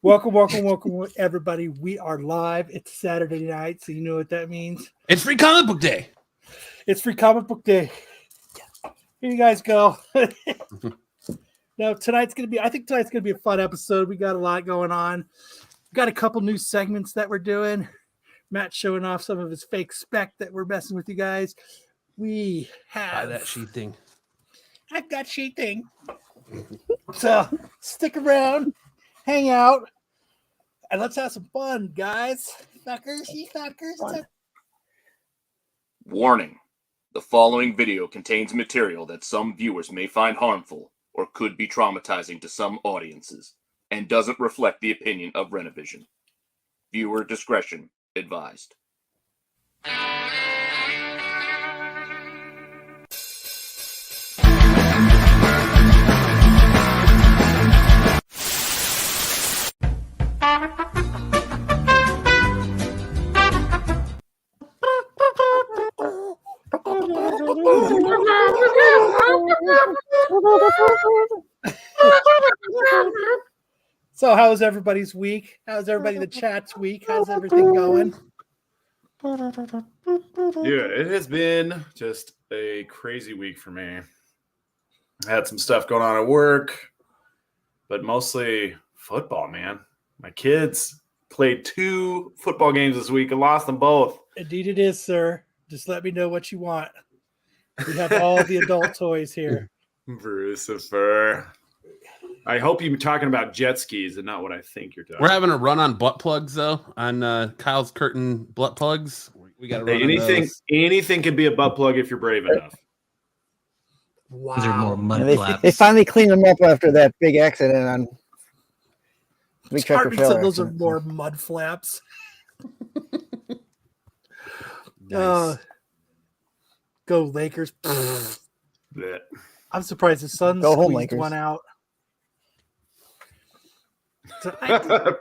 Welcome, everybody. We are live. It's Saturday night, so you know what that means. It's Free Comic Book Day. It's Free Comic Book Day. Here you guys go. Now, tonight's going to be a fun episode. We got a lot going on. We got a couple new segments that we're doing. Matt's showing off some of his fake spec that we're messing with you guys. We have that sheet thing. I've got sheet thing. So stick around, hang out, and let's have some fun, guys. Fuckers, you fuckers. Warning. The following video contains material that some viewers may find harmful or could be traumatizing to some audiences and doesn't reflect the opinion of Renovision. Viewer discretion advised. So how was everybody's week? How's everybody in the chat's week? How's everything going? Dude, it has been just a crazy week for me. I had some stuff going on at work, but mostly football, man. My kids played 2 football games this week and lost them both. Indeed it is, sir. Just let me know what you want. We have all the adult toys here. Brucifer. I hope you're talking about jet skis and not what I think you're talking We're having a run on butt plugs, though, on Kyle's curtain butt plugs. We got to run anything can be a butt plug if you're brave enough. Wow. Those are more mud They flaps. finally cleaned them up after that big accident on Big Tractor Spartan Trailer said those are accident. more mud flaps. Nice. Go Lakers. Blech. I'm surprised the Suns Go home, squeezed Lakers. one out. So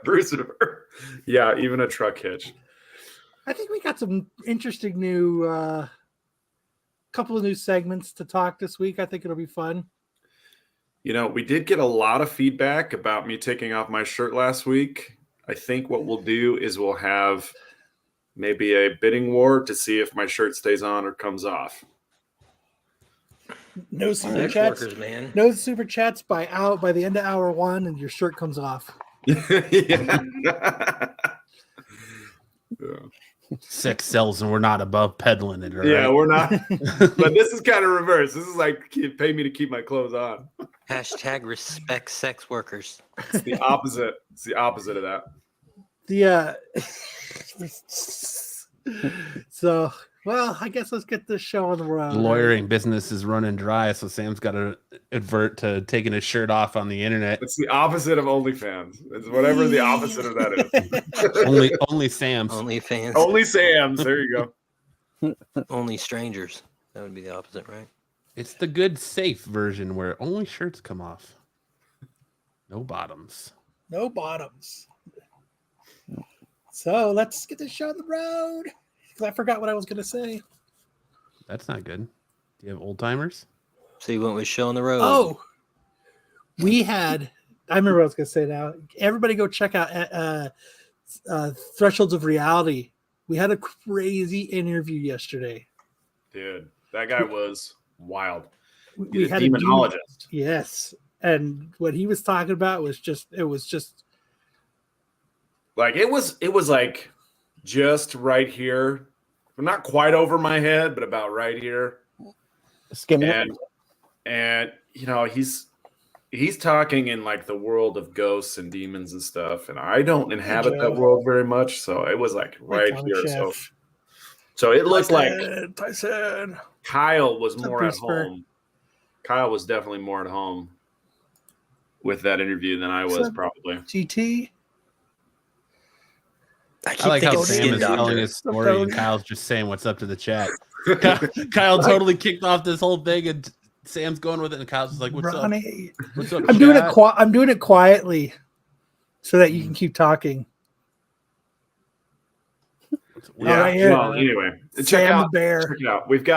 Brucifer. Yeah, even a truck hitch. I think we got some interesting new couple of new segments to talk this week. I think it'll be fun. You know, we did get a lot of feedback about me taking off my shirt last week. I think what we'll do is we'll have maybe a bidding war to see if my shirt stays on or comes off. No super Sex chats. workers, man. No super chats by the end of hour 1, and your shirt comes off. Yeah. Sex sells, and we're not above peddling it, right? Yeah, we're not. But this is kind of reverse. This is like pay me to keep my clothes on. Hashtag respect sex workers. It's the opposite. It's the opposite of that. So, well, I guess let's get this show on the road. The lawyering business is running dry, so Sam's got to advert to taking his shirt off on the internet. It's the opposite of OnlyFans. It's whatever the opposite of that is. only Sam's. Only fans. Only Sam's. There you go. Only strangers. That would be the opposite, right? It's the good, safe version where only shirts come off. No bottoms. No bottoms. So let's get this show on the road. I forgot what I was going to say. That's not good. Do you have old timers? So you went with show on the road. Oh, I remember what I was going to say now. Everybody go check out Thresholds of Reality. We had a crazy interview yesterday. Dude, that guy was wild. We He's a had demonologist. Yes. And what he was talking about was just Like it was like just right here. Not quite over my head, but about right here. Skimming. And you know, he's talking in like the world of ghosts and demons and stuff. And I don't inhabit that world very much. So it was like right here. So it looked like Tyson. Kyle was more at Bruceberg. home. Kyle was definitely more at home with that interview than I was probably. GT. I like how Sam is telling his story and Kyle's just saying what's up to the chat. Kyle totally kicked off this whole thing and Sam's going with it and Kyle's just like, what's Ronnie. up? What's up, I'm doing it quietly so that you can keep talking. Yeah. Right here. Well, anyway, Sam the Bear. Check it out. We've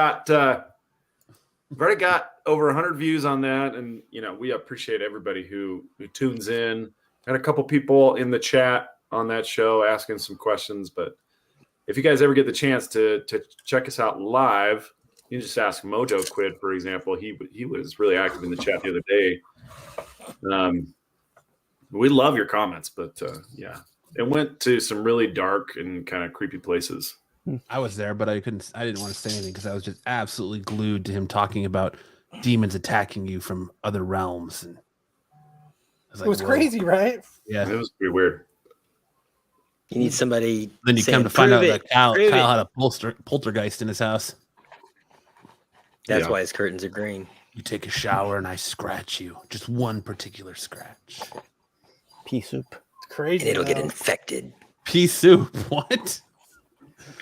already got over 100 views on that, and we appreciate everybody who tunes in. Got a couple people in the chat on that show asking some questions, but if you guys ever get the chance to check us out live, you can just ask Mojo Quid, for example. He was really active in the chat the other day. We love your comments, but yeah, it went to some really dark and kind of creepy places. I was there, but I didn't want to say anything because I was just absolutely glued to him talking about demons attacking you from other realms, and it was crazy, right? Yeah, it was pretty weird. You need somebody. Then you come to find out that Kyle had a poltergeist in his house. That's why his curtains are green. You take a shower and I scratch you. Just one particular scratch. Pea soup. It's crazy. And it'll get infected. Pea soup? What?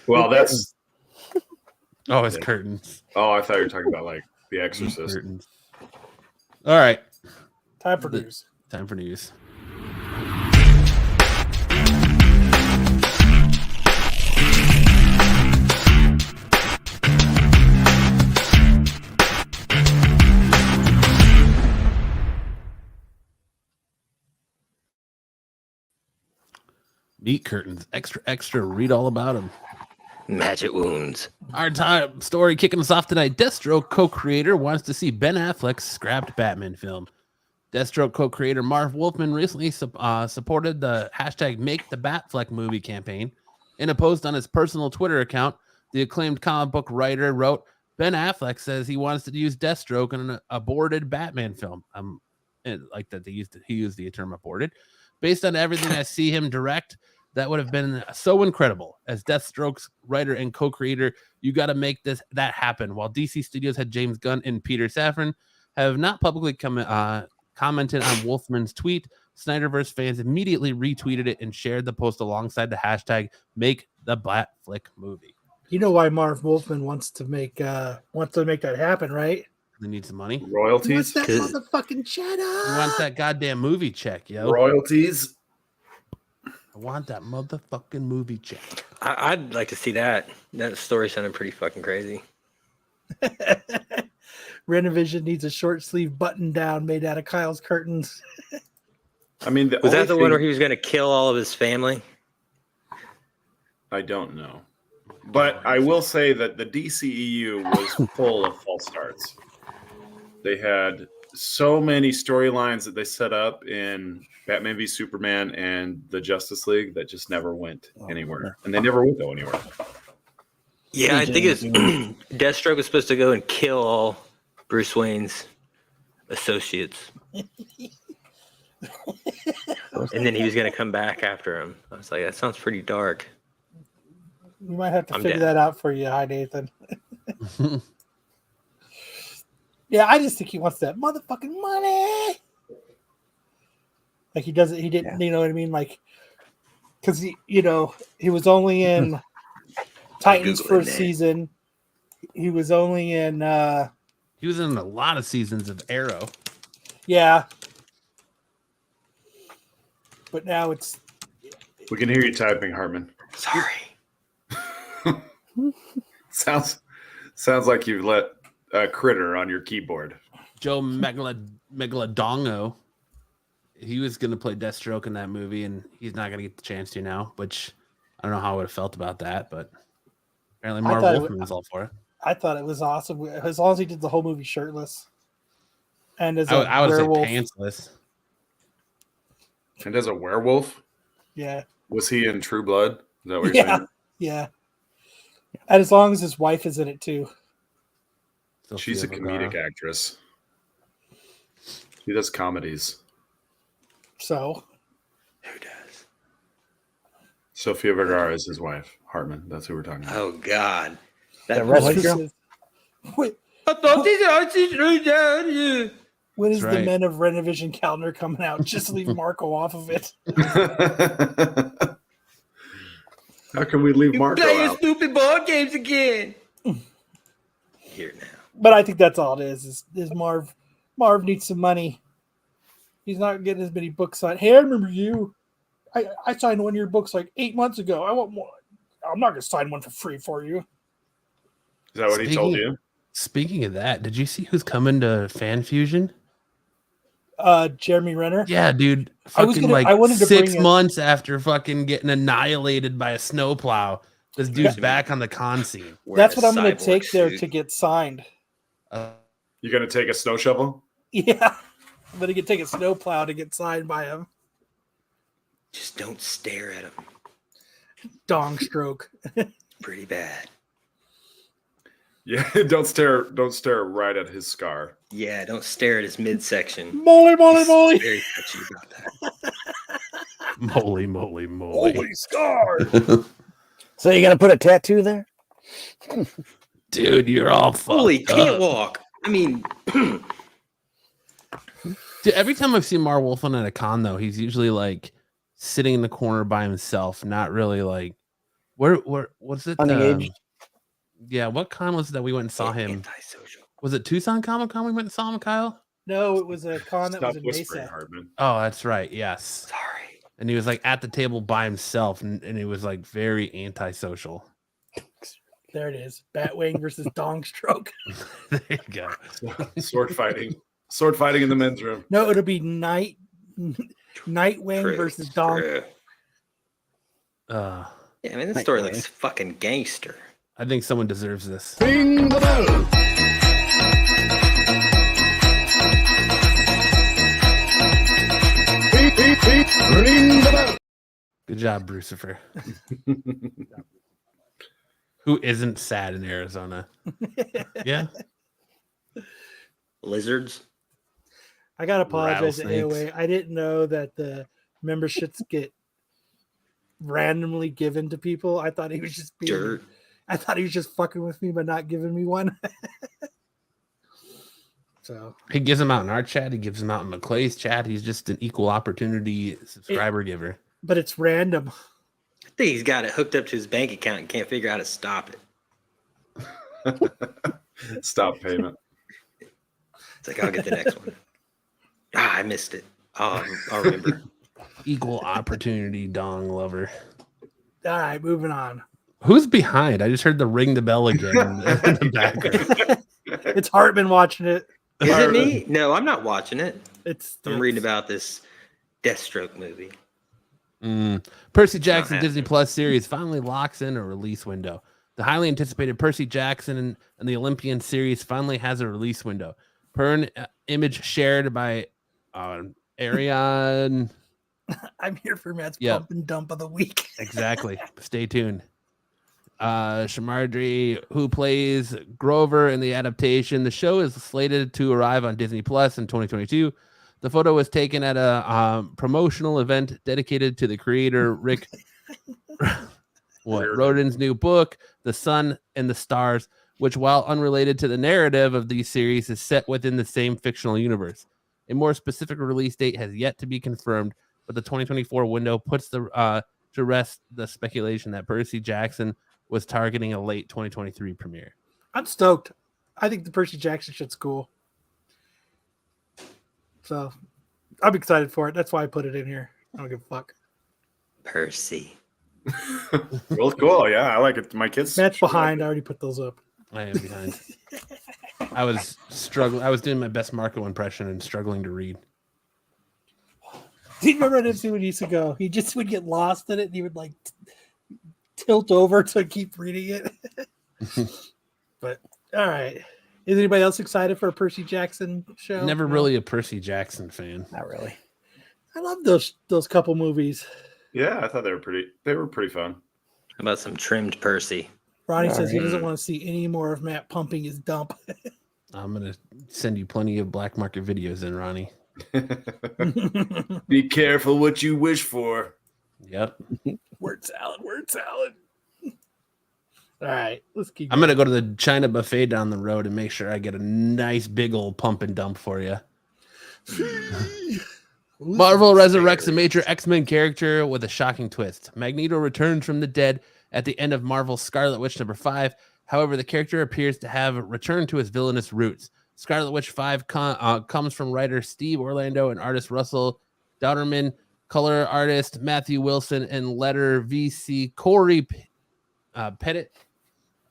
Well, that's... Oh, it's curtains. Oh, I thought you were talking about like The Exorcist. Curtains. All right. Time for news. Time for news. Neat curtains. Extra. Read all about them. Magic wounds. Our time story kicking us off tonight. Deathstroke co-creator wants to see Ben Affleck's scrapped Batman film. Deathstroke co-creator Marv Wolfman recently supported the hashtag Make the Batfleck movie campaign. In a post on his personal Twitter account, the acclaimed comic book writer wrote, Ben Affleck says he wants to use Deathstroke in an aborted Batman film. Like that he used the term aborted. Based on everything I see him direct, that would have been so incredible. As Deathstroke's writer and co-creator, you got to make that happen. While DC Studios had James Gunn and Peter Safran have not publicly commented on Wolfman's tweet, Snyderverse fans immediately retweeted it and shared the post alongside the hashtag Make the Batfleck movie. You know why Marv Wolfman wants to make that happen, right? They need some money. Royalties? He wants that motherfucking cheddar. He wants that goddamn movie check, yo. Royalties? I want that motherfucking movie check. I'd like to see that. That story sounded pretty fucking crazy. Renovision needs a short sleeve button down made out of Kyle's curtains. I mean, was that the one where he was going to kill all of his family? I don't know. But I will say that the DCEU was full of false starts. They had so many storylines that they set up in Batman v Superman and the Justice League that just never went anywhere. And they never would go anywhere. Yeah, I think it's Deathstroke was supposed to go and kill all Bruce Wayne's associates. And then he was going to come back after him. I was like, that sounds pretty dark. We might have to figure that out for you. Hi, Nathan. Yeah, I just think he wants that motherfucking money. Like he doesn't, he didn't, you know what I mean? Like, because he was only in Titans first season. He was only in. He was in a lot of seasons of Arrow. Yeah. But now it's. We can hear you typing, Hartman. Sorry. Sounds like you've let a critter on your keyboard. Joe Megalodongo. He was going to play Deathstroke in that movie, and he's not going to get the chance to now, which I don't know how I would have felt about that, but apparently Marv Wolfman was all for it. I thought it was awesome. As long as he did the whole movie shirtless. And as I would werewolf. say pantsless. And as a werewolf? Yeah. Was he in True Blood? Is that what you're saying? Yeah. And as long as his wife is in it too. She's a comedic actress. She does comedies. So. Who does? Sofia Vergara is his wife. Hartman. That's who we're talking about. Oh, God. That wrestling girl? Wait. I thought these artists threw down you. When is the Men of Renovision calendar coming out? Just leave Marco off of it. How can we leave Marco Play your out? stupid board games again. Here now. But I think that's all it is Marv. Marv needs some money. He's not getting as many books signed. Hey, I remember you. I signed one of your books like 8 months ago. I want more. I'm not going to sign one for free for you. Is that what he told you? Speaking of that, did you see who's coming to Fan Fusion? Jeremy Renner. Yeah, dude. I was Fucking gonna- I wanted to 6 bring it. months after fucking getting annihilated by a snowplow, this dude's back on the con scene. That's what I'm gonna take there to get signed. You gonna take a snow shovel? Yeah, I'm gonna take a snowplow to get signed by him. Just don't stare at him. Dong stroke. Pretty bad. Yeah, don't stare right at his scar. Yeah, don't stare at his midsection. Moly, moly, moly. Very touchy about that. Moly, moly, moly. Holy scar. So you gonna put a tattoo there? Dude, you're all fucked Holy, can't up. walk. I mean, Dude, every time I've seen Marv Wolfman at a con, though, he's usually like sitting in the corner by himself, not really like where what's it? Unengaged. Yeah, what con was it that we went and saw him? antisocial. Was it Tucson Comic Con we went and saw him, Kyle? No, it was a con that Stop was in whispering, Mesa. Hardman. Oh, that's right. Yes. Sorry. And he was like at the table by himself, and he was like very antisocial. There it is. Batwing versus Dong stroke. There you go. Sword fighting in the men's room. No, it'll be Nightwing True, versus Dong. true. Uh, Yeah, I mean, this story looks fucking gangster. I think someone deserves this. Ring the bell. Ring the bell. Good job, Brucifer. Who isn't sad in Arizona? Yeah. Lizards. I gotta apologize to Rattlesnakes. AOA. I didn't know that the memberships get randomly given to people. I thought he was just being Dirt. I thought he was just fucking with me, but not giving me one. So He gives them out in our chat. He gives them out in McClay's chat. He's just an equal opportunity subscriber giver. but it's random. I think he's got it hooked up to his bank account and can't figure out how to stop it. Stop payment. It's like, I'll get the next one. Ah, I missed it. Oh, I'll remember. Equal opportunity dong lover. All right, moving on. Who's behind? I just heard the ring the bell again in the background. It's Hartman watching it. Is it me? No, I'm not watching it. I'm reading it's- about this Deathstroke movie. Percy Jackson Not Disney Plus series finally locks in a release window. The highly anticipated Percy Jackson and the Olympian series finally has a release window. Per an image shared by Ariane. I'm here for Matt's Yep. pump and dump of the week. Exactly. Stay tuned. Shamardri, who plays Grover in the adaptation. The show is slated to arrive on Disney Plus in 2022. The photo was taken at a promotional event dedicated to the creator Rick Riordan's new book, The Sun and the Stars, which, while unrelated to the narrative of these series, is set within the same fictional universe. A more specific release date has yet to be confirmed, but the 2024 window puts to rest the speculation that Percy Jackson was targeting a late 2023 premiere. I'm stoked. I think the Percy Jackson shit's cool. So I'm excited for it. That's why I put it in here. I don't give a fuck. Percy. Well, cool. Yeah, I like it. My kids. Matt's behind. I already put those up. I am behind. I was struggling. I was doing my best Marco impression and struggling to read. Do you remember that when he used to go? He just would get lost in it and he would like tilt over to keep reading it. But all right. Is anybody else excited for a Percy Jackson show? Never No? really a Percy Jackson fan. Not really. I love those couple movies. Yeah, I thought they were pretty fun. How about some trimmed Percy? Ronnie All says he right. doesn't want to see any more of Matt pumping his dump. I'm gonna send you plenty of black market videos in, Ronnie. Be careful what you wish for. Yep. Word salad, word salad. All right, let's keep. I'm gonna go to the China buffet down the road and make sure I get a nice big old pump and dump for you. Marvel resurrects a major X-Men character with a shocking twist. Magneto returns from the dead at the end of Marvel's Scarlet Witch #5. However, the character appears to have returned to his villainous roots. Scarlet Witch 5 comes from writer Steve Orlando and artist Russell Dauterman, color artist Matthew Wilson, and letter VC Corey Pettit.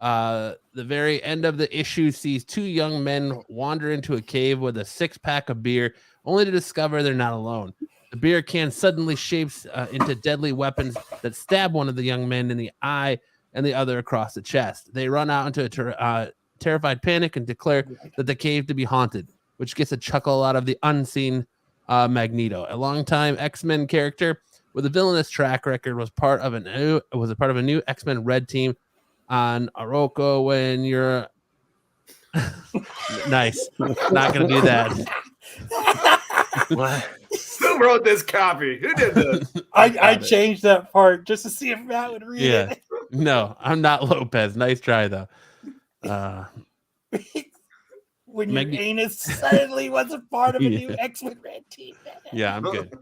The very end of the issue sees two young men wander into a cave with a 6-pack of beer, only to discover they're not alone. The beer can suddenly shapes into deadly weapons that stab one of the young men in the eye and the other across the chest. They run out into a terrified panic and declare that the cave to be haunted, which gets a chuckle out of the unseen Magneto, a longtime X-Men character with a villainous track record, was part of a new X-Men Red Team on Aroko. When you're nice, not gonna do that. What? Who wrote this copy? Who did this? I changed that part just to see if Matt would read Yeah, no, I'm not Lopez. Nice try though. When your anus suddenly was a part of a new X-Men Red Team. Yeah, I'm good.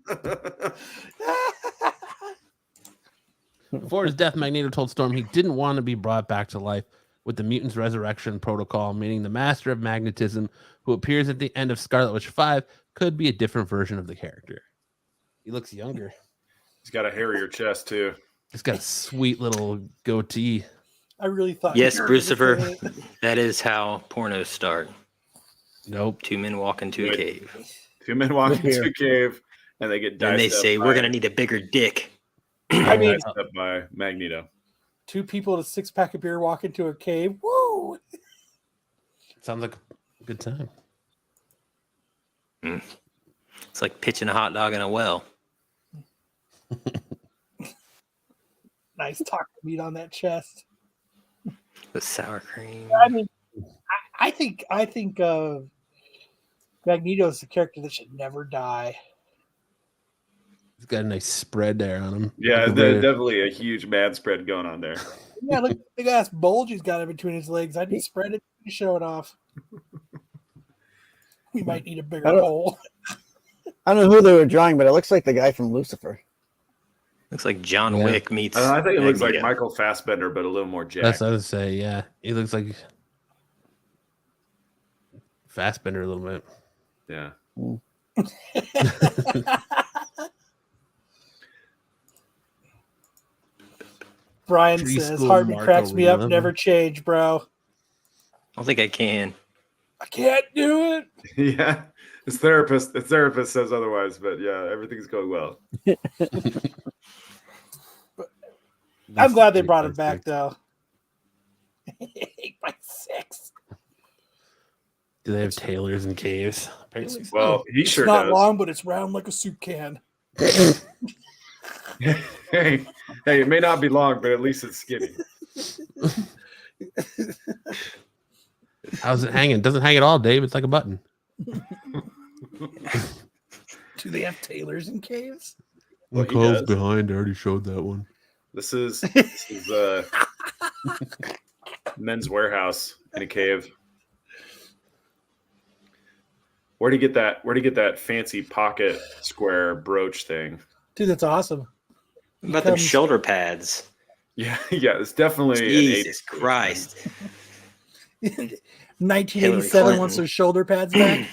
Before his death, Magneto told Storm he didn't want to be brought back to life with the mutant's resurrection protocol, meaning the master of magnetism, who appears at the end of Scarlet Witch 5, could be a different version of the character. He looks younger. He's got a hairier chest, too. He's got a sweet little goatee. I really thought. Yes, Brucifer, that is how pornos start. Nope. Two men walk into a cave. Two men walk into a cave, and they get diced And they up say, by- we're going to need a bigger dick. I mean, diced up by Magneto. two people with a 6-pack of beer walk into a cave. Woo! Sounds like a good time. It's like pitching a hot dog in a well. Nice taco meat on that chest. With sour cream. I mean, I think Magneto's the character that should never die. He's got a nice spread there on him. Yeah, Like a there's bit- definitely a huge mad spread going on there. Yeah, look at the big ass bulge he's got in between his legs. I'd be spread it to show it off. We might need a bigger I don't- hole. I don't know who they were drawing, but it looks like the guy from Lucifer. Looks like John Yeah. Wick meets. I think it looks like Magneto. Michael Fassbender, but a little more jacked. That's what I would say. Yeah, he looks like Fassbender a little bit. Yeah. Brian Tree says, school "Heartbeat Marco cracks me up. Rubin. Never change, bro. I don't think I can. I can't do it." Yeah. His therapist says otherwise, but yeah, everything's going well. I'm glad they brought it back, though. 8x6. Do they have tailors and caves? Apparently so. Well, he It's sure not does. long, but it's round like a soup can. Hey, it may not be long, but at least it's skinny. How's it hanging? Doesn't hang at all, Dave. It's like a button. Do they have tailors in caves? Well, The he clothes does. behind. I already showed that one. This is Men's Warehouse in a cave. Where'd he get that fancy pocket square brooch thing? Dude, that's awesome. What about them Becomes- shoulder pads? Yeah, it's definitely an Jesus 80s Christ. 1987 wants Clinton. their shoulder pads back.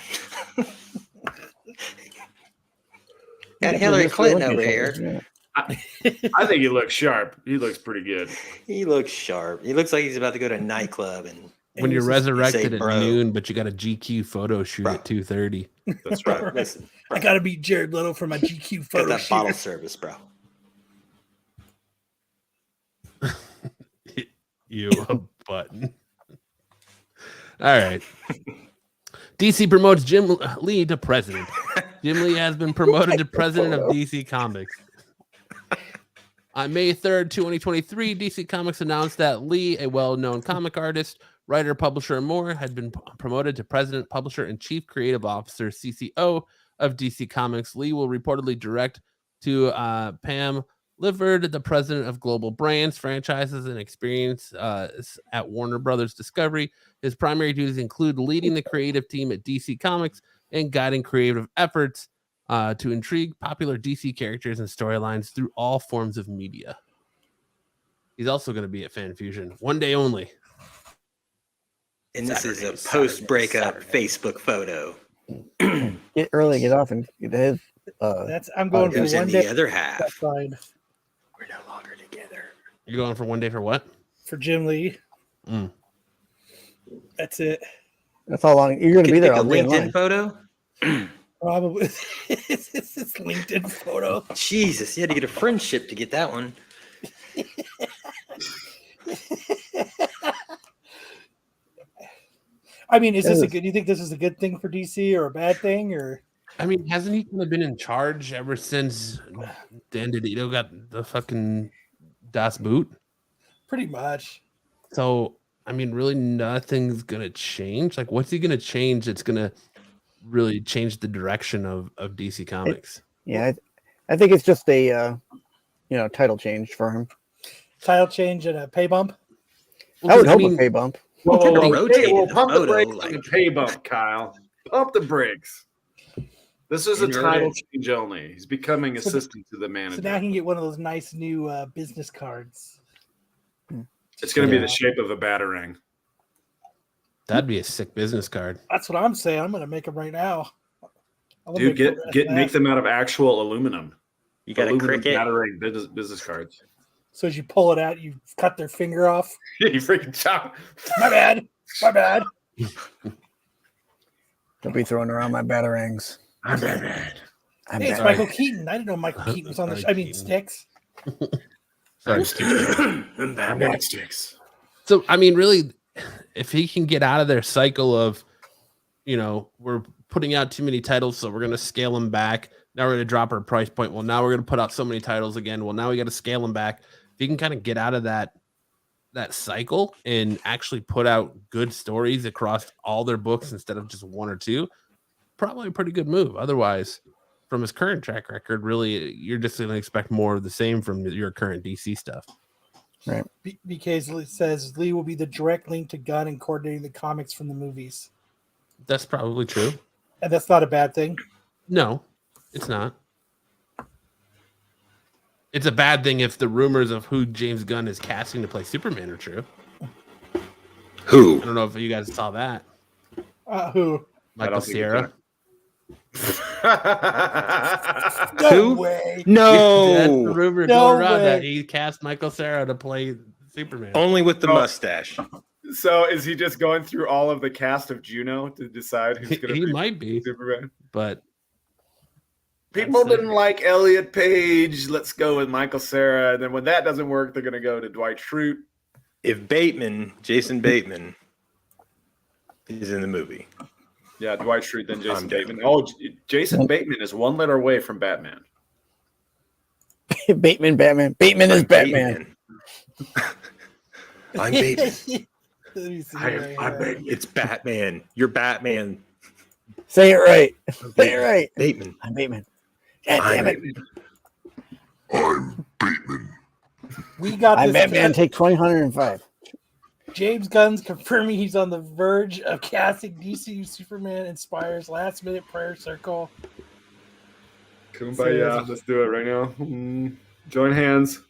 Got Hillary Clinton over here. Yeah. I think he looks sharp. He looks pretty good. He looks sharp. He looks like he's about to go to a nightclub and When you're Say, resurrected at bro. noon, but you got a GQ photo shoot Bro. at 2:30. That's right. listen, I got to beat Jared Little for my GQ got photo that bottle shoot. service, bro. You a button. All right. DC promotes Jim Lee to president. Jim Lee has been promoted to president of DC Comics. On May 3rd, 2023, DC Comics announced that Lee, a well-known comic artist, writer, publisher, and more, had been promoted to president, publisher, and chief creative officer, CCO, of DC Comics. Lee will reportedly direct to Pam Lifford, the president of Global Brands, Franchises, and Experience at Warner Brothers Discovery. His primary duties include leading the creative team at DC Comics and guiding creative efforts to intrigue popular DC characters and storylines through all forms of media. He's also going to be at Fan Fusion one day only. And this is Saturday, a post-breakup Saturday. Facebook photo. Get early, get off, and get his. I'm going for Who's in one the day. other That's half? fine. We're no longer together. You're going for one day for what? For Jim Lee. Mm. That's it. That's how long you're going to Can be you there take a all day LinkedIn long. photo? Probably. It's this LinkedIn photo. Jesus, you had to get a friendship to get that one. I mean, is this a Yes. good? Do you think this is a good thing for DC or a bad thing? Or I mean, hasn't he kind of been in charge ever since Dan DiDio got the fucking Das Boot? pretty much? So, I mean, really nothing's gonna change. Like, what's he gonna change that's gonna really change the direction of DC Comics? Yeah, I think it's just a title change for him. Title change and a pay bump. I would hope a pay bump. Whoa, Could've whoa, whoa. rotated Hey, well, the pump the photo, brakes like- on the pay bump, Kyle. Pump the brakes. This is a Invert title it. change only. He's becoming So assistant to the So now manager. I can get one of those nice new business cards. It's going to be Yeah. the shape of a batarang. That'd be a sick business card. That's what I'm saying. I'm going to make them right now. I'm gonna Dude, make get them make them out of actual aluminum. You got a Aluminum cricket. batarang business cards. So as you pull it out, you cut their finger off. you freaking chop. My bad. My bad. Don't be throwing around my batarangs. I'm bad. I'm Hey, it's bad. Michael Keaton. I didn't know Michael Keaton was on the. Sorry, I mean, Keaton. Sticks. Sorry. I'm bad sticks. So, I mean, really, if he can get out of their cycle of, we're putting out too many titles, so we're going to scale them back. Now we're going to drop our price point. Well, now we're going to put out so many titles again. Well, now we got to scale them back. If he can kind of get out of that cycle and actually put out good stories across all their books instead of just one or two, probably a pretty good move. Otherwise, from his current track record, really, you're just going to expect more of the same from your current DC stuff. Because it says Lee will be the direct link to Gunn in coordinating the comics from the movies, That's probably true. and that's not a bad thing. No, it's not. It's a bad thing if the rumors of who James Gunn is casting to play Superman are true. Who? I don't know if you guys saw that. Who? Michael think it's Cera. No Who? way. That's the No. rumor No going around that way. he cast Michael Cera to play Superman. Only with the Oh. mustache. So is he just going through all of the cast of Juno to decide who's going to He be might be, Superman? but People That's it. didn't like Elliot Page. Let's go with Michael Cera. And then when that doesn't work, they're going to go to Dwight Schrute. If Jason Bateman, is in the movie. Yeah, Dwight Schrute, then Jason I'm down. Bateman. Oh, Jason Bateman is one letter away from Batman. Bateman, Batman. Bateman is Batman. I'm Bateman. Let me see I right here. Bateman. It's Batman. You're Batman. Say it right. Say it right. Bateman. I'm Bateman. God I'm damn it. I'm Bateman. We got I'm this. Batman. Take 2005. James Gunn's confirming he's on the verge of casting DCU Superman inspires last minute prayer circle. Kumbaya. Let's do it right now. Join hands.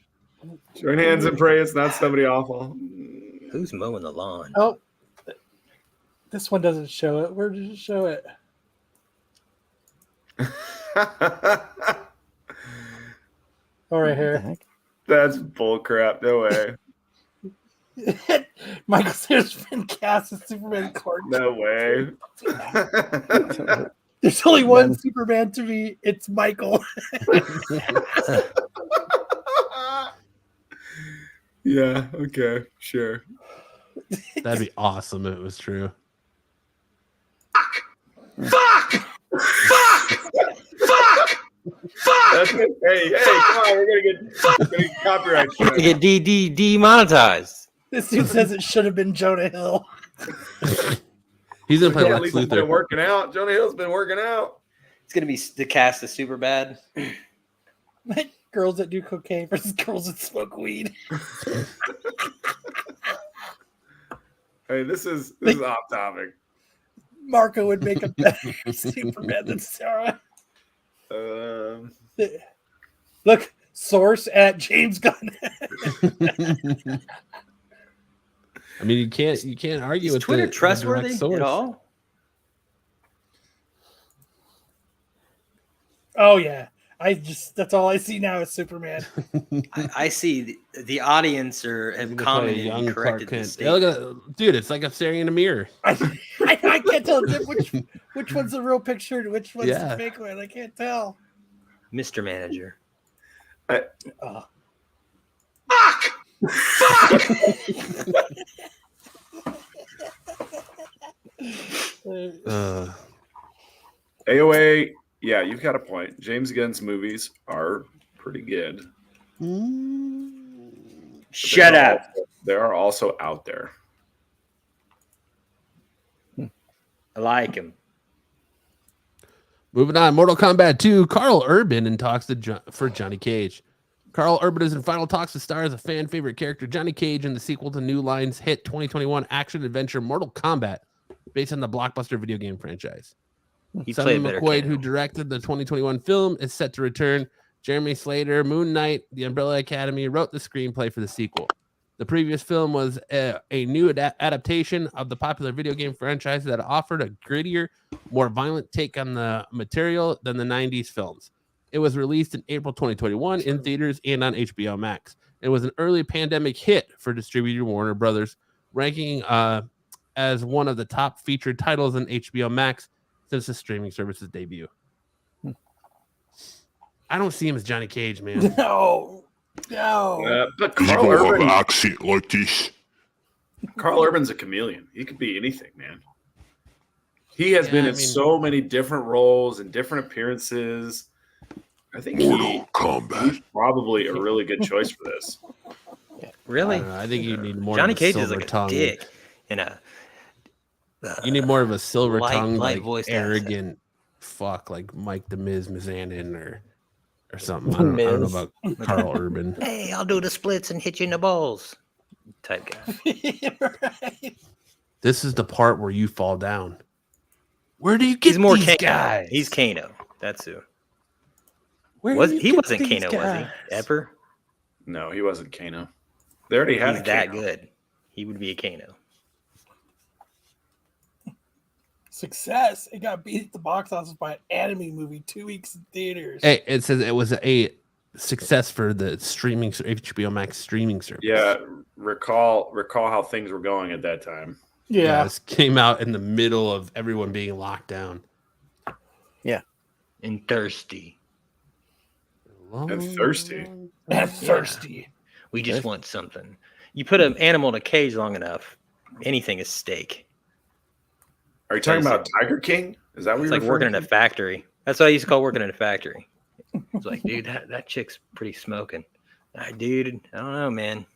Join hands and pray it's not somebody awful. Who's mowing the lawn? Oh, this one doesn't show it. Where does it show it? Oh, right What the here. heck? That's bullcrap. No way. Michael Cera's been cast as Superman Clark. No way. There's only one Then- Superman to me. It's Michael. Yeah, okay, sure. that'd be awesome if it was true. That's it. Hey, come on, we're gonna get copyright You strike. get demonetized. This dude says it should have been Jonah Hill. He's gonna play Yeah, at Lex least he's been Luthor. working out. Jonah Hill's been working out. It's gonna be the cast of Superbad. Girls that do cocaine versus girls that smoke weed. Hey, this is off topic. Marco would make a better Superman than Sarah. Look, source at James Gunn. I mean, you can't argue Is with Twitter the trustworthy direct source. at all? Oh yeah, That's all I see now is Superman. I see the audience have He's gonna play commented young and corrected Clark this Kent. Yeah, look statement. at dude. It's like I'm staring in a mirror. I can't tell which one's the real picture and which one's the fake one. I can't tell. Mr. Manager. AOA, yeah, you've got a point. James Gunn's movies are pretty good. Shut up. They are also out there. I like him. Moving on, Mortal Kombat 2. Carl Urban in talks for Johnny Cage. Carl Urban is in final talks to star as a fan favorite character Johnny Cage in the sequel to New Line's hit 2021 action adventure Mortal Kombat, based on the blockbuster video game franchise. Simon McQuaid, who directed the 2021 film, is set to return. Jeremy Slater, Moon Knight, The Umbrella Academy, wrote the screenplay for the sequel. The previous film was a new adaptation of the popular video game franchise that offered a grittier, more violent take on the material than the 90s films. It was released in April 2021 in theaters and on HBO Max. It was an early pandemic hit for distributor Warner Brothers, ranking as one of the top featured titles on HBO Max since the streaming service's debut. I don't see him as Johnny Cage, man. No. But He's Carl gonna have an Urban, accent like this. Carl Urban's a chameleon. He could be anything, man. He has been in so many different roles and different appearances. I think Mortal Kombat. he's probably a really good choice for this. Really? I think you need more. Johnny of a Cage is silver like tongue. a dick and a. You need more of a silver tongue, light like voiced arrogant fuck, like Mike the Miz Mizanin or something. I don't know about Carl Urban. Hey, I'll do the splits and hit you in the balls. Type guy. Right. This is the part where you fall down. Where do you get He's more these Kano. guys? He's Kano. That's who. Where Was do you he get wasn't these Kano, was he? guys? Ever? No, he wasn't Kano. They already had He's a that Kano. good. He would be a Kano. Success. It got beat at the box office by an anime movie 2 weeks in theaters. Hey, it says it was a success for the streaming HBO Max streaming service. Yeah, recall how things were going at that time. Yeah. This came out in the middle of everyone being locked down. And thirsty. And thirsty. And thirsty. We just want something. You put an animal in a cage long enough, anything is steak. Are you talking about Tiger King? Is that what It's you're like working in a to? factory. That's what I used to call working in a factory. It's like, dude, that chick's pretty smoking. Dude, I don't know, man.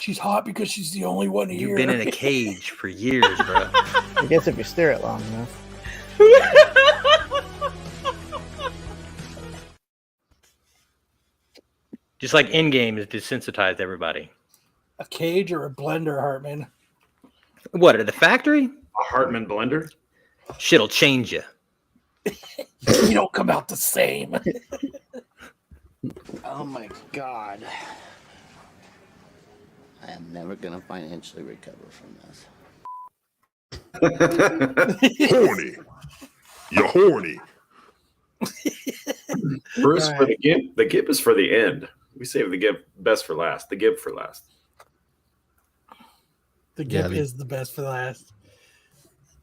She's hot because she's the only one here. You've been in a cage for years, bro. I guess if you stare it long enough. Just like Endgame has desensitized everybody. A cage or a blender, Hartman? What, at the factory? A Hartman blender? Shit'll change you. You don't come out the same. Oh my God. I am never going to financially recover from this. Horny. You're horny. Bruce, for the gimp. The gimp is for the end. We save the gimp best for last. The gimp for last. The gift is the best for last.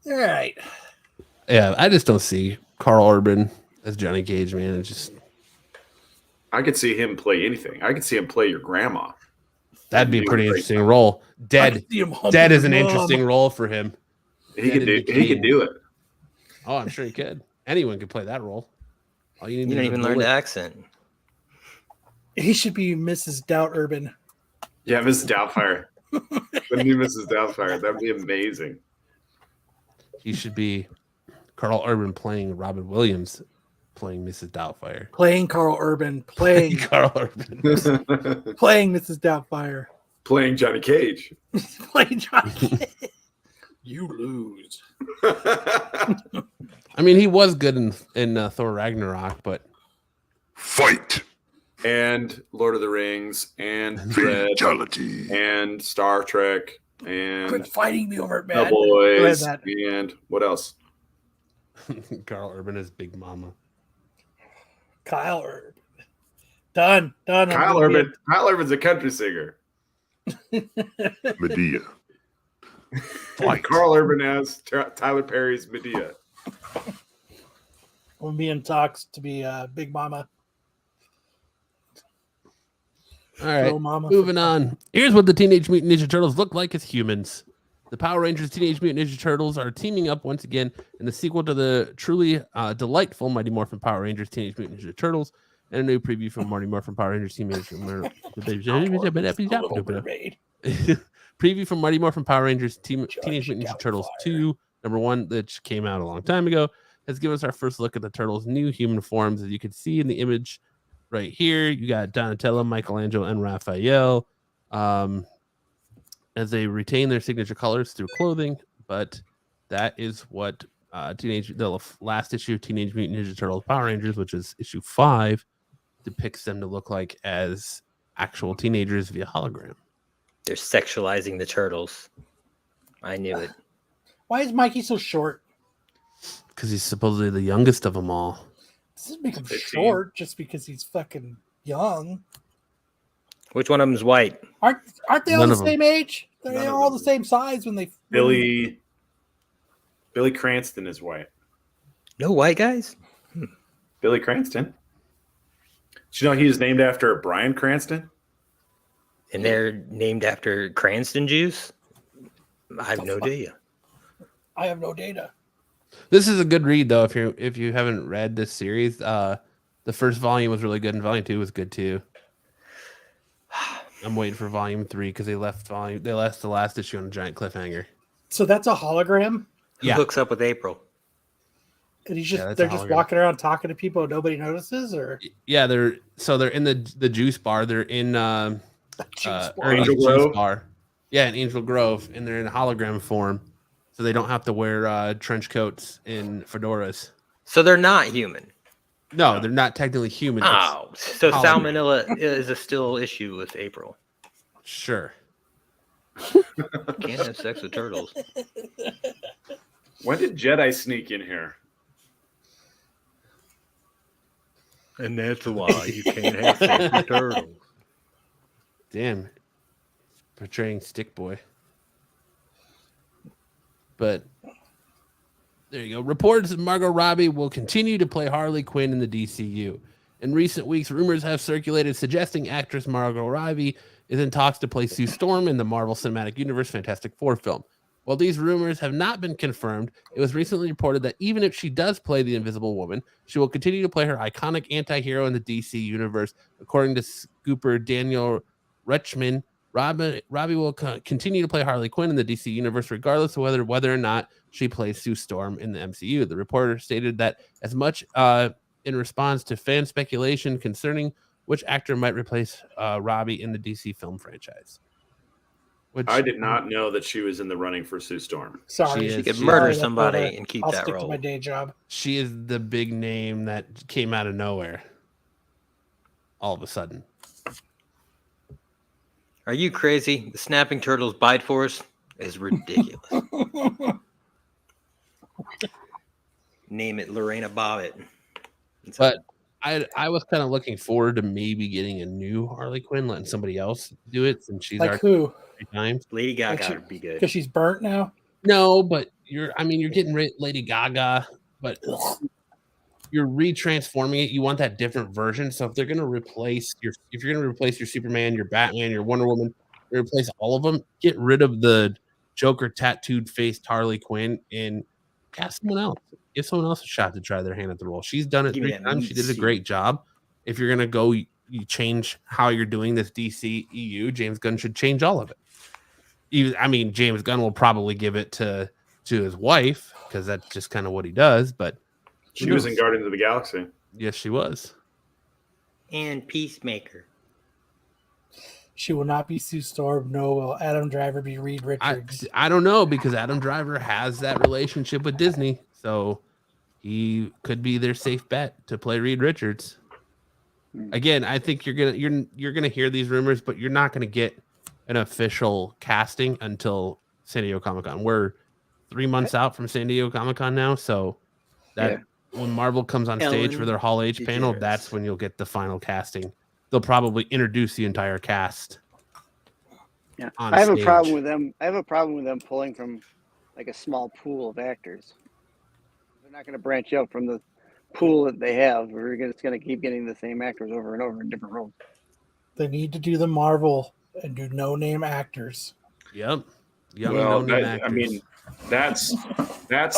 All right. Yeah, I just don't see Carl Urban as Johnny Cage, man. It's just I could see him play anything. I could see him play your grandma. that'd be a pretty interesting role. Dead is an interesting role for him. He could do it. Oh, I'm sure he could. Anyone could play that role. All you need You to don't even learn the accent. He should be Mrs. Doubt Urban. Yeah, Mrs. Doubtfire. Wouldn't be Mrs. Doubtfire. That'd be amazing. He should be Carl Urban playing Robin Williams, playing Mrs. Doubtfire. Playing Carl Urban. Playing Carl Urban. playing Mrs. Doubtfire. Playing Johnny Cage. Playing Johnny Cage. You lose. I mean, he was good in Thor Ragnarok, but Fight. And Lord of the Rings and Dread Fatality. and Star Trek and Quit fighting me over it, man. Boys Go ahead, and what else? Carl Urban is Big Mama. Kyle Urban. Done. I'm Kyle gonna be Urban. Kyle Urban's a country singer. Medea. Carl Urban as Tyler Perry's Medea. We'll be in talks to be Big Mama. All right, Little Mama. moving on. Here's what the Teenage Mutant Ninja Turtles look like as humans. The Power Rangers Teenage Mutant Ninja Turtles are teaming up once again in the sequel to the truly delightful Mighty Morphin Power Rangers Teenage Mutant Ninja Turtles and a new preview from Mighty Morphin Power Rangers Teenage Mutant Preview from Mighty Morphin Power Rangers Teenage Mutant Ninja Turtles 2, number 1, which came out a long time ago, has given us our first look at the Turtles' new human forms. As you can see in the image right here, you got Donatello, Michelangelo, and Raphael. As they retain their signature colors through clothing, but that is what the last issue of Teenage Mutant Ninja Turtles Power Rangers, which is issue 5, depicts them to look like as actual teenagers via hologram. They're sexualizing the turtles. I knew it. Why is Mikey so short? Because he's supposedly the youngest of them all. This doesn't make him 15. short just because he's fucking young. Which one of them is white? Aren't they all None the of 'em. same age? None They're of all them. the same size when they. Billy Cranston is white. No white guys? Billy Cranston. Did you know he was named after Bryan Cranston? And they're named after Cranston juice? I have no idea. I have no data. This is a good read though. If you haven't read this series, the first volume was really good, and volume 2 was good too. I'm waiting for volume 3 because they left the last issue on a giant cliffhanger. So that's a hologram, Who Yeah. hooks up with April? and he's Yeah, just that's they're a just hologram. walking around talking to people and nobody notices, or Yeah, they're in the juice bar. They're in Juice bar. Ernie's Angel juice Grove? bar. Yeah, in Angel Grove, and they're in hologram form, so they don't have to wear trench coats and fedoras. So they're not human. No, they're not technically human. It's- Oh, so hologram. salmonella is a still issue with April. Sure. Can't have sex with turtles. When did Jedi sneak in here? And that's why you can't have sex with turtles. Damn. Portraying Stick Boy. But there you go. Reports that Margot Robbie will continue to play Harley Quinn in the DCU. In recent weeks, rumors have circulated suggesting actress Margot Robbie is in talks to play Sue Storm in the Marvel Cinematic Universe Fantastic Four film. While these rumors have not been confirmed, it was recently reported that even if she does play the Invisible Woman, she will continue to play her iconic anti-hero in the DC universe. According to scooper Daniel Retchman, Robbie will continue to play Harley Quinn in the DC universe, regardless of whether or not she plays Sue Storm in the MCU. The reporter stated that as much in response to fan speculation concerning which actor might replace Robbie in the DC film franchise. Which I did not know that she was in the running for Sue Storm. Sorry, She You is- could she- murder Sorry, somebody that's and keep I'll that stick to role. my day job. She is the big name that came out of nowhere. All of a sudden. Are you crazy? The snapping turtles bite force is ridiculous. Name it Lorena Bobbitt. But I was kind of looking forward to maybe getting a new Harley Quinn, letting somebody else do it since she's Like already who? 3 times. Lady Gaga Like she- would be good. Because she's burnt now. No, but you're getting Lady Gaga, but you're retransforming it. You want that different version. So if they're gonna replace your Superman, your Batman, your Wonder Woman, replace all of them, get rid of the Joker tattooed faced Harley Quinn and cast someone else. Give someone else a shot to try their hand at the role. She's done it Give me 3 that times. meat She did a suit. great job. If you're gonna go, you change how you're doing this DC EU. James Gunn should change all of it. James Gunn will probably give it to his wife because that's just kind of what he does. But She was in Guardians of the Galaxy. yes, she was. And Peacemaker. She will not be Sue Storm. No, will Adam Driver be Reed Richards? I don't know because Adam Driver has that relationship with Disney, so he could be their safe bet to play Reed Richards. Again, I think you're gonna hear these rumors, but you're not gonna get an official casting until San Diego Comic-Con. We're 3 months out from San Diego Comic-Con now, so that when Marvel comes on stage for Ellen their Hall H panel, DeGeneres. that's when you'll get the final casting they'll probably introduce the entire cast. Yeah, on I have stage. a problem with them. I have a problem with them pulling from like a small pool of actors. They're not going to branch out from the pool that they have. We're just going to keep getting the same actors over and over in different roles. They need to do the Marvel and do no-name actors. Yep. Young Well, no-name I actors. mean, that's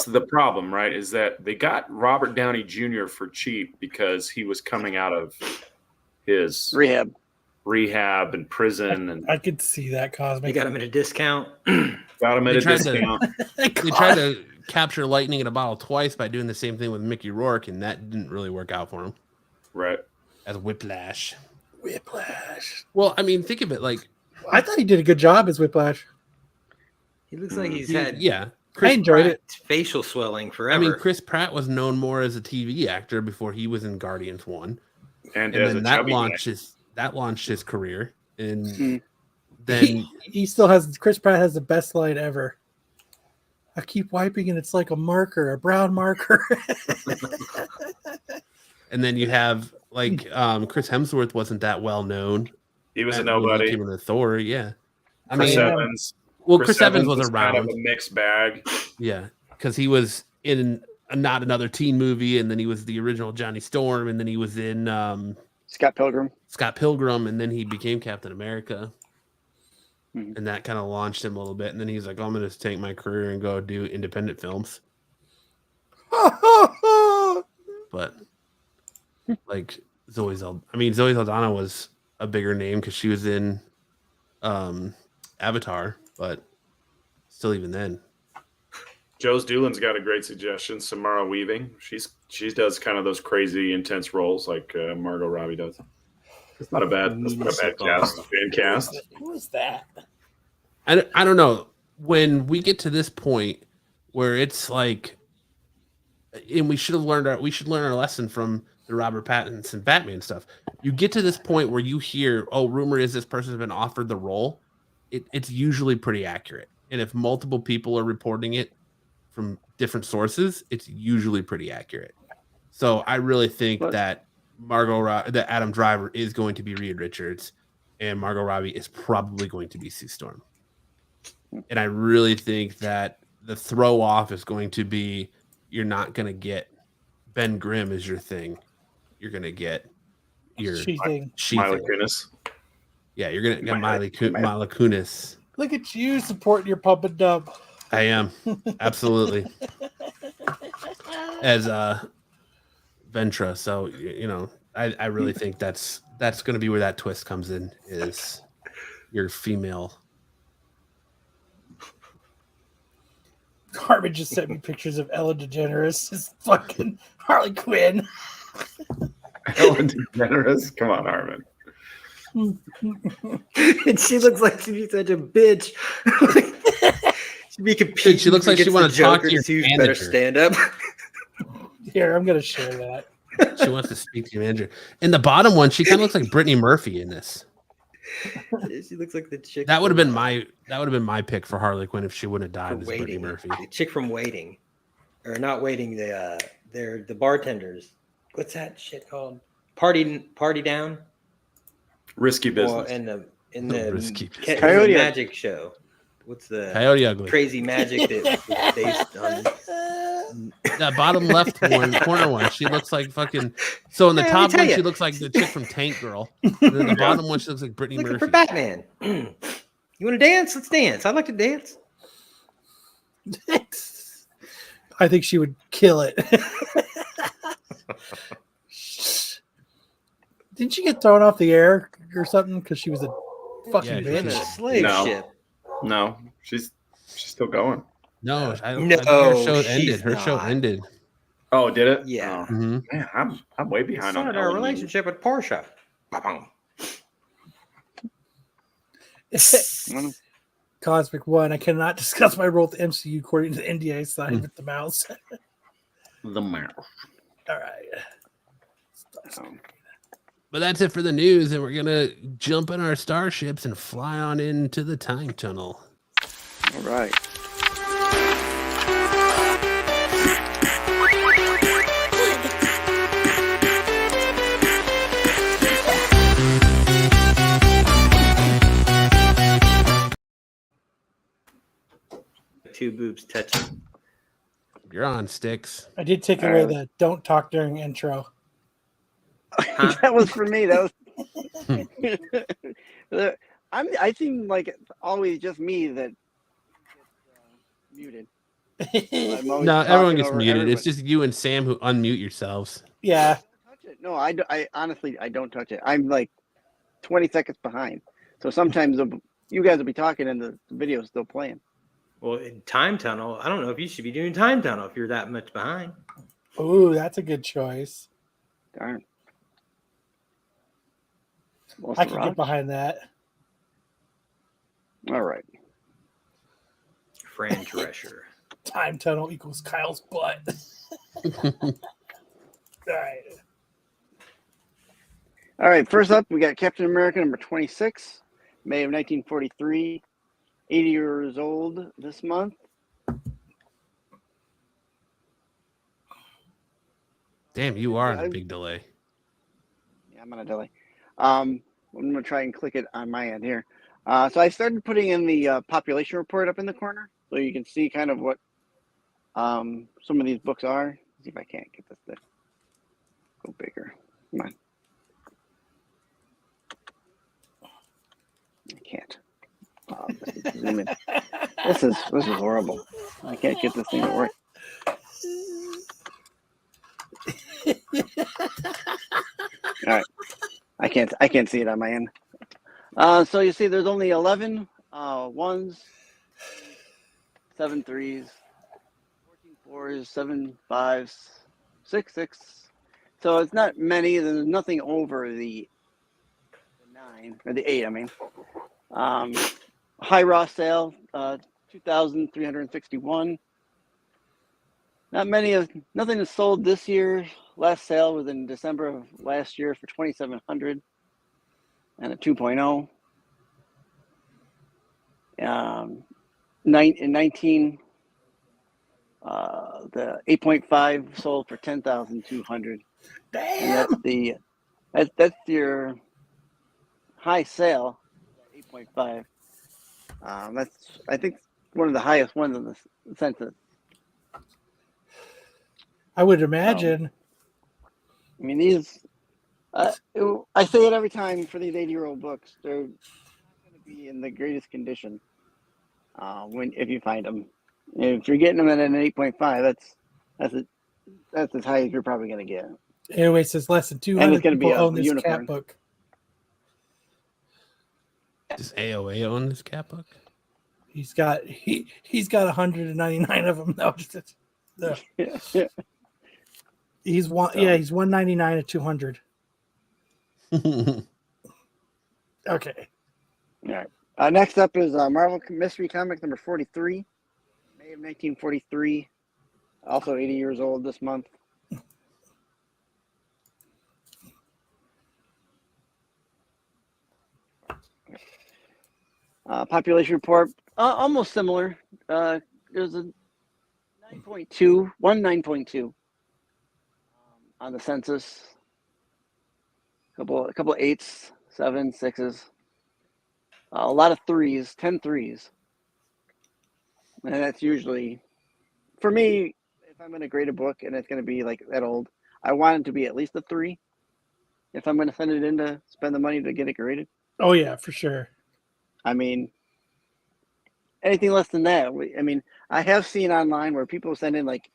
the problem, right? Is that they got Robert Downey Jr. for cheap because he was coming out of his rehab and prison, and I could see that, Cosmic. They got him at a discount. got him at a discount. They tried to capture lightning in a bottle twice by doing the same thing with Mickey Rourke, and that didn't really work out for him. Right. As Whiplash. Well, I mean, think of it like I thought he did a good job as Whiplash. He looks like he's had I enjoyed it. facial swelling forever. I mean, Chris Pratt was known more as a TV actor before he was in Guardians 1. And then as a that chubby launched his career. And Mm. then He still has Chris Pratt has the best line ever. I keep wiping and it's like a marker, a brown marker. and then you have like Chris Hemsworth wasn't that well known. He was a when nobody. He came into Thor, yeah. I Chris mean, Evans. well, Chris Evans was around. kind of a mixed bag. Yeah, because he was in Not Another Teen Movie, and then he was the original Johnny Storm, and then he was in Scott Pilgrim, and then he became Captain America. Mhm. And that kind of launched him a little bit. And then he's like, I'm going to take my career and go do independent films. But like Zoe Saldana was a bigger name because she was in Avatar, but still even then. Joe's Doolin's got a great suggestion. Samara Weaving. She does kind of those crazy, intense roles like Margot Robbie does. That's not a bad cast. Who is that? I don't know. When we get to this point where it's like, and we should learn our lesson from the Robert Pattinson Batman stuff. You get to this point where you hear, oh, rumor is this person's been offered the role. It's usually pretty accurate. And if multiple people are reporting it from different sources, it's usually pretty accurate. So I really think that that Adam Driver is going to be Reed Richards, and Margot Robbie is probably going to be Sue Storm. And I really think that the throw off is going to be, you're not going to get Ben Grimm as your thing. You're going to get your She-Thing. Mila Kunis. Yeah, you're going to get Mila Kunis. Look at you supporting your pump and dump. I am. Absolutely. As Ventra. So, you know, I really think that's going to be where that twist comes in, is your female. Harmon just sent me pictures of Ellen DeGeneres as fucking Harley Quinn. Ellen DeGeneres? Come on, Harmon. And she looks like she'd be such a bitch. She'd be competing. She looks like she want to talk to your Better manager. stand up. Here, I'm gonna share that. She wants to speak to your manager. In the bottom one, she kind of looks like Brittany Murphy in this. She looks like the chick. That would have been my pick for Harley Quinn if she wouldn't have died as Brittany Murphy. The chick from Waiting, or not Waiting. They're the bartenders. What's that shit called? Party Down. Risky Business. Well, in the Risky Coyote magic show. What's the Coyote Ugly? crazy magic that was based on? That bottom left corner one, she looks like fucking. So in the Hey, top let me tell one, ya. she looks like the chick from Tank Girl. And then the bottom one, she looks like Brittany Looking Murphy. for Batman. You want to dance? Let's dance. I like to dance. I think she would kill it. Didn't she get thrown off the air or something because she was a fucking Yeah, In a bitch? slave No. ship. No, she's still going. No, I No, think her show she's ended. Her show not. ended. Oh, did it? Yeah. Oh, man, I'm way behind on Started our Ellen. relationship with Portia. Ba-bum. Cosmic One. I cannot discuss my role with the MCU according to the NDA signed with the mouse. The mouse. All right. But that's it for the news, and we're gonna jump in our starships and fly on into the time tunnel. All right. two boobs touching. You're on sticks. I did take All away right. the don't talk during intro. Huh? That was for me. That was. I seem like it's always just me that gets muted. I'm always No, everyone talking gets over muted. everyone. It's just you and Sam who unmute yourselves. Yeah. Touch it. No, I honestly I don't touch it. I'm like 20 seconds behind. So sometimes you guys will be talking and the video's still playing. Well, in time tunnel, I don't know if you should be doing time tunnel if you're that much behind. Ooh, that's a good choice. Darn. Most I of can Rock. get behind that. All right. Fran Drescher. Time tunnel equals Kyle's butt. All right. All right. First up, we got Captain America number 26, May of 1943. 80 years old this month. Damn, you are on a big delay. Yeah, I'm on a delay. I'm going to try and click it on my end here. So I started putting in the population report up in the corner so you can see kind of what some of these books are. Let's see if I can't get this to go bigger. Come on. I can't. Zoom in. This is horrible. I can't get this thing to work. All right. I can't see it on my end. So you see there's only 11 ones, 7 threes, 14 fours, 7 fives, 6 6. So it's not many. There's nothing over the 9 or the 8. I mean, high raw sale, 2,361. Not many of nothing is sold this year. Last sale was in December of last year for 2,700 and a 2.0. In 19, the 8.5 sold for 10,200. Damn. And that's your high sale, 8.5. That's I think one of the highest ones in the census. I would imagine. I mean, these. I say it every time for these 80-year-old books. They're not going to be in the greatest condition if you find them. If you're getting them at an 8.5, that's as high as you're probably going to get. Anyway, it says less than And 200 it's going to be people a own this unicorn. cat book. Does AOA own this cat book? He's got 199 of them. No, Yeah. he's 199 at 200. Okay. All right. Next up is Marvel Mystery Comic number 43, May of 1943. Also 80 years old this month. Population report, almost similar. There's a 9.2 on the census. A couple eights, 7, 6s. A lot of 3s, 10 threes. And that's usually, for me, if I'm going to grade a book and it's going to be like that old, I want it to be at least a 3 if I'm going to send it in to spend the money to get it graded. Oh, yeah, for sure. I mean, anything less than that. I mean, I have seen online where people send in like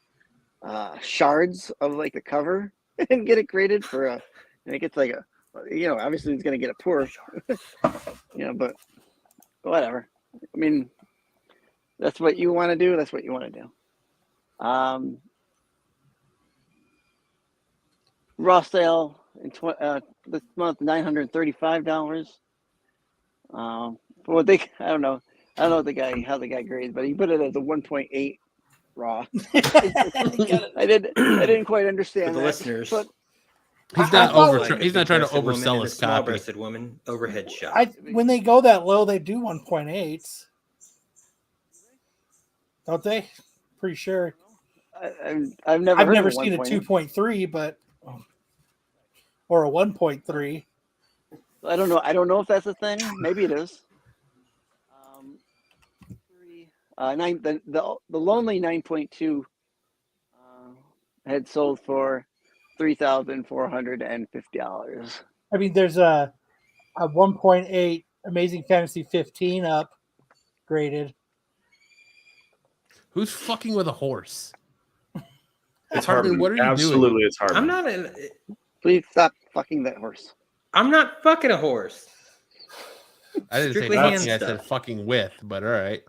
shards of like the cover and get it graded for and it gets like obviously it's going to get a poor, but whatever. I mean, that's what you want to do. That's what you want to do. Raw sale in this month, $935. Well, I don't know how the guy grades, but he put it as a 1.8 raw. I didn't quite understand For the that, listeners. but He's not Like he's not trying to big-breasted woman oversell and a his copy. small-breasted woman overhead shot. When they go that low, they do 1.8s. Don't they? Pretty sure. I've never I've heard never of seen a 1.8. 2.3, but or a 1.3. I don't know if that's a thing. Maybe it is. The lonely 9.2 had sold for $3,450. I mean, there's a 1.8 Amazing Fantasy 15 upgraded. Who's fucking with a horse? It's Hardman, Hardman. what are you doing? Absolutely, it's Hardman. I'm not in. Please stop fucking that horse. I'm not fucking a horse. I didn't Strictly say hand fucking, I said stuff. fucking with, but all right.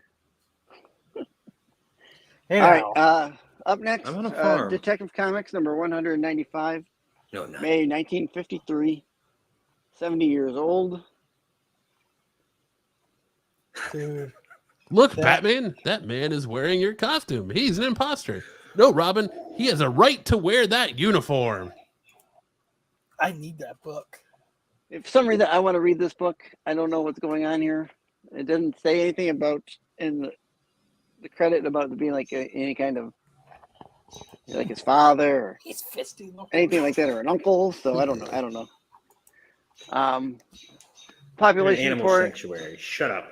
Hey, All now. right. Up next, I'm on a farm. Detective Comics number 195, No, not. May 1953. 70 years old. Dude. Look, That- Batman, that man is wearing your costume. He's an imposter. No, Robin, he has a right to wear that uniform. I need that book. If for some reason I want to read this book, I don't know what's going on here. It doesn't say anything about in the credit about it being like any kind of like his father or He's fisting the horse. anything like that or an uncle. So I don't know. You're an Population animal report. sanctuary. Shut up.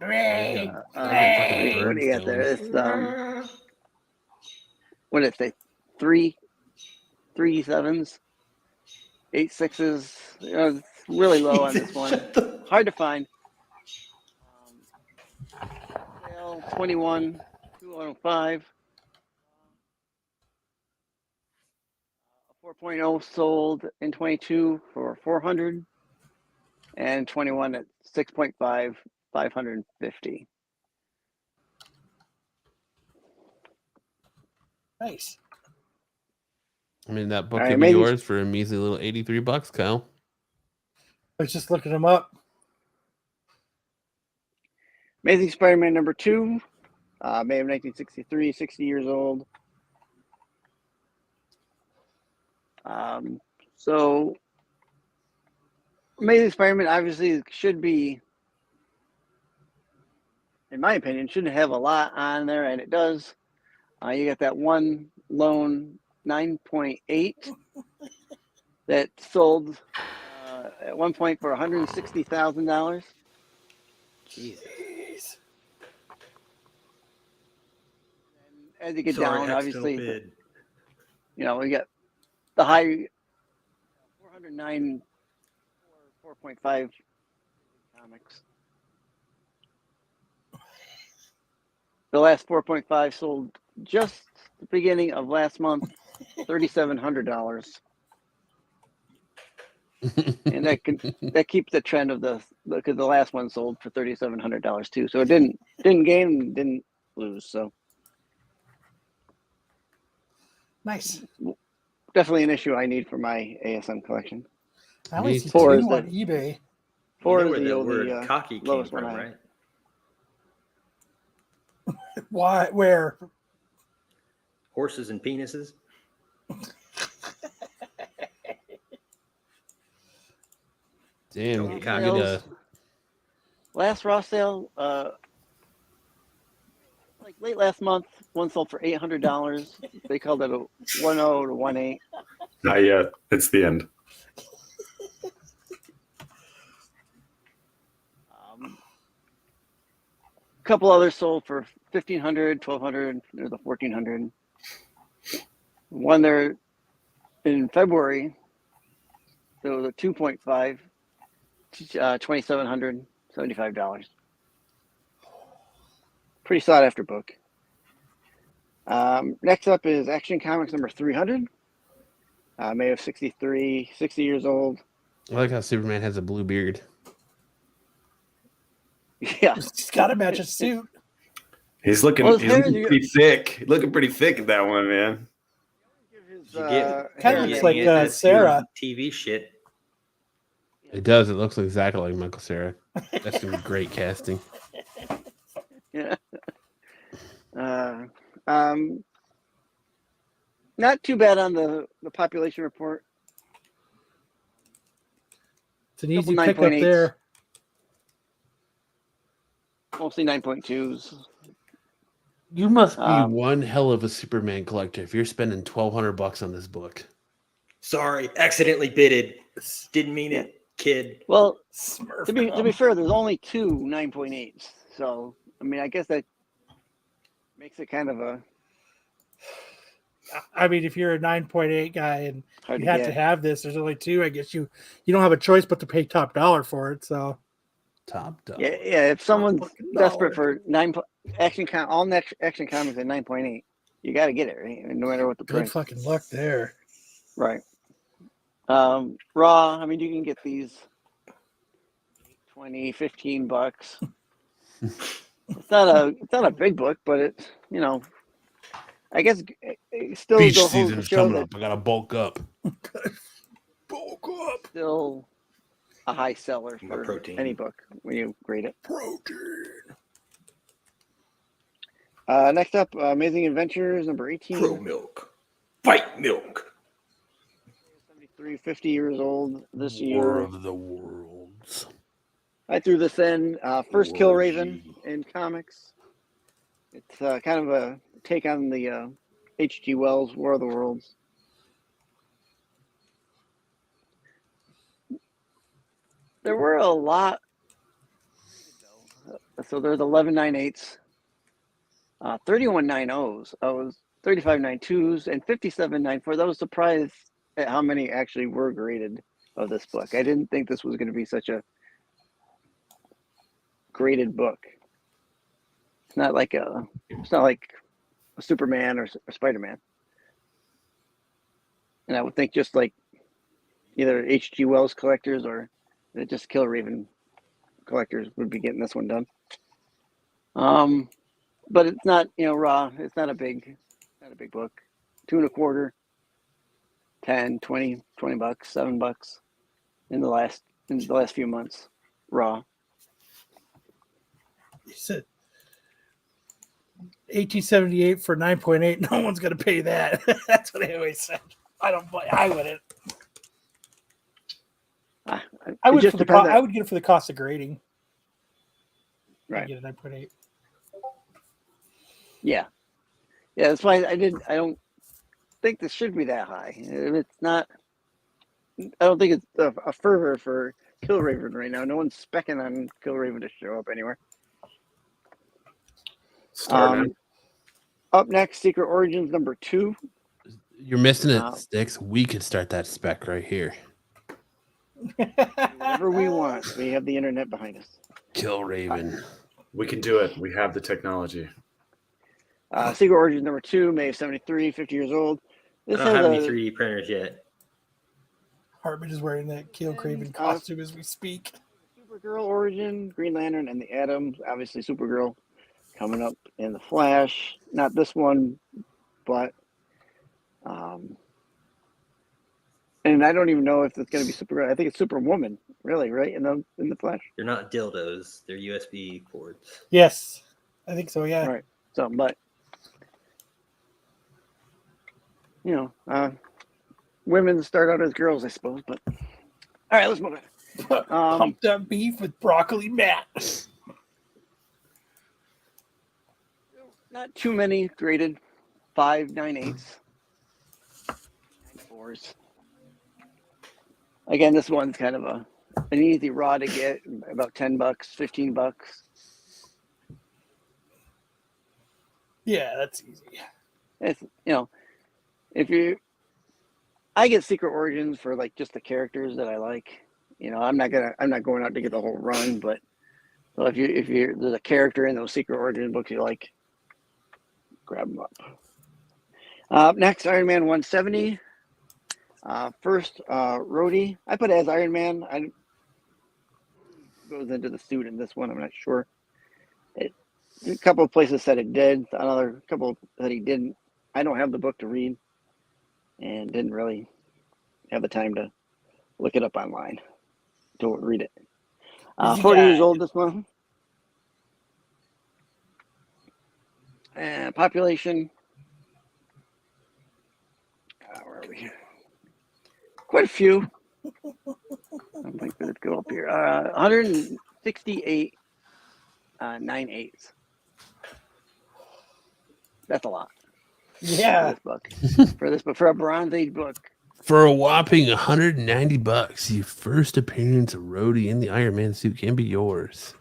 Hooray. What do you got there? It's what did it say? 3 7s, 8 6s. You know, it's really low on this one. Hard to find. Sale 21 205. 4.0 sold in 22 for 400, and 21 at 6.5 550. Nice. I mean, that book All right, could be maybe- yours for a measly little $83, Kyle. I was just looking them up. Amazing Spider-Man number 2, May of 1963, 60 years old. So Amazing Spider-Man obviously should be, in my opinion, shouldn't have a lot on there, and it does. You got that one lone 9.8 that sold at one point for $160,000. Jesus. As you get Sorry, down, accidental obviously, bid. you know, we got the high 409 4.5 comics. The last 4.5 sold just the beginning of last month, $3,700, and that keeps the trend of because the last one sold for $3,700 too. So it didn't gain, didn't lose. So Nice. definitely an issue I need for my ASM collection. I only Me see too. 4 2 is on the eBay. You 4 know is where the the only word cocky came lowest from, one I have. right? Why? Where? Horses and penises. Damn, Don't you get could, Sales. Last raw sale, like late last month, one sold for $800. They called it a 1.0 to 1.8. Not yet. It's the end. A couple others sold for $1,500, $1,200, or the $1,400. One there in February, so the 2.5, $2,775. Pretty sought after book. Next up is Action Comics number 300. May of 63, 60 years old. I like how Superman has a blue beard. Yeah. He's got to match a suit. He's looking. Well, his he's hair- looking pretty thick. Looking pretty thick at that one, man. His, You get- Kinda you looks get- like, you get that Sarah. TV shit. It does. It looks exactly like Michael Cera. That's going to be great casting. Yeah. Not too bad on the population report. It's an easy Couple pickup 9.8s. there. Mostly 9.2s. You must be Um, one hell of a Superman collector if you're spending $1,200 on this book. Sorry, accidentally bidded. Didn't mean it. kid. Well, Smurf to be cum. fair, there's only two 9.8s. So I mean, I guess that makes it kind of a I mean, if you're a 9.8 guy and hard you to have get. to have this, there's only two. I guess you don't have a choice but to pay top dollar for it. So Top dog. Yeah, if someone's fucking desperate dollar. for all next action comics at 9.8, you got to get it, right? No matter what the Good price. fucking luck there. Right. Raw. I mean, you can get these 20, 15 bucks. It's not a big book, but it's I guess it still Beach goes to season's show coming that up. I gotta bulk up. Bulk up. still a high seller My for protein. any book when you grade it. Protein. Next up, Amazing Adventures number 18. Pro milk. Fight milk. 73, 50 years old this War year. of the Worlds. I threw this in. First Kill Orgy. Raven in comics. It's kind of a take on the H.G. Wells War of the Worlds. There were a lot. So there's 11 9/8s, 31 9/0s. I was 35 9/2s, and 57 9/4s. I was surprised at how many actually were graded of this book. I didn't think this was going to be such a graded book. It's not like a Superman or Spider-Man. And I would think just like either H.G. Wells collectors or just Kill Raven collectors would be getting this one done. But it's not, raw. It's not a big book. 2 1/4, 10, 20 bucks, $7 in the last few months. Raw. He said 1878 for 9.8. No one's gonna pay that. That's what I always said. I wouldn't. I would just for the depends I would get it for the cost of grading. Right. I'd get a 9.8. Yeah. That's why I don't think this should be that high. If it's not, I don't think it's a fervor for Kill Raven right now. No one's specking on Kill Raven to show up anywhere. Starting. Up next, Secret Origins number 2. You're missing it, Sticks. We could start that spec right here. Whatever we want. We have the internet behind us. Kill Raven. We can do it. We have the technology. Secret Origins number 2, May of 73, 50 years old. I This don't have any has 3D printers yet. Hartman is wearing that Kill Craven costume as we speak. Supergirl origin, Green Lantern, and the Atom. Obviously, Supergirl coming up in the Flash. Not this one, but and I don't even know if it's going to be Supergirl. I think it's Superwoman, really, right? In the Flash. They're not dildos. They're USB cords. Yes, I think so. Yeah. All right. So, but women start out as girls, I suppose. But all right, let's move on. Pumped up beef with broccoli Matt. Not too many graded 5 9/8s, 9/4s. Again, this one's kind of an easy raw to get, about $10, $15. Yeah, that's easy. It's I get Secret Origins for like just the characters that I like. I'm not going out to get the whole run, but so if there's a character in those Secret Origin books you like, grab them up. Next, Iron Man 170. First, Rhodey. I put it as Iron Man. Goes into the suit in this one. I'm not sure. A couple of places said it did. Another couple that he didn't. I don't have the book to read, and didn't really have the time to look it up online to read it. 40 years old this month. And population. Where are we? Quite a few. I'm like, let's go up here. 168 9/8. That's a lot. Yeah. For this book. For a Bronze Age book, For a whopping $190, your first appearance of Rhodey in the Iron Man suit can be yours.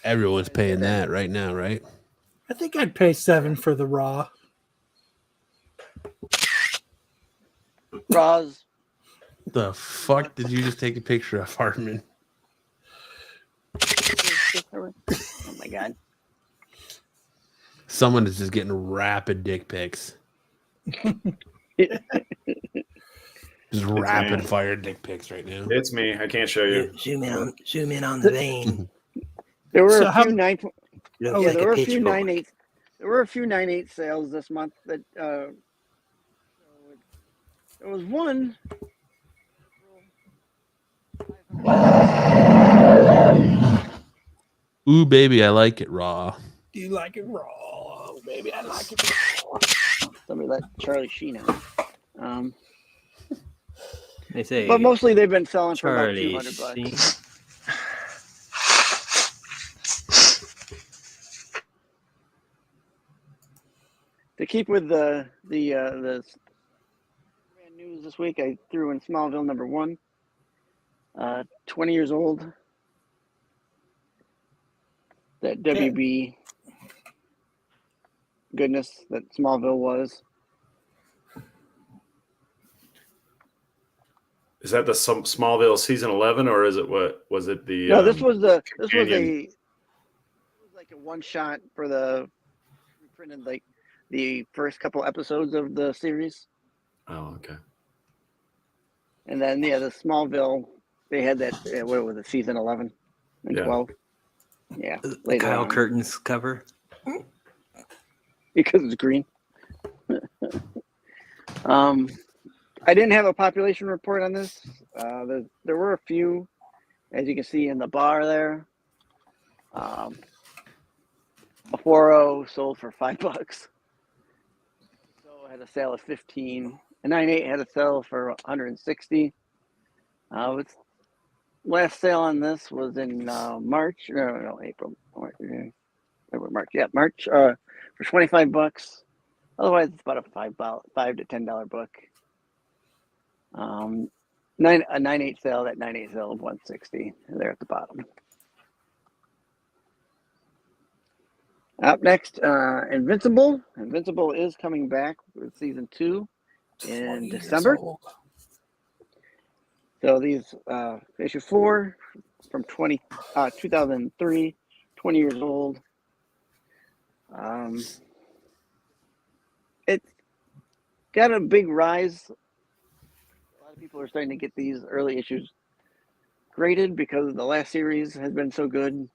Everyone's paying that right now, right? I think I'd pay $7 for the Raw. Raws. The fuck did you just take a picture of, Hartman? Oh my god. Someone is just getting rapid dick pics. Just rapid fire dick pics right now. It's me. I can't show you. Zoom in on the vein. There were So a how- few nine. Looks Yeah, like there were a a few pitchfork. 9/8. There were a few 9/8 sales this month. That there was one. Ooh, baby, I like it raw. Do you like it raw? Oh, baby, I like it raw. Somebody let Charlie Sheen out. They say, But mostly they've been selling for about Charlie $200. Sheen. To keep with the Superman news this week, I threw in Smallville #1. 20 years old. That WB goodness that Smallville was. Is that the Smallville season 11, or is it what was it the? No, this was companion? like a one shot for the reprinted like the first couple episodes of the series, Oh, okay. and then the Smallville they had that what was it, season 11 and Yeah. 12. Yeah, The later Kyle on. Curtin's cover. Because it's green. I didn't have a population report on this. There were a few, as you can see in the bar there. A 4.0 sold for $5. So had a sale of 15. A 9.8 had a sale for 160. Its last sale on this was in March. No, April. March. Yeah, March. For $25. Otherwise, it's about a $5 to $10 book. A 9.8 sale. That 9.8 sale of 160 there at the bottom. Up next, Invincible. Invincible is coming back with season 2 in December. So these issue 4 from 2003, 20 years old. It's got a big rise. A lot of people are starting to get these early issues graded because the last series has been so good.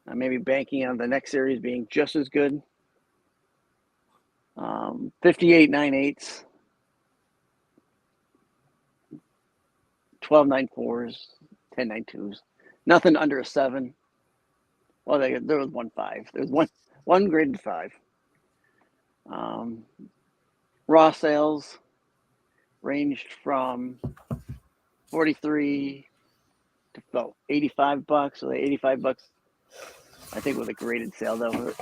Maybe banking on the next series being just as good. 58 9/8s, 12 9/4s, 10 9/2s. Nothing under a 7. Well, there was 1 5. There's one graded 5. Raw sales ranged from 43 to about $85. So the $85, I think, was a graded sale though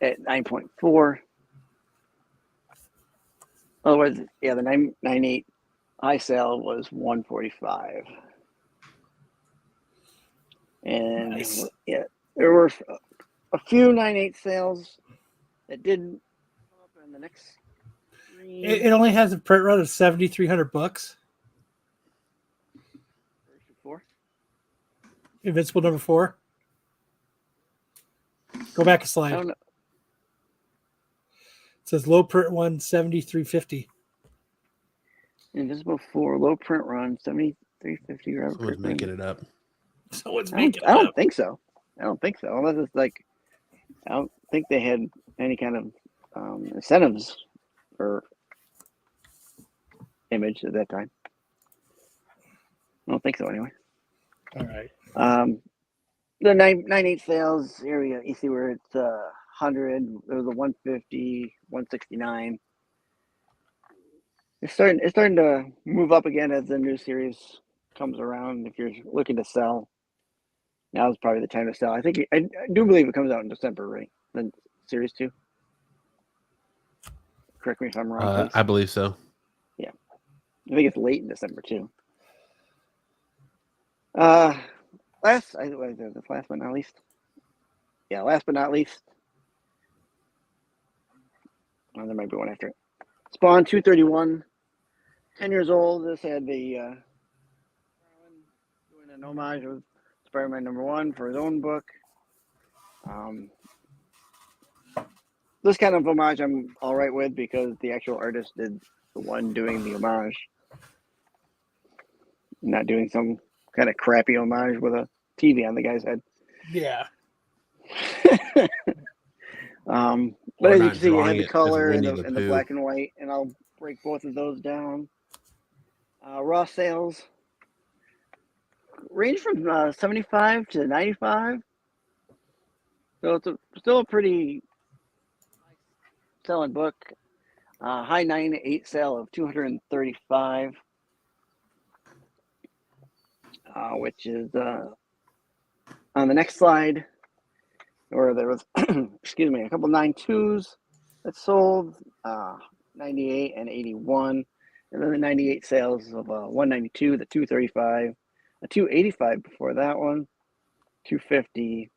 at 9.4. Otherwise, yeah, the 9.8 high sale was 145. And Nice. yeah, there were a few 9.8 sales that didn't come up in the next 3. It only has a print run of $7,300. Invincible #4. Go back a I slide. don't know. It says low print one $73.50. Invisible 4 low print run 73.50. Someone's making it up. Someone's I making it don't up. think so. I don't think so. Unless it's like, I don't think they had any kind of incentives for Image at that time. I don't think so anyway. All right. The 9.8 sales area, you see where it's 100. There was a 150, 169. It's starting to move up again as the new series comes around. If you're looking to sell, now is probably the time to sell. I do believe it comes out in December, right? Then series 2. Correct me if I'm wrong, please. I believe so. I think it's late in December too. Last but not least. Yeah, last but not least. Oh, there might be one after it. Spawn 231, 10 years old. This had the doing an homage with Spider-Man #1 for his own book. This kind of homage I'm all right with because the actual artist did the one doing the homage. Not doing some kind of crappy homage with a TV on the guy's head. Yeah. But Or as you not can see, you drawing have it the as color and Winnie the the Pooh. black and white, and I'll break both of those down. Raw sales range from 75 to 95. So it's still a pretty selling book. High 9 to 8 sale of 235, which is on the next slide, where there was, excuse me, a couple 9.2s that sold, 98 and 81, and then the 98 sales of 192, the 235, a 285 before that one, 250,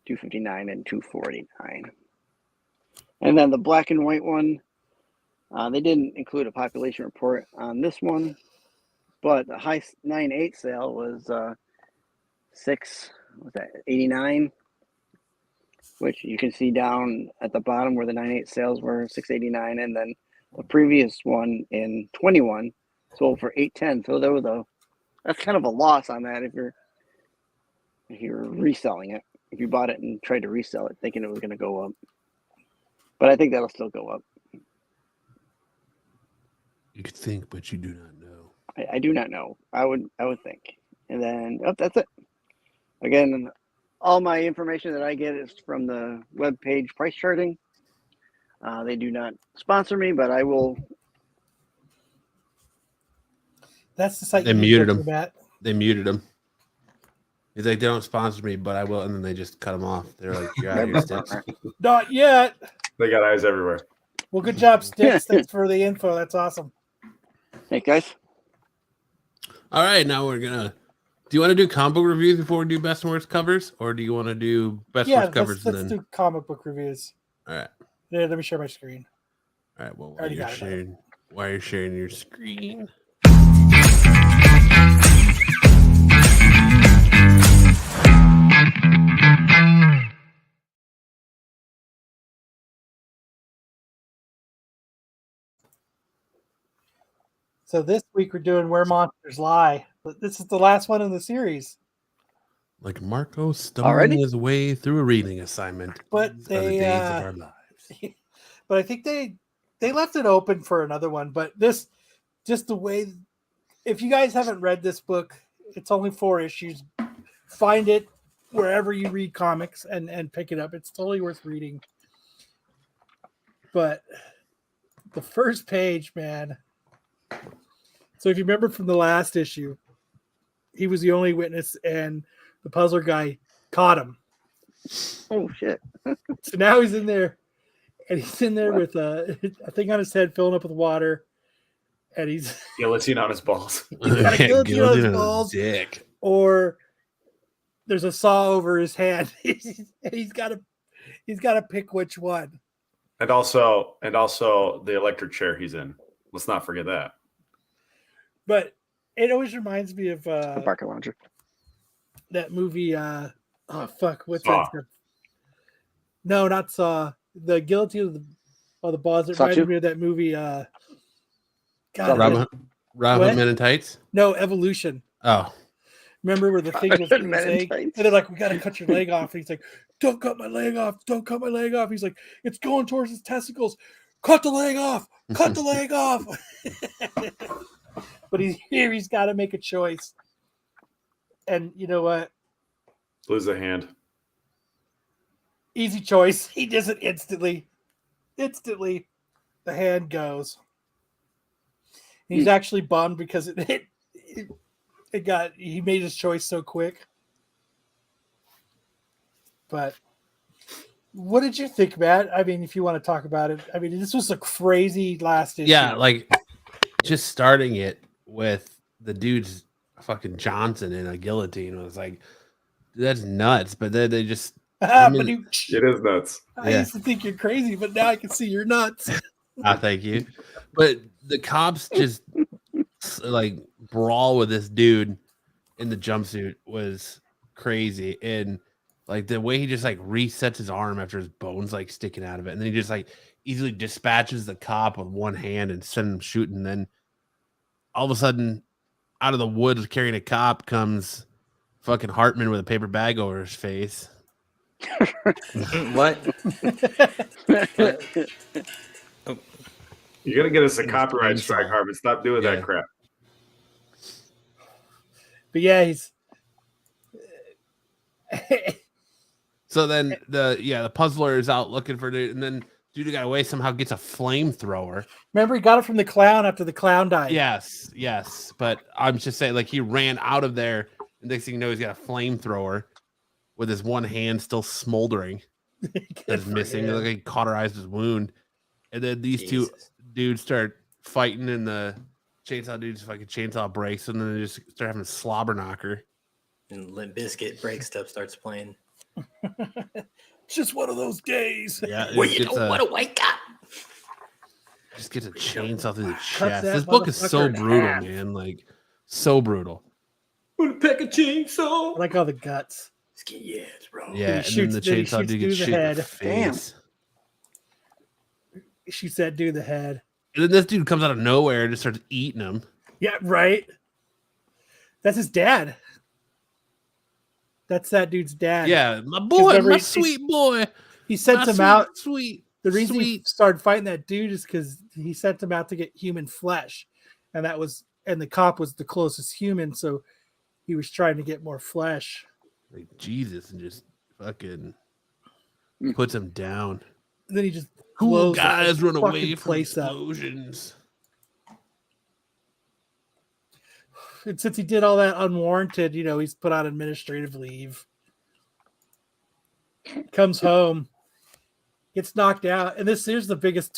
259, and 249. And then the black and white one, they didn't include a population report on this one, but the high 9.8 sale was 89, which you can see down at the bottom where the 9.8 sales were 689, and then the previous one in 21 sold for 810. So that's kind of a loss on that if you're reselling it. If you bought it and tried to resell it thinking it was going to go up, but I think that'll still go up. You could think, but you do not know. I do not know. I would think. And then that's it. Again, all my information that I get is from the webpage Price Charting. They do not sponsor me, but I will. That's the site They you muted go him. to, Matt. They muted him. He's like, they don't sponsor me, but I will. And then they just cut him off. They're like, you're out of here, Sticks. Not yet. They got eyes everywhere. Well, good job, Sticks. Thanks for the info. That's awesome. Hey, guys. All right, now we're gonna. Do you want to do comic book reviews before we do best and worst covers, or do you want to do best and Yeah, worst covers let's and then? do comic book reviews. All right, Yeah, let me share my screen. all right. Well, Already got it. while you're sharing your screen. So this week we're doing Where Monsters Lie. But this is the last one in the series. Like Marco stumbling Already? his way through a reading assignment. But These are the days of our lives. But I think they left it open for another one. But this, just the way, if you guys haven't read this book, it's only 4 issues. Find it wherever you read comics and pick it up. It's totally worth reading. But the first page, man. So if you remember from the last issue, he was the only witness and the puzzler guy caught him. Oh, shit. So now he's in there, and he's in there with a thing on his head filling up with water, and he's Guillotine on his balls. got a guillotine on his balls, dick. or there's a saw over his hand. And he's got to pick which one. And also the electric chair he's in. Let's not forget that. But it always reminds me of The Parker Laundry. that movie. What's Saw. that? No, not Saw. The guillotine of the balls. It Saw reminded 2? me of that movie. God, Robin What? Men in Tights. no, Evolution. Oh, Remember where the thing was Men in saying, and Tights. they're like, "We got to cut your leg off." And he's like, "Don't cut my leg off! Don't cut my leg off!" He's like, "It's going towards his testicles. Cut the leg off! Cut the leg off!" But he's got to make a choice. And you know what? Lose a hand. Easy choice. He does it instantly. Instantly, the hand goes. He's actually bummed because he made his choice so quick. But What did you think, Matt? I mean, if you want to talk about it, I mean, this was a crazy last issue. Yeah, like just starting it with the dude's fucking Johnson in a guillotine was like, that's nuts. But then they just, I But mean, It is nuts. I used to think you're crazy, but now I can see you're nuts. thank you. But the cops just like brawl with this dude in the jumpsuit was crazy. And like the way he just like resets his arm after his bones like sticking out of it. And then he just like easily dispatches the cop with one hand and sends him shooting. And then all of a sudden, out of the woods carrying a cop comes fucking Hartman with a paper bag over his face. What? You're gonna get us a It's copyright chainsaw. strike, Harvard. Stop doing Yeah. that crap. But yeah, he's. So then the puzzler is out looking for dude, and then dude who got away somehow gets a flamethrower. Remember, he got it from the clown after the clown died. Yes. But I'm just saying, like, he ran out of there, and next thing you know, he's got a flamethrower with his one hand still smoldering. That's missing. him. Like he cauterized his wound. And then these two Jesus. dudes start fighting, and the chainsaw dude's fucking chainsaw breaks, and then they just start having a slobber knocker. And Limp Bizkit break stuff starts playing. It's just one of those days. Yeah, Well, it you gets know what a wake up. just gets a chainsaw through the Cuts chest. that This book is so motherfucker in brutal, half. man. Like, so brutal. With a peck of chainsaw. I like all the guts. Yes, bro. Yeah, and shoots- then the then he chainsaw shoots dude gets through the shit in the head. Damn. face. He shoots that dude in the head. And then this dude comes out of nowhere and just starts eating him. Yeah, right. That's his dad. That's that dude's dad. Yeah, my boy, remember my he- sweet boy. He sent my him sweet, out. Sweet. The reason he sweet. started fighting that dude is because he sent him out to get human flesh, and the cop was the closest human, so he was trying to get more flesh. Like Jesus, and just fucking Mm. puts him down. And then he just Cool blows the guys run fucking away from place up. explosions. And since he did all that unwarranted, he's put on administrative leave. Comes home, gets knocked out, and here's the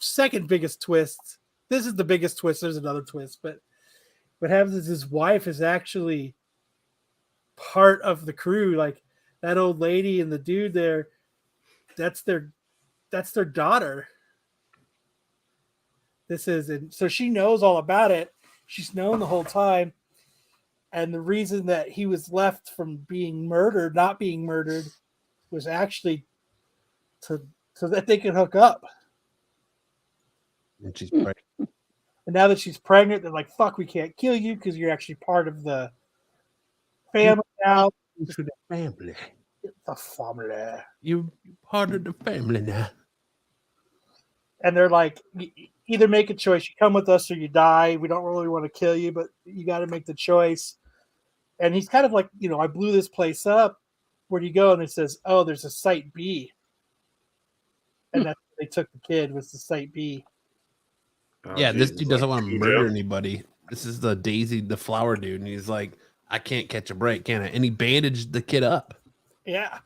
second biggest twist. This is the biggest twist. There's another twist, but what happens is his wife is actually part of the crew. Like that old lady and the dude there, that's their daughter. And so she knows all about it. She's known the whole time. And the reason that he was left from not being murdered, was actually so that they could hook up. And she's pregnant. And now that she's pregnant, they're like, fuck, we can't kill you because you're actually part of the family now. To the family. The family. You're part of the family now. And they're like, either make a choice. You come with us or you die. We don't really want to kill you, but you got to make the choice. And he's kind of like, I blew this place up. Where do you go? And it says, oh, there's a site B. And that's where they took the kid, was the site B. Oh, Yeah, this Jesus, dude doesn't like want to Cujo. murder anybody. This is the Daisy, the flower dude. And he's like, I can't catch a break, can I? And he bandaged the kid up. Yeah.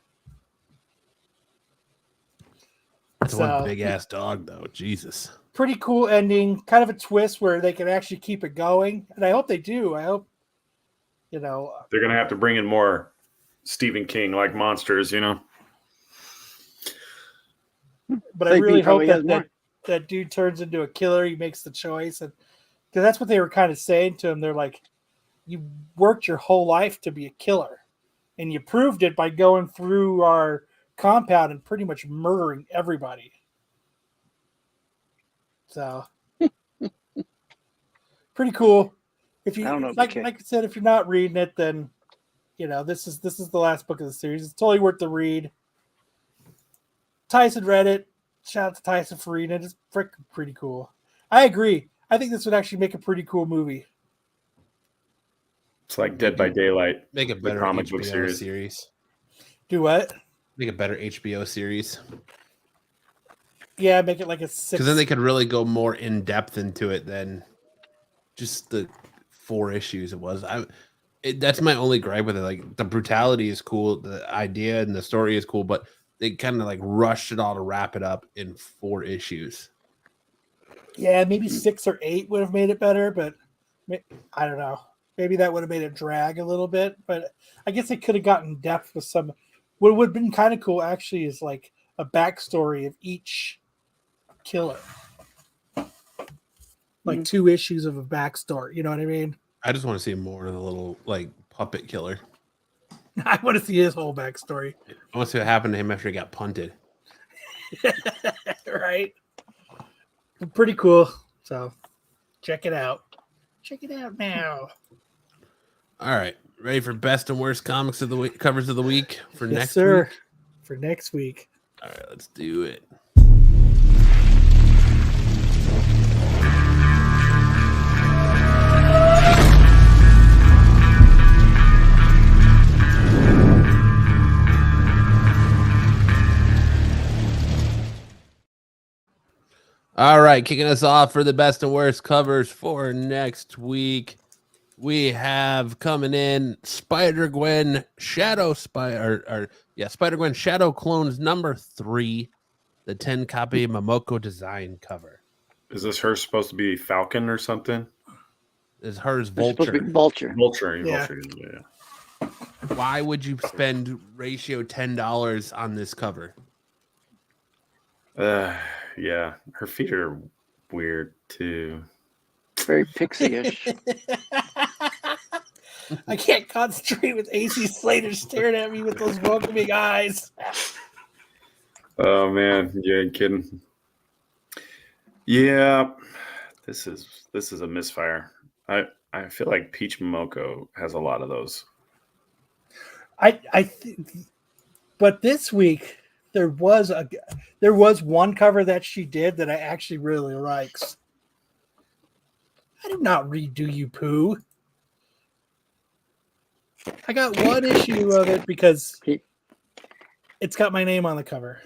That's So- one big ass dog, though. Jesus. Pretty cool ending. Kind of a twist where they can actually keep it going. And I hope they do. I hope, They're gonna have to bring in more Stephen King like monsters, but I Site B really hope probably has that, more. that dude turns into a killer. He makes the choice. And because that's what they were kind of saying to him. They're like, you worked your whole life to be a killer. And you proved it by going through our compound and pretty much murdering everybody. So pretty cool. If you I don't know if like you I said, if you're not reading it, then this is the last book of the series. It's totally worth the read. Tyson read it. Shout out to Tyson for reading it. It's freaking pretty cool. I agree. I think this would actually make a pretty cool movie. It's like Dead by Daylight. Make a The better comic book HBO series. series. Do what? Make a better HBO series. Yeah, make it like a 6. Because then they could really go more in depth into it than just the 4 issues it was. That's my only gripe with it. Like the brutality is cool, the idea and the story is cool, but they kind of like rushed it all to wrap it up in 4 issues. Yeah, maybe 6 or 8 would have made it better, but I don't know. Maybe that would have made it drag a little bit, but I guess it could have gotten depth with some. What would have been kind of cool actually is like a backstory of each killer. Like 2 issues of a backstory. You know what I mean? I just want to see more of the little like puppet killer. I want to see his whole backstory. I want to see what happened to him after he got punted. Right? Pretty cool. So check it out. Check it out now. All right. Ready for best and worst comics of the week, covers of the week for Yes, next sir. week? For next week. All right, let's do it. All right, kicking us off for the best and worst covers for next week. We have coming in Spider-Gwen Shadow Spider-Gwen Shadow Clones number 3, the 10 copy Momoko design cover. Is this her supposed to be Falcon or something? Is hers It's supposed to Vulture? be Vulture. Vulture. Yeah. Vulture. Yeah. Why would you spend ratio $10 on this cover? Yeah. Her feet are weird too. Very pixie-ish. I can't concentrate with AC Slater staring at me with those welcoming eyes. Oh man, you ain't kidding. Yeah, this is a misfire. I feel like Peach Momoko has a lot of those. But this week there was one cover that she did that I actually really likes. I did not redo you, Pooh. I got one issue of it because it's got my name on the cover.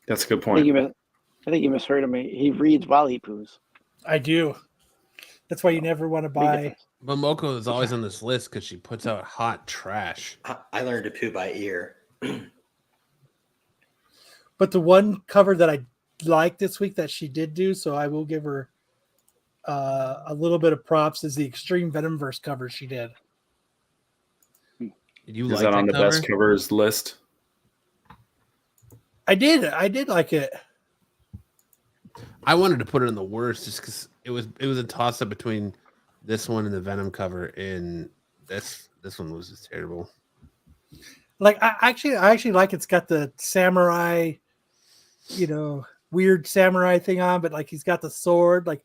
That's a good I point. think you misheard him. He reads while he poos. I do. That's why you never want to Big buy. difference. Momoko is always on this list because she puts out hot trash. I learned to poo by ear. But the one cover that I liked this week that she did do, so I will give her a little bit of props, is the Extreme Venomverse cover she did. Did you Is like that on the cover? best covers list? I did like it. I wanted to put it in the worst just because it was a toss up between this one and the Venom cover, and this one was just terrible. Like I actually like it's got the samurai, weird samurai thing on, but like he's got the sword. Like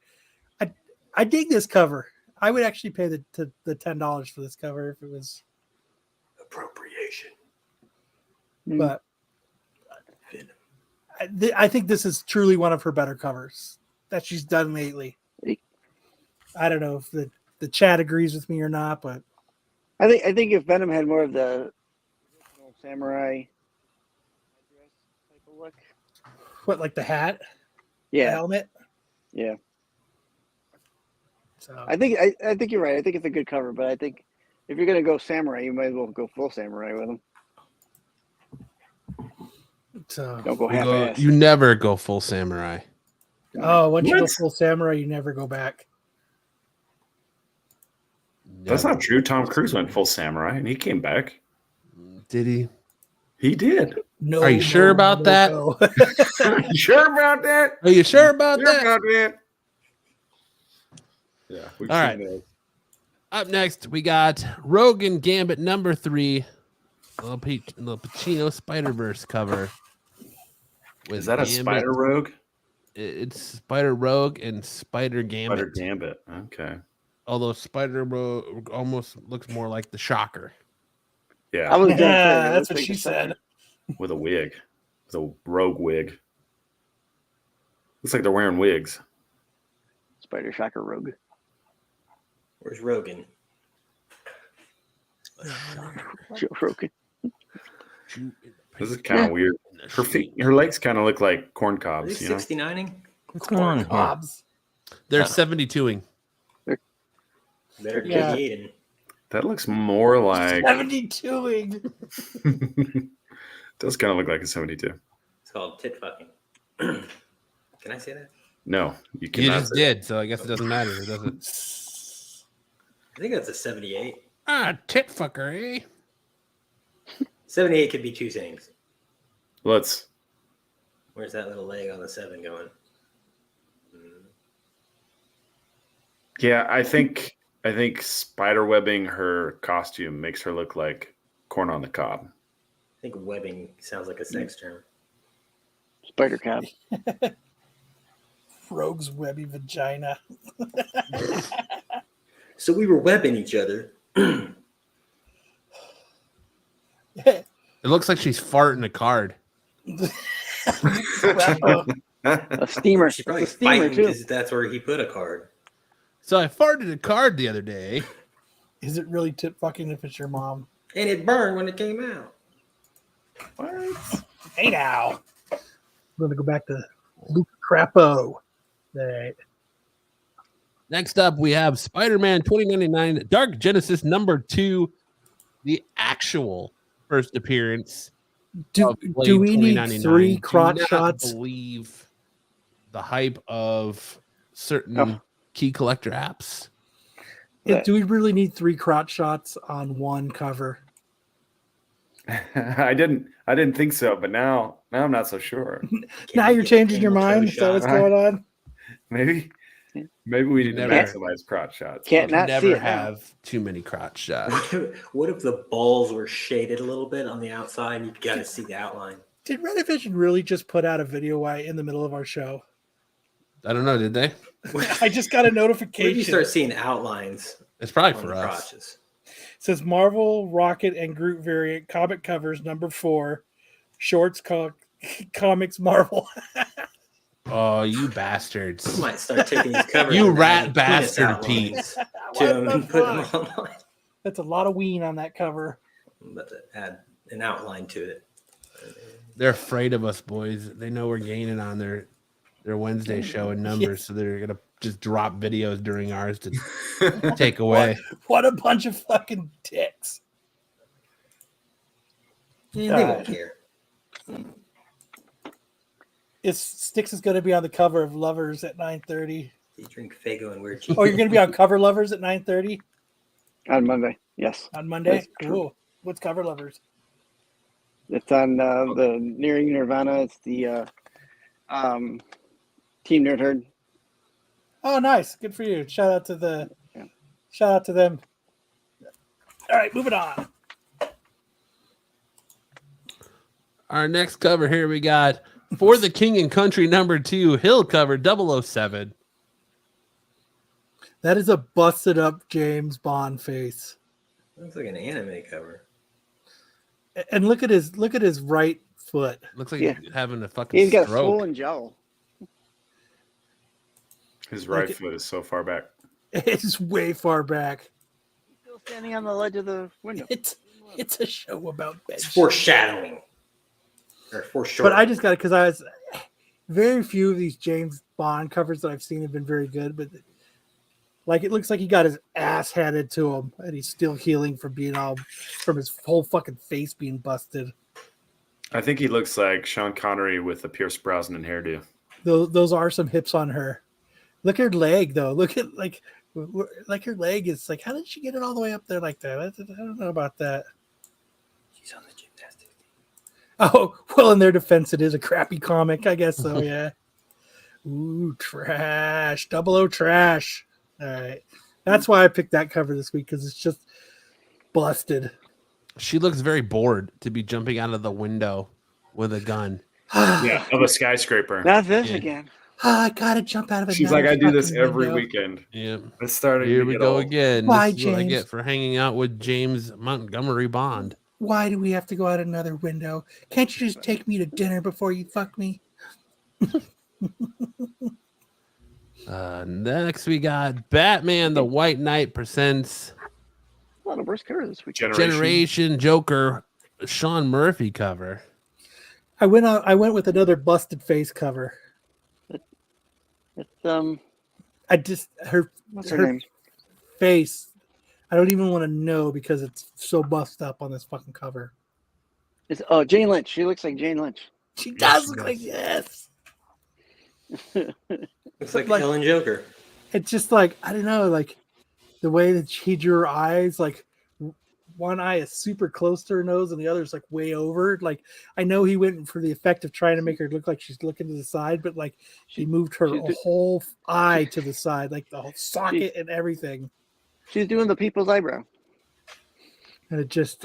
I dig this cover. I would actually pay the $10 for this cover if it was Appropriation. but I think this is truly one of her better covers that she's done lately. I don't know if the chat agrees with me or not, but I think if Venom had more of the samurai type of look. what, like the hat, the Yeah, helmet. yeah. So I think you're right. I think it's a good cover, but I think if you're gonna go samurai, you might as well go full samurai with him. Don't go half-ass. You never go full samurai. once you go What? full samurai, you never go back. That's Never. not true. Tom Cruise went full samurai and he came back. Did he? He did. No, Are you sure about that? no. You sure about that? Are you sure about Sure that? about that? Yeah. We've All seen right. those. Up next, we got Rogan Gambit number 3, little Pacino Spider-Verse cover. with Is that a Gambit. Spider Rogue? It's Spider Rogue and Spider Gambit. Spider Gambit. Okay. Although Spider Rogue almost looks more like the Shocker. Yeah. I was gonna say, Yeah, it that's looks what like she the said. Shocker. With a wig. With a rogue wig. Looks like they're wearing wigs. Spider Shocker Rogue. Where's Rogan? Joe Rogan. This is kind of weird. Her feet, her legs kind of look like corn Are cobs, they you know? 69ing? What's going on here? Bobs. They're 72ing. They're Yeah. 88ing. That looks more like 72ing. does kind of look like a 72. It's called tit fucking. Can I say that? No, you You cannot. just did, so I guess it doesn't matter, does it? I think that's a 78. Tit fucker, eh? 78 could be two things. Let's. Where's that little leg on the 7 going? Yeah, I think spider webbing her costume makes her look like corn on the cob. I think webbing sounds like a sex term. Spider cab. Rogue's webby vagina. So we were webbing each other. It looks like she's farting a card. A steamer. She's probably It's a steamer fighting too. because that's where he put a card. So I farted a card the other day. Is it really tit fucking if it's your mom? And it burned when it came out. What? Hey now. I'm going to go back to Luke Crapo. All right. Next up, we have Spider-Man 2099 Dark Genesis #2, the actual first appearance. Do of Blade we need 2099. 3 Do crotch not shots? believe the hype of certain key collector apps. Do we really need 3 crotch shots on one cover? I didn't think so, but now I'm not so sure. Now you're changing your mind? Is that what's going on? Maybe we need to Never. maximize crotch shots. Can't not see Never it now. have too many crotch shots. What if the balls were shaded a little bit on the outside? You got to see the outline. Did Redivision really just put out a video in the middle of our show? I don't know, did they? I just got a Where do you notification. start seeing outlines It's probably on for the us. crotches? It says Marvel, Rocket, and Groot variant comic covers #4. Shorts comics Marvel. Oh, you You bastards. might start taking these covers. You and rat adding bastard, penis Pete. outlines to them What and the put them fuck? online. That's a lot of ween on that cover. I'm about to add an outline to it. They're afraid of us, boys. They know we're gaining on their Wednesday show in numbers, so they're gonna just drop videos during ours to take away. What a bunch of fucking dicks. They won't care. Sticks is going to be on the cover of Lovers at 9:30. They drink Fago and wear jeans. Oh, you're going to be on cover Lovers at 9:30 On Monday. Yes. on Monday? That's true. Cool. What's cover Lovers? It's on the Nearing Nirvana. It's the Team Nerd Herd. Oh, nice. Good for you. Shout out to them. All right, moving on. Our next cover here we got For the King and Country #2 Hill cover 007. That is a busted up James Bond face. Looks like an anime cover. And look at his right foot. Looks like Yeah. he's having a fucking He's got a stroke. swollen jowl. His right Like- foot is so far back. It's way far back. Still standing on the ledge of the window. It's a show about bed. It's foreshadowing. Or foreshortening. But I just got it because I was very few of these James Bond covers that I've seen have been very good. But like it looks like he got his ass handed to him, and he's still healing from his whole fucking face being busted. I think he looks like Sean Connery with a Pierce Brosnan hairdo. Those are some hips on her. Look at her leg though. Look at like her leg is like. How did she get it all the way up there like that? I don't know about that. She's on the gymnastics team. Oh, well, in their defense, it is a crappy comic. I guess so, yeah. Ooh, trash. 00 trash. All right. That's why I picked that cover this week, because it's just busted. She looks very bored to be jumping out of the window with a gun. Yeah, of a skyscraper. Not this Yeah. again. I gotta jump out of it. She's like, I do this every weekend. Yeah. It's starting. Here to we get go old. again. Why, This is what I James? get for hanging out with James Montgomery Bond. Why do we have to go out another window? Can't you just take me to dinner before you fuck me? Next, we got Batman the White Knight presents A lot of worst covers this week. Generation Joker Sean Murphy cover. I went with another busted face cover. It's I just her what's her name? face. I don't even want to know because it's so bust up on this fucking cover. It's Jane Lynch. She looks like Jane Lynch. She Yes, does she look does. like yes. Looks like, Like- Ellen Joker. It's just like I don't know, like the way that he drew her eyes, like one eye is super close to her nose and the other is like way over. Like I know he went for the effect of trying to make her look like she's looking to the side, but like he moved her whole eye to the side, like the whole socket and everything. She's doing the people's eyebrow. And it just,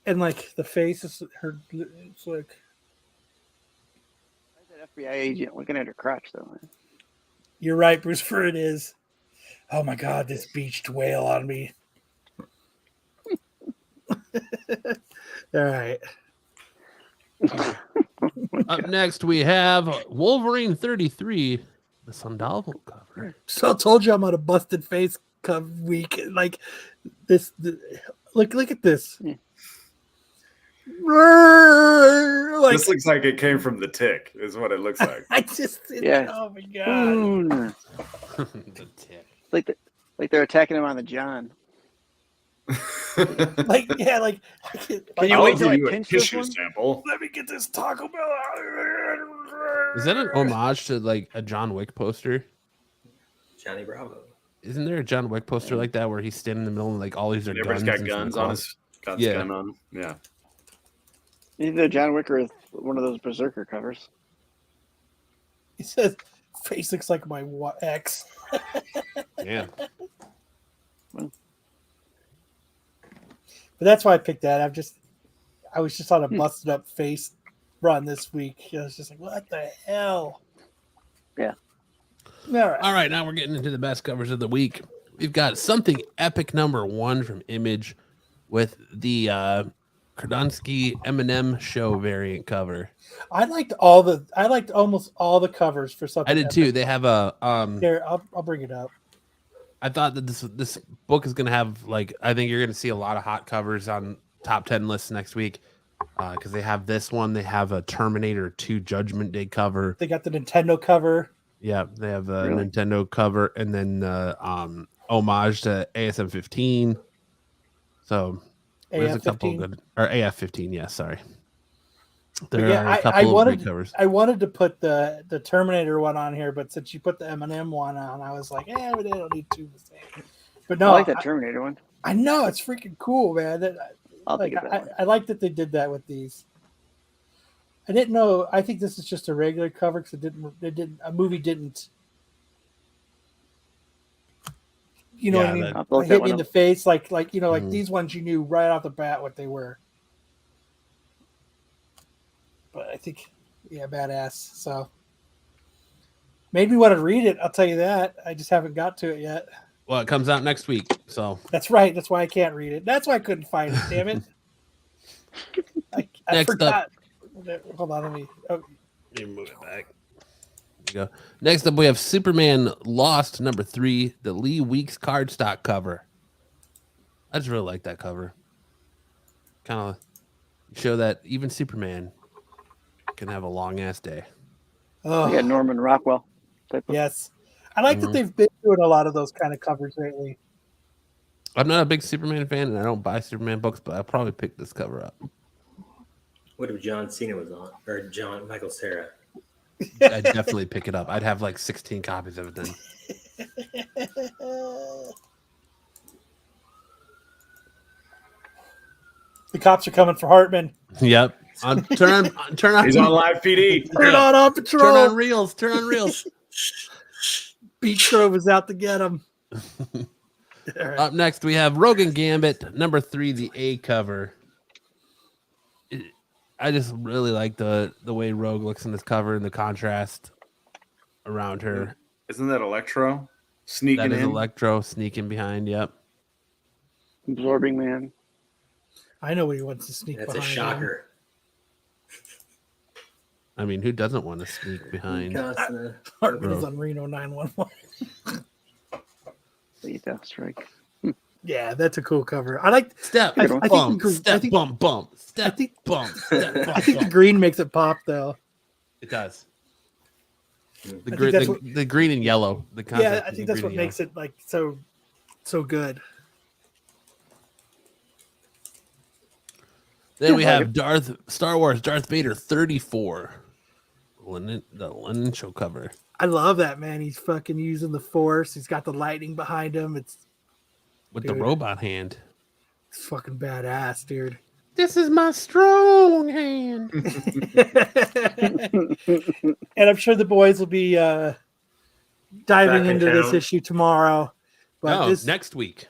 and like the face is her. It's like That FBI agent looking at her crotch though. you're right, Bruce. For it is. Oh my God, this beached whale on me. All right. Up next, we have Wolverine 33, the Sandoval cover. So I told you I'm on a busted face week. Like this. Look at this. Yeah. Like, This looks like it came from the Tick, is what it looks like. I just. Yeah. Oh my God. Boom. The tip. Like they're attacking him on the John. Like yeah. Like. Can you I'll wait till give I you a pinch this tissue one? sample. Let me get this Taco Bell out. Is that an homage to like a John Wick poster? Johnny Bravo. Isn't there a John Wick poster like that where he's standing in the middle and like all these are Everybody's guns? got guns on his Yeah. gun on. Yeah. Either John Wick or one of those Berserker covers. He says, "Face looks like my ex." Yeah. But that's why I picked that. I was just on a busted up face run this week. I was just like, what the hell? Yeah. All right. All right, now we're getting into the best covers of the week. We've got something epic #1 from Image with the Kradunsky Eminem show variant cover. I liked almost all the covers for something. I did too. They have a Here, I'll bring it up. I thought that this book is gonna have like I think you're gonna see a lot of hot covers on top 10 lists next week because they have this one. They have a Terminator 2 Judgment Day cover. They got the Nintendo cover. Yeah, they have a Really? Nintendo cover and then homage to ASM 15. So there's a couple AF-15. good or AF 15. Yeah, sorry. But There yeah, are a couple of great covers. I wanted to put the Terminator one on here, but since you put the Eminem one on, I was like, but they don't need two the same. But no, I like that Terminator one. I know it's freaking cool, man. I'll think of that one. I like that they did that with these. I didn't know. I think this is just a regular cover because a movie didn't. You know what I mean? I'll look that Hit me one in the up. face, like these ones you knew right off the bat what they were. But I think, yeah, badass. So made me want to read it. I'll tell you that. I just haven't got to it yet. Well, it comes out next week. So That's right. That's why I can't read it. That's why I couldn't find it. Damn it! I Next up. forgot. Hold on, let me. Oh, let me move it back. There you go. Next up, we have Superman Lost #3, the Lee Weeks cardstock cover. I just really like that cover. Kind of show that even Superman can have a long ass day. oh Yeah, Norman Rockwell type of. yes. I like that they've been doing a lot of those kind of covers lately. I'm not a big Superman fan, and I don't buy Superman books, but I'll probably pick this cover up. What if John Cena was on? Or Michael Cera? I'd definitely pick it up. I'd have like 16 copies of it then. The cops are coming for Hartman. Yep. Turn on. He's on live PD. Turn on patrol. Turn on reels. Turn on reels. Beach Grove is out to get him. All right. Up next, we have Rogan Gambit #3, the A cover. I just really like the way Rogue looks in this cover and the contrast around her. Isn't that Electro sneaking That is in? Electro sneaking behind. Yep. Absorbing Man. I know what he wants to sneak That's a behind. him. shocker. I mean, who doesn't want to sneak behind? Hartman is Rogue. on Reno 911. Lethal Strike. Yeah, that's a cool cover. I like. Step, I think bump, the gr- I step, think- bump, bump, step, I think- bump, step, bump, I think the bump. green makes it pop though. It does. The, think green, that's the, what- the green and yellow. The Yeah, contrast I is think the that's green what and makes it like so good. Then we like have Star Wars Darth Vader 34. The Lennon show cover. I love that, man. He's fucking using the Force. He's got the lightning behind him. It's With the Dude. robot hand. fucking badass, dude. This is my strong hand. And I'm sure the boys will be diving Back in into this town. issue tomorrow. But No, this, next week.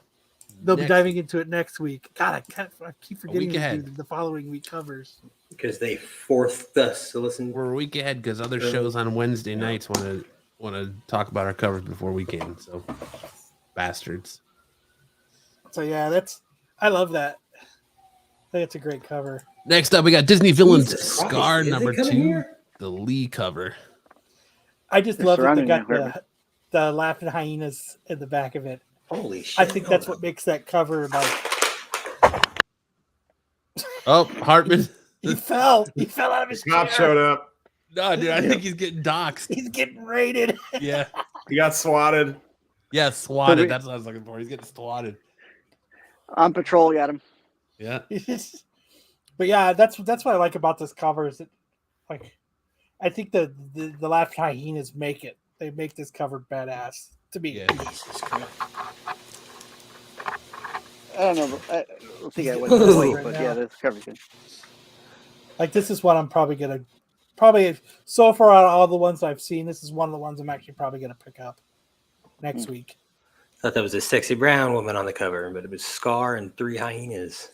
they'll be next diving into it next week. God, I keep forgetting week to ahead. do the following week covers. Because they forced us to listen. We're a week ahead because other shows on Wednesday nights want to talk about our covers before weekend. So, bastards. So yeah, I love that. I think it's a great cover. Next up, we got Disney Villains Jesus Christ, Scar is it number coming 2, here? the Lee cover. I just They're love that they surrounding got you, Herbie. the laughing hyenas in the back of it. Holy shit. I think that's what makes that cover like Oh, Hartman. he fell. He fell out of his Scott chair. showed up. No, dude, I think he's getting doxxed. He's getting raided. Yeah. He got swatted. Yeah, swatted. we- That's what I was looking for. He's getting swatted. On patrol, got him. Yeah. But yeah, that's what I like about this cover is that, like, I think the laughing hyenas make it. They make this cover badass to me. Yeah. I don't know. I think I went Right to wait, but now. yeah, this cover's good. Like this is what I'm probably so far out of all the ones I've seen, this is one of the ones I'm actually probably gonna pick up next week. Thought that was a sexy brown woman on the cover, but it was Scar and 3 hyenas.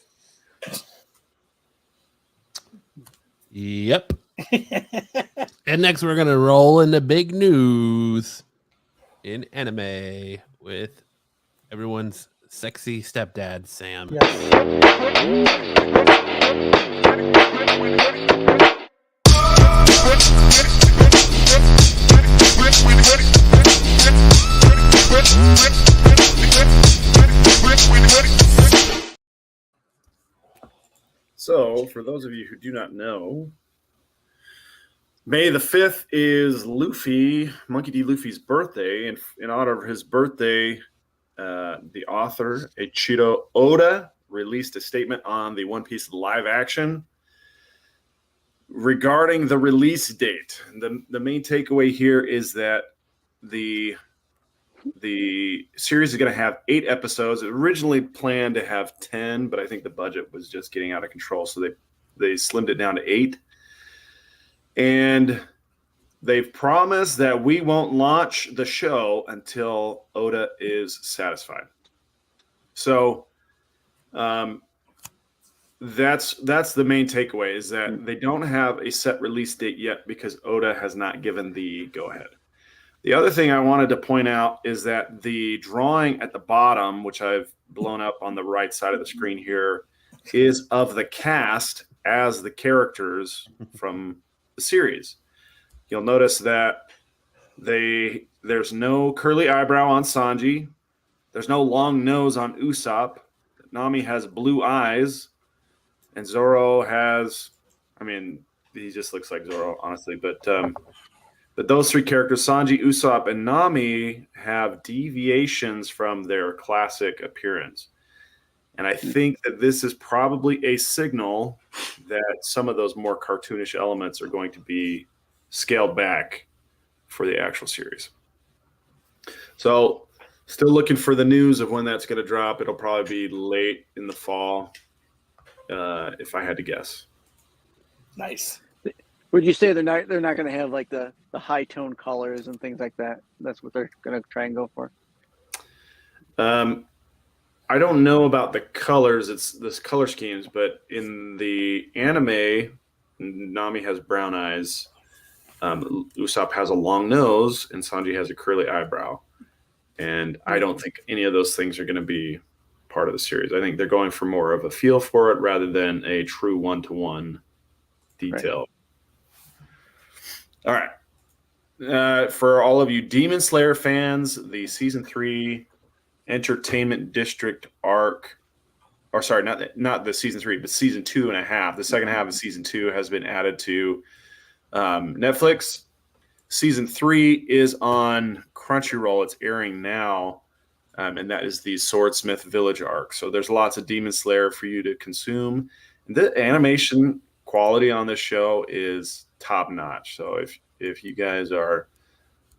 Yep. And next, we're going to roll into big news in anime with everyone's sexy stepdad, Sam. Yes. So, for those of you who do not know, May the 5th is Monkey D. Luffy's birthday. And in honor of his birthday, the author, Eiichiro Oda, released a statement on the One Piece live action regarding the release date. The main takeaway here is that the series is going to have 8 episodes. It originally planned to have 10, but I think the budget was just getting out of control, so they slimmed it down to 8. And they've promised that we won't launch the show until Oda is satisfied. So that's the main takeaway, is that they don't have a set release date yet because Oda has not given the go-ahead. The other thing I wanted to point out is that the drawing at the bottom, which I've blown up on the right side of the screen here, is of the cast as the characters from the series. You'll notice that there's no curly eyebrow on Sanji. There's no long nose on Usopp. Nami has blue eyes. And Zoro has, he just looks like Zoro, honestly. But those 3 characters, Sanji, Usopp, and Nami, have deviations from their classic appearance. And I think that this is probably a signal that some of those more cartoonish elements are going to be scaled back for the actual series. So still looking for the news of when that's going to drop. It'll probably be late in the fall, if I had to guess. Nice. Would you say they're not going to have like the high tone colors and things like that? That's what they're going to try and go for. I don't know about the colors. It's this color schemes, but in the anime, Nami has brown eyes. Usopp has a long nose, and Sanji has a curly eyebrow. And I don't think any of those things are going to be part of the series. I think they're going for more of a feel for it rather than a true one-to-one detail. Right. All right. For all of you Demon Slayer fans, the season 3 Entertainment District arc, or sorry, not the season 3, but season 2.5. The second half of season 2 has been added to Netflix. Season 3 is on Crunchyroll. It's airing now, and that is the Swordsmith Village arc. So there's lots of Demon Slayer for you to consume. The animation quality on this show is top notch. So if you guys are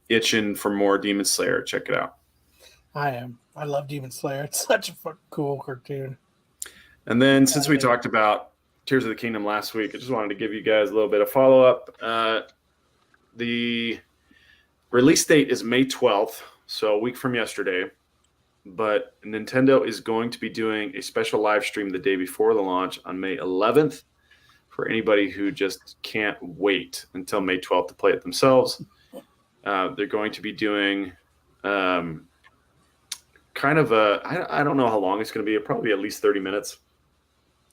itching for more Demon Slayer, check it out. I am. I love Demon Slayer. It's such a fucking cool cartoon. And then since we talked about Tears of the Kingdom last week, I just wanted to give you guys a little bit of follow-up. The release date is May 12th, so a week from yesterday. But Nintendo is going to be doing a special live stream the day before the launch on May 11th for anybody who just can't wait until May 12th to play it themselves. They're going to be doing kind of I don't know how long it's going to be. Probably at least 30 minutes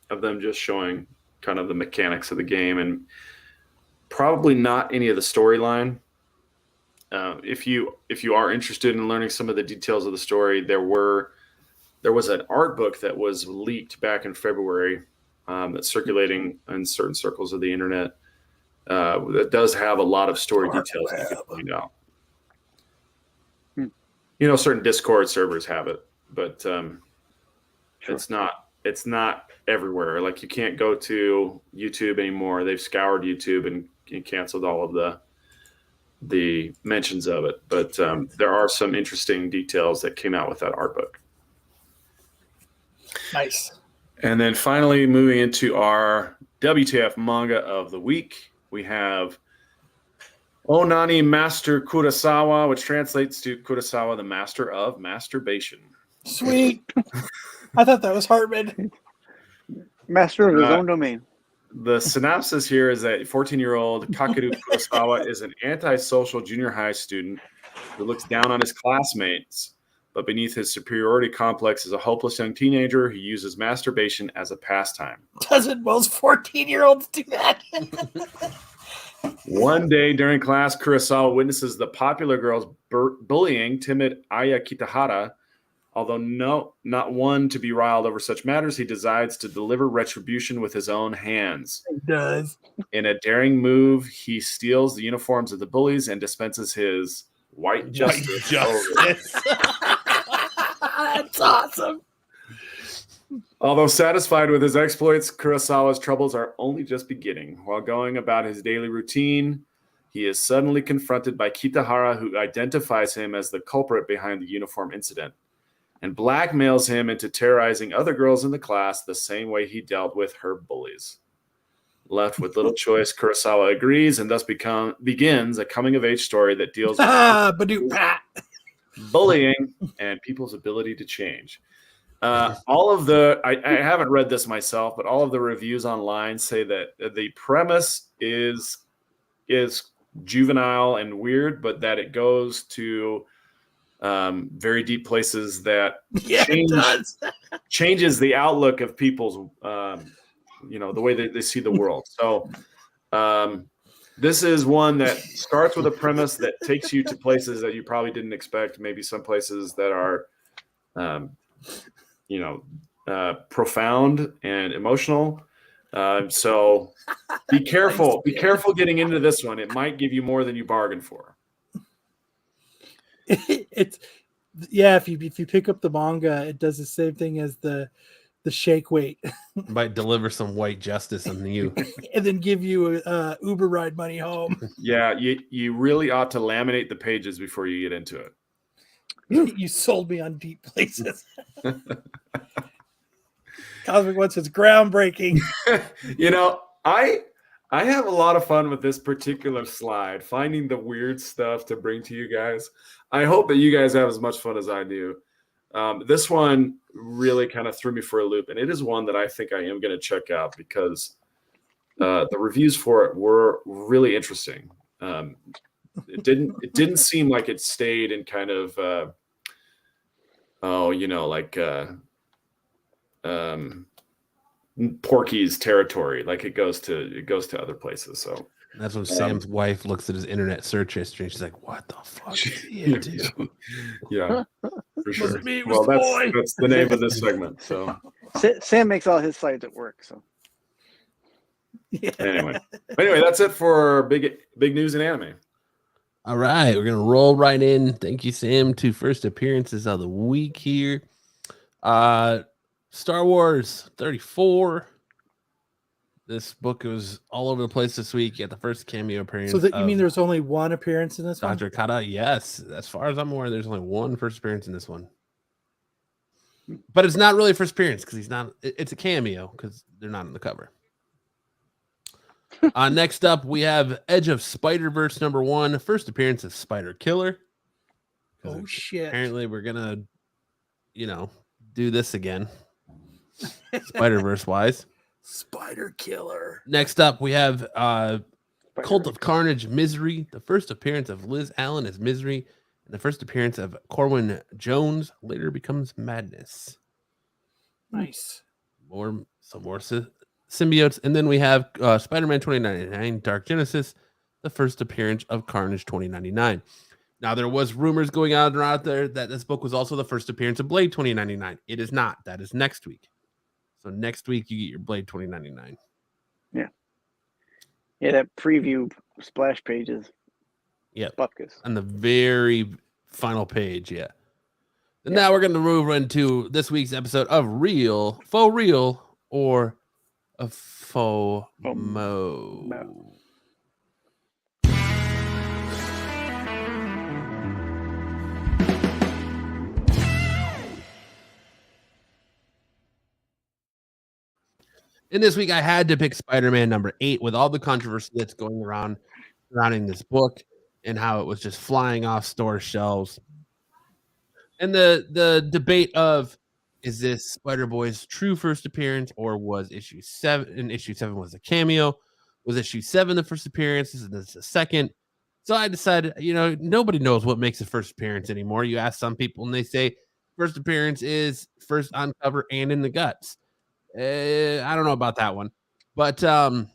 of them just showing kind of the mechanics of the game, and probably not any of the storyline. If you are interested in learning some of the details of the story, there was an art book that was leaked back in February that's circulating in certain circles of the internet that does have a lot of story details that you can find out. You know, certain Discord servers have it, but it's not everywhere. Like, you can't go to YouTube anymore. They've scoured YouTube and canceled all of the mentions of it. But there are some interesting details that came out with that art book. Nice. And then finally, moving into our WTF manga of the week, we have Onani Master Kurosawa, which translates to Kurosawa, the Master of Masturbation. Sweet. I thought that was Hartman. Master of his own domain. The synopsis here is that 14-year-old Kakeru Kurosawa is an antisocial junior high student who looks down on his classmates, but beneath his superiority complex is a hopeless young teenager who uses masturbation as a pastime. Doesn't most 14-year-olds do that? One day during class, Kurosawa witnesses the popular girls bullying timid Aya Kitahara. Although not one to be riled over such matters, he decides to deliver retribution with his own hands. He does. In a daring move, he steals the uniforms of the bullies and dispenses his white justice. That's awesome. Although satisfied with his exploits, Kurosawa's troubles are only just beginning. While going about his daily routine, he is suddenly confronted by Kitahara, who identifies him as the culprit behind the uniform incident and blackmails him into terrorizing other girls in the class the same way he dealt with her bullies. Left with little choice, Kurosawa agrees and thus begins a coming-of-age story that deals with bullying and people's ability to change. All of the I haven't read this myself, but all of the reviews online say that the premise is juvenile and weird, but that it goes to very deep places that changes the outlook of people's the way they see the world. So this is one that starts with a premise that takes you to places that you probably didn't expect, maybe some places that are profound and emotional. So be careful. Be careful getting into this one. It might give you more than you bargained for. If you pick up the manga, it does the same thing as the shake weight. Might deliver some white justice on you. And then give you a Uber ride money home. Yeah, you really ought to laminate the pages before you get into it. You sold me on deep places. Cosmic One says groundbreaking. I have a lot of fun with this particular slide, finding the weird stuff to bring to you guys. I hope that you guys have as much fun as I do. This one really kind of threw me for a loop, and it is one that I think I am going to check out because the reviews for it were really interesting. It didn't seem like it stayed in kind of Porky's territory. Like it goes to other places. So that's when Sam's wife looks at his internet search history and she's like, "What the fuck is he into?" Yeah, for sure. Well, that's the name of this segment. So Sam makes all his sites at work. So anyway, that's it for big news in anime. All right, we're gonna roll right in. Thank you, Sam, to first appearances of the week here. Star Wars 34 This book was all over the place this week. At the first cameo appearance. So that you mean there's only one appearance in this one? Dr. Kata? Yes. As far as I'm aware, there's only one first appearance in this one. But it's not really a first appearance because he's not. It's a cameo because they're not on the cover. Next up, we have Edge of Spider-Verse #1, first appearance of Spider Killer. Oh shit! Apparently, we're gonna, do this again, Spider-Verse wise. Spider Killer. Next up, we have Cult of Carnage Misery, the first appearance of Liz Allen as Misery, and the first appearance of Corwin Jones later becomes Madness. Nice. Some more symbiotes, and then we have Spider-Man 2099 Dark Genesis, the first appearance of Carnage 2099. Now there was rumors going out there that this book was also the first appearance of Blade 2099. It is not. That is next week. So next week you get your Blade 2099. Yeah, that preview splash page is bupkis. On the very final page, yeah. And now we're going to move into this week's episode of Faux Real, or a Faux Mo. And this week I had to pick Spider-Man #8 with all the controversy that's going around surrounding this book and how it was just flying off store shelves. And the debate of, is this Spider-Boy's true first appearance, or was issue 7? And issue 7 was a cameo. Was issue 7 the first appearance? Is this the second? So I decided, nobody knows what makes a first appearance anymore. You ask some people and they say first appearance is first on cover and in the guts. I don't know about that one, but I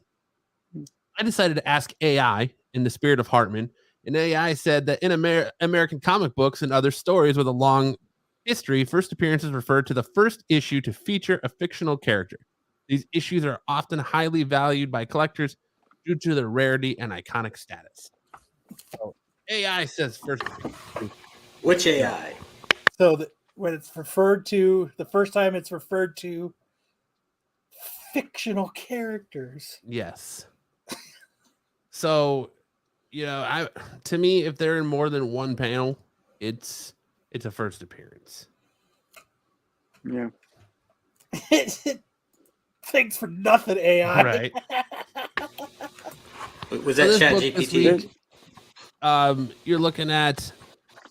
decided to ask AI in the spirit of Hartman, and AI said that in American comic books and other stories with a long history, first appearances refer to the first issue to feature a fictional character. These issues are often highly valued by collectors due to their rarity and iconic status. So AI says first. Which AI? So when it's referred to, the first time it's referred to fictional characters. Yes. So, to me, if they're in more than one panel, it's a first appearance. Yeah. Thanks for nothing, AI. Right. Was that ChatGPT? You're looking at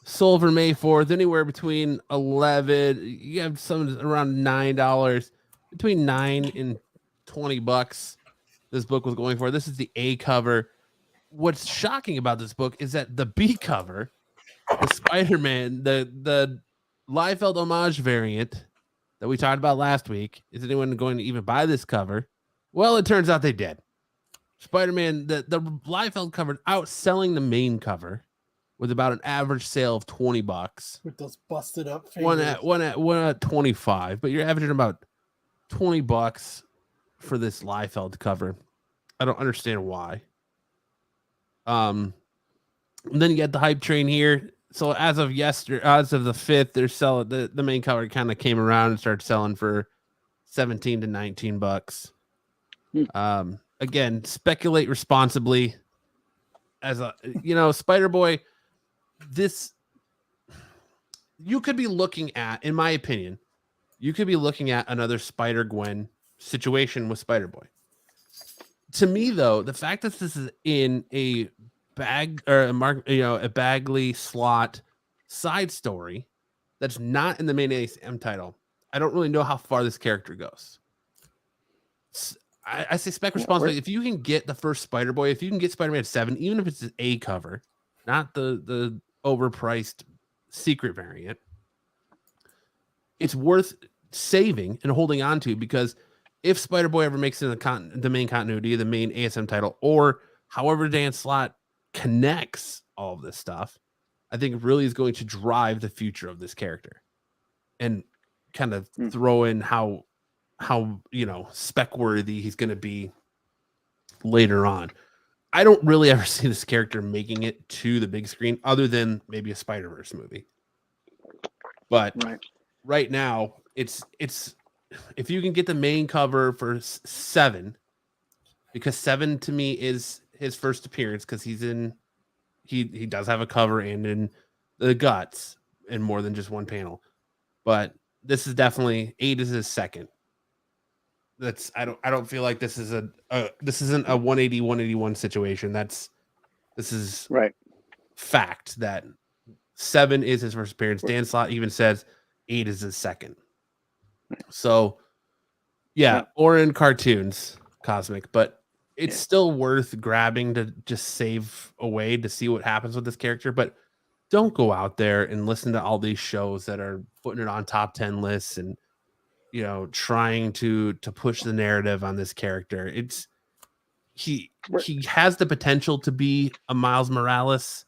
Silver May 4th, anywhere between 11. You have some around $9, between $9 and $20. This book was going for. This is the A cover. What's shocking about this book is that the B cover, the Spider-Man, the Liefeld homage variant that we talked about last week. Is anyone going to even buy this cover? Well, it turns out they did. Spider-Man, the Liefeld cover outselling the main cover with about an average sale of $20. With those busted up fingers. One at 25, but you're averaging about $20 for this Liefeld cover. I don't understand why. And then you get the hype train here. So as of the 5th, they're selling the main cover kind of came around and started selling for $17 to $19. Again, speculate responsibly. As a Spider-Boy, this you could be looking at, in my opinion, another Spider-Gwen situation with Spider-Boy. To me, though, the fact that this is in a a Bagley slot side story that's not in the main ASM title, I don't really know how far this character goes. I say spec responsibly. If you can get the first Spider-Boy, if you can get Spider-Man 7, even if it's an A cover, not the overpriced secret variant, it's worth saving and holding on to, because if Spider-Boy ever makes it in the main continuity, the main ASM title, or however Dan Slott connects all of this stuff, I think really is going to drive the future of this character and kind of throw in how spec worthy he's going to be later on. I don't really ever see this character making it to the big screen other than maybe a Spider-Verse movie. But right now, it's if you can get the main cover for 7 because 7 to me is his first appearance because he's in. He does have a cover and in the guts in more than just one panel, but this is definitely 8 is his second. That's I don't feel like this is this isn't a 181 situation. This is Right. fact that 7 is his first appearance. Dan Slott even says 8 is his second. So yeah, or in cartoons, Cosmic, but it's still worth grabbing to just save away to see what happens with this character. But don't go out there and listen to all these shows that are putting it on top 10 lists and trying to push the narrative on this character. It's he has the potential to be a Miles Morales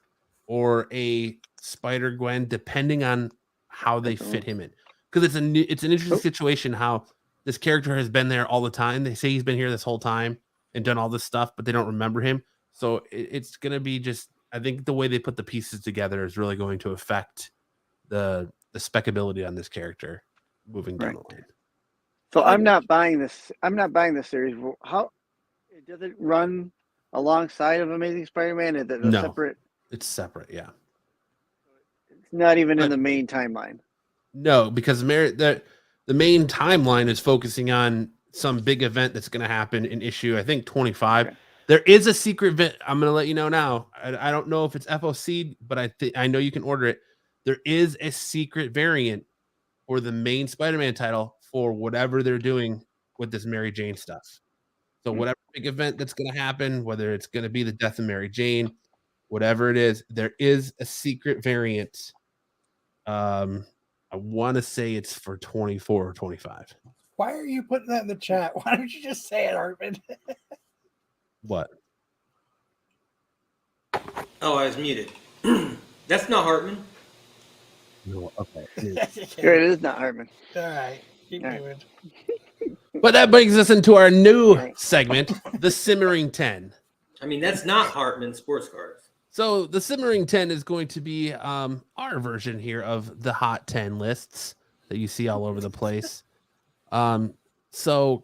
or a Spider-Gwen, depending on how they fit him in. Because it's an interesting situation how this character has been there all the time. They say he's been here this whole time and done all this stuff, but they don't remember him. So it's going to be just, I think the way they put the pieces together is really going to affect the speckability on this character moving down the line. So I'm not buying this. I'm not buying this series. How does it run alongside of Amazing Spider-Man? Is it separate? It's separate. Yeah. It's not even in the main timeline. No, because the main timeline is focusing on some big event that's going to happen in issue, I think 25. Okay. There is a secret event. I'm going to let you know now. I don't know if it's FOC, but I know you can order it. There is a secret variant for the main Spider-Man title for whatever they're doing with this Mary Jane stuff. So whatever big event that's going to happen, whether it's going to be the death of Mary Jane, whatever it is, there is a secret variant. I want to say it's for 24 or 25. Why are you putting that in the chat? Why don't you just say it, Hartman? What? Oh, I was muted. That's not Hartman. No, okay. Sure, it is not Hartman. All right. Keep moving. But that brings us into our new segment, the Simmering 10. I mean, that's not Hartman Sports Cars. So the Simmering 10 is going to be our version here of the Hot 10 lists that you see all over the place. So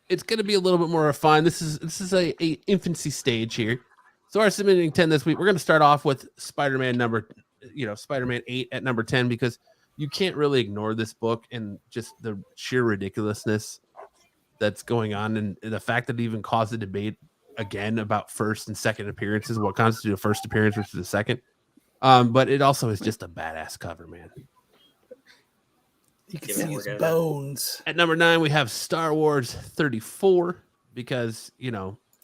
it's going to be a little bit more refined. This is a infancy stage here. So our Simmering 10 this week, we're going to start off with Spider-Man Spider-Man 8 at number 10, because you can't really ignore this book and just the sheer ridiculousness that's going on, and the fact that it even caused a debate again about first and second appearances, what constitutes a first appearance versus a second. But it also is just a badass cover, man. You can see his bones. At number 9, we have Star Wars 34, because,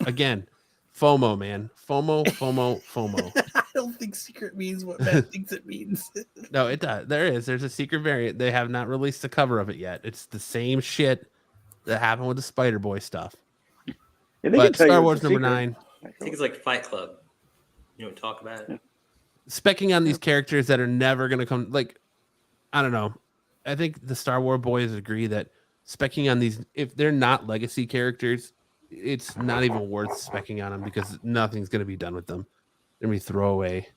again, FOMO, man. FOMO. I don't think secret means what Matt thinks it means. No, it does. There's a secret variant. They have not released the cover of it yet. It's the same shit that happened with the Spider-Boy stuff. But Star Wars number 9. I think it's like Fight Club. You don't talk about it. Specking on these characters that are never going to come. Like, I don't know. I think the Star Wars boys agree that specking on these, if they're not legacy characters, it's not even worth specking on them, because nothing's going to be done with them. They're going to be throwaway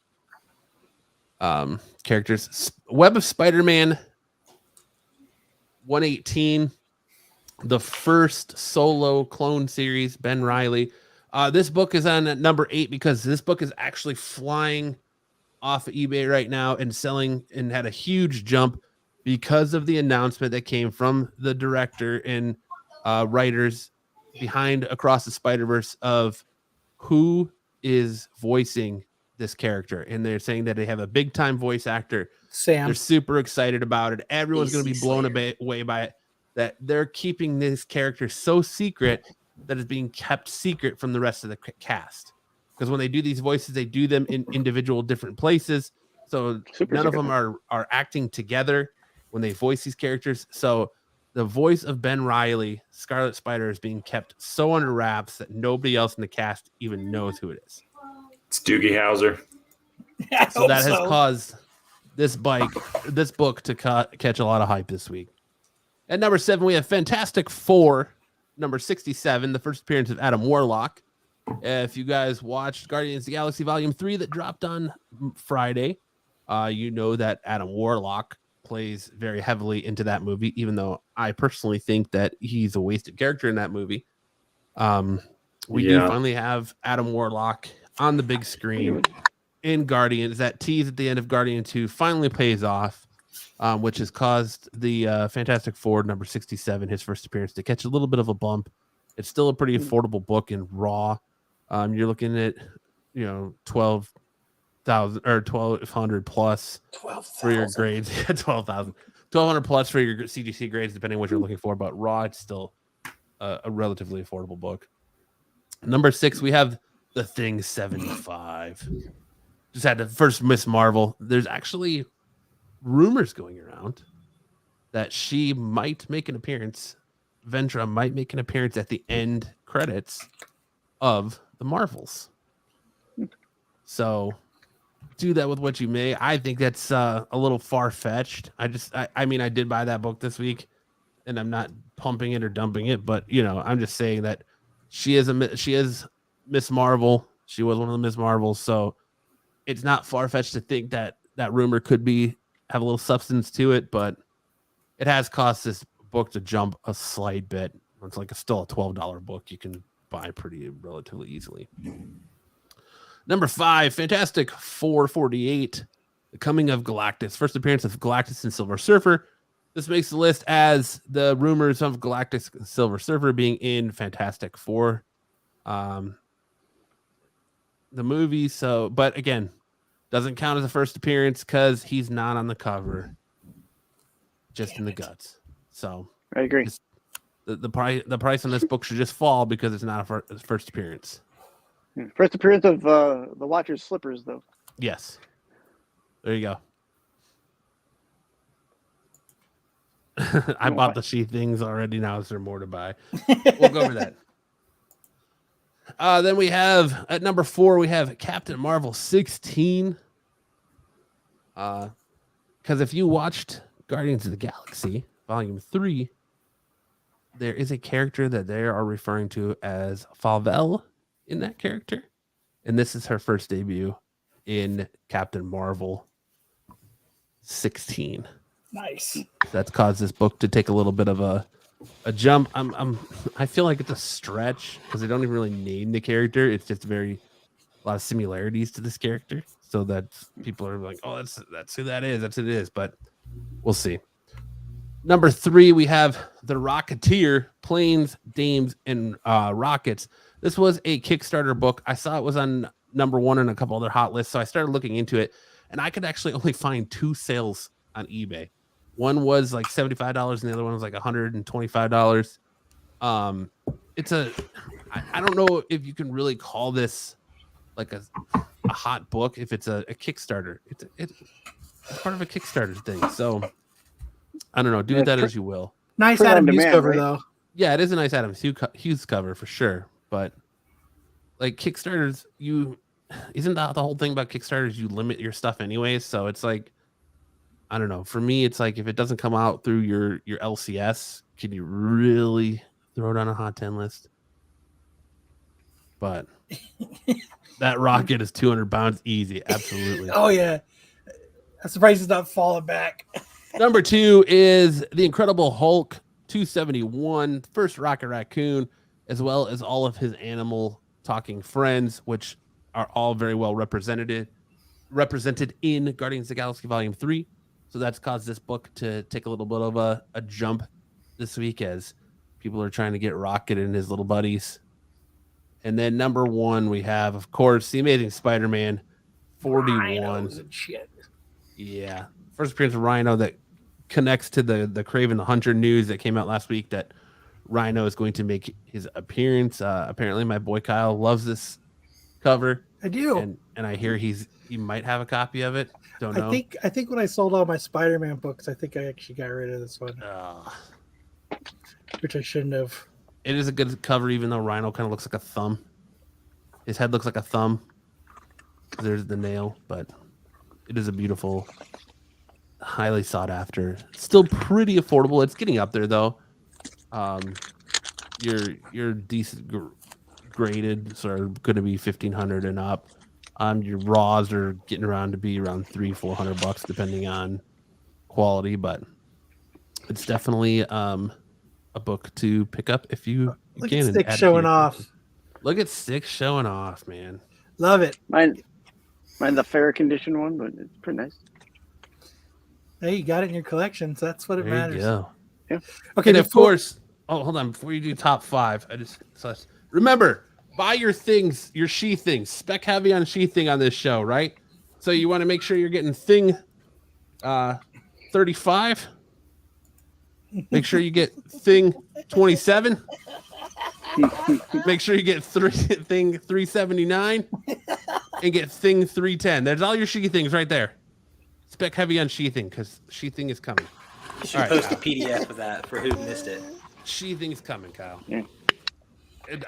characters. Web of Spider-Man 118. The first solo clone series, Ben Reilly. This book is on at number 8 because this book is actually flying off of eBay right now and selling, and had a huge jump because of the announcement that came from the director and writers behind Across the Spider-Verse of who is voicing this character. And they're saying that they have a big time voice actor. Sam. They're super excited about it. Everyone's going to be blown away by it. That they're keeping this character so secret that it's being kept secret from the rest of the cast. Because when they do these voices, they do them in individual different places. So none of them are acting together when they voice these characters. So the voice of Ben Reilly, Scarlet Spider, is being kept so under wraps that nobody else in the cast even knows who it is. It's Doogie Howser. So that has caused this book to catch a lot of hype this week. At number 7, we have Fantastic Four, number 67, the first appearance of Adam Warlock. If you guys watched Guardians of the Galaxy Volume 3 that dropped on Friday, you know that Adam Warlock plays very heavily into that movie, even though I personally think that he's a wasted character in that movie. we do finally have Adam Warlock on the big screen in Guardians. That tease at the end of Guardian 2 finally pays off, which has caused the Fantastic Four number 67, his first appearance, to catch a little bit of a bump. It's still a pretty affordable book in Raw. You're looking at, 12,000 or 1,200 plus for your grades. 12,000, 1,200 plus for your CGC grades, depending on what you're looking for. But Raw, it's still a relatively affordable book. Number 6, we have The Thing 75. Just had the first Miss Marvel. There's actually rumors going around that she might make an appearance. Vendra might make an appearance at the end credits of the Marvels. So do that with what you may. I think that's a little far-fetched. I mean, I did buy that book this week, and I'm not pumping it or dumping it, but I'm just saying that she is Miss Marvel. She was one of the Miss Marvels, so it's not far-fetched to think that that rumor could have a little substance to it, but it has cost this book to jump a slight bit. It's like still a $12 book you can buy pretty relatively easily. Number 5, Fantastic 448, The Coming of Galactus. First appearance of Galactus and Silver Surfer. This makes the list as the rumors of Galactus and Silver Surfer being in Fantastic Four, the movie. So, but again, doesn't count as a first appearance because he's not on the cover, just in the guts. So I agree. The price on this book should just fall because it's not a first appearance. First appearance of the Watcher's slippers, though. Yes. There you go. I bought the she things already. Now is there more to buy? We'll go over that. Then we have at number 4, we have Captain Marvel 16. Because if you watched Guardians of the Galaxy Volume 3, there is a character that they are referring to as Favel in that character. And this is her first debut in Captain Marvel 16. Nice. That's caused this book to take a little bit of a jump. I feel like it's a stretch because they don't even really name the character. It's just a lot of similarities to this character, so that people are like, "Oh, that's who that is. That's who it is." But we'll see. Number 3, we have The Rocketeer: Planes, Dames, and Rockets. This was a Kickstarter book. I saw it was on number 1 and a couple other hot lists, so I started looking into it, and I could actually only find 2 sales on eBay. One was like $75 and the other one was like $125. I don't know if you can really call this like a hot book if it's a Kickstarter. It's part of a Kickstarter thing. So I don't know. Do that as you will. Nice Adam Hughes cover, though. Yeah, it is a nice Adam Hughes cover for sure. But like Kickstarters, isn't that the whole thing about Kickstarters? You limit your stuff anyways. So it's like, I don't know. For me, it's like if it doesn't come out through your LCS, can you really throw it on a hot 10 list? But that rocket is 200 pounds easy. Absolutely. Oh, yeah. I'm surprised it's not falling back. Number 2 is The Incredible Hulk 271, first Rocket Raccoon, as well as all of his animal talking friends, which are all very well represented in Guardians of the Galaxy Volume 3. So that's caused this book to take a little bit of a jump this week as people are trying to get Rocket and his little buddies. And then number 1, we have, of course, The Amazing Spider-Man 41. Rhinos and shit. Yeah. First appearance of Rhino that connects to the Kraven the Hunter news that came out last week that Rhino is going to make his appearance. Apparently my boy Kyle loves this cover. I do. And I hear he might have a copy of it. Don't know. I think when I sold all my Spider-Man books, I think I actually got rid of this one. Which I shouldn't have. It is a good cover, even though Rhino kind of looks like a thumb. His head looks like a thumb. There's the nail, but it is a beautiful, highly sought after. Still pretty affordable. It's getting up there though. Your decent graded are going to be $1,500 and up. Your raws are getting around to be around $300-$400 depending on quality, but it's definitely a book to pick up if you Look can. at Stick showing off. Look at Six showing off, man. Love it. Mine the fair condition one, but it's pretty nice. Hey, you got it in your collection, so that's what it There you matters. go. Okay, And of before- course, hold on. Before you do top 5, remember, buy your things, your she things. Spec heavy on she thing on this show, right? So you want to make sure you're getting thing 35. Make sure you get thing 27. Make sure you get thing 379 and get thing 310. There's all your she things right there. Spec heavy on she thing because she thing is coming. You should post a PDF of that for who missed it. She thing's coming, Kyle. Yeah.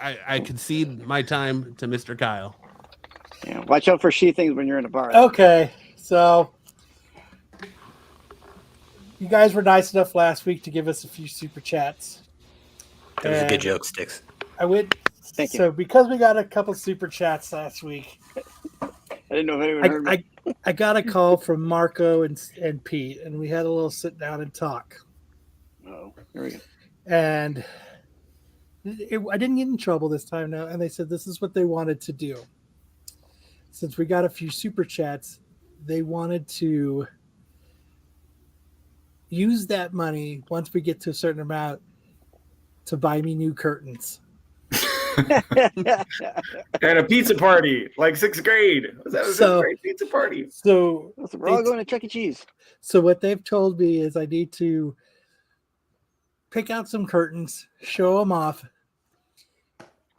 I concede my time to Mr. Kyle. Yeah, watch out for she things when you're in a bar. Okay, so you guys were nice enough last week to give us a few super chats. That was a And good joke, Sticks. I went. Thank you. So because we got a couple super chats last week, I didn't know if anyone heard me. I got a call from Marco and Pete, and we had a little sit down and talk. Oh, here we go. And I didn't get in trouble this time now. And they said this is what they wanted to do. Since we got a few super chats, they wanted to use that money once we get to a certain amount to buy me new curtains. And a pizza party, like 6th grade. That was So- a great pizza party. So We're all going to Chuck E. Cheese. So what they've told me is I need to pick out some curtains, show them off.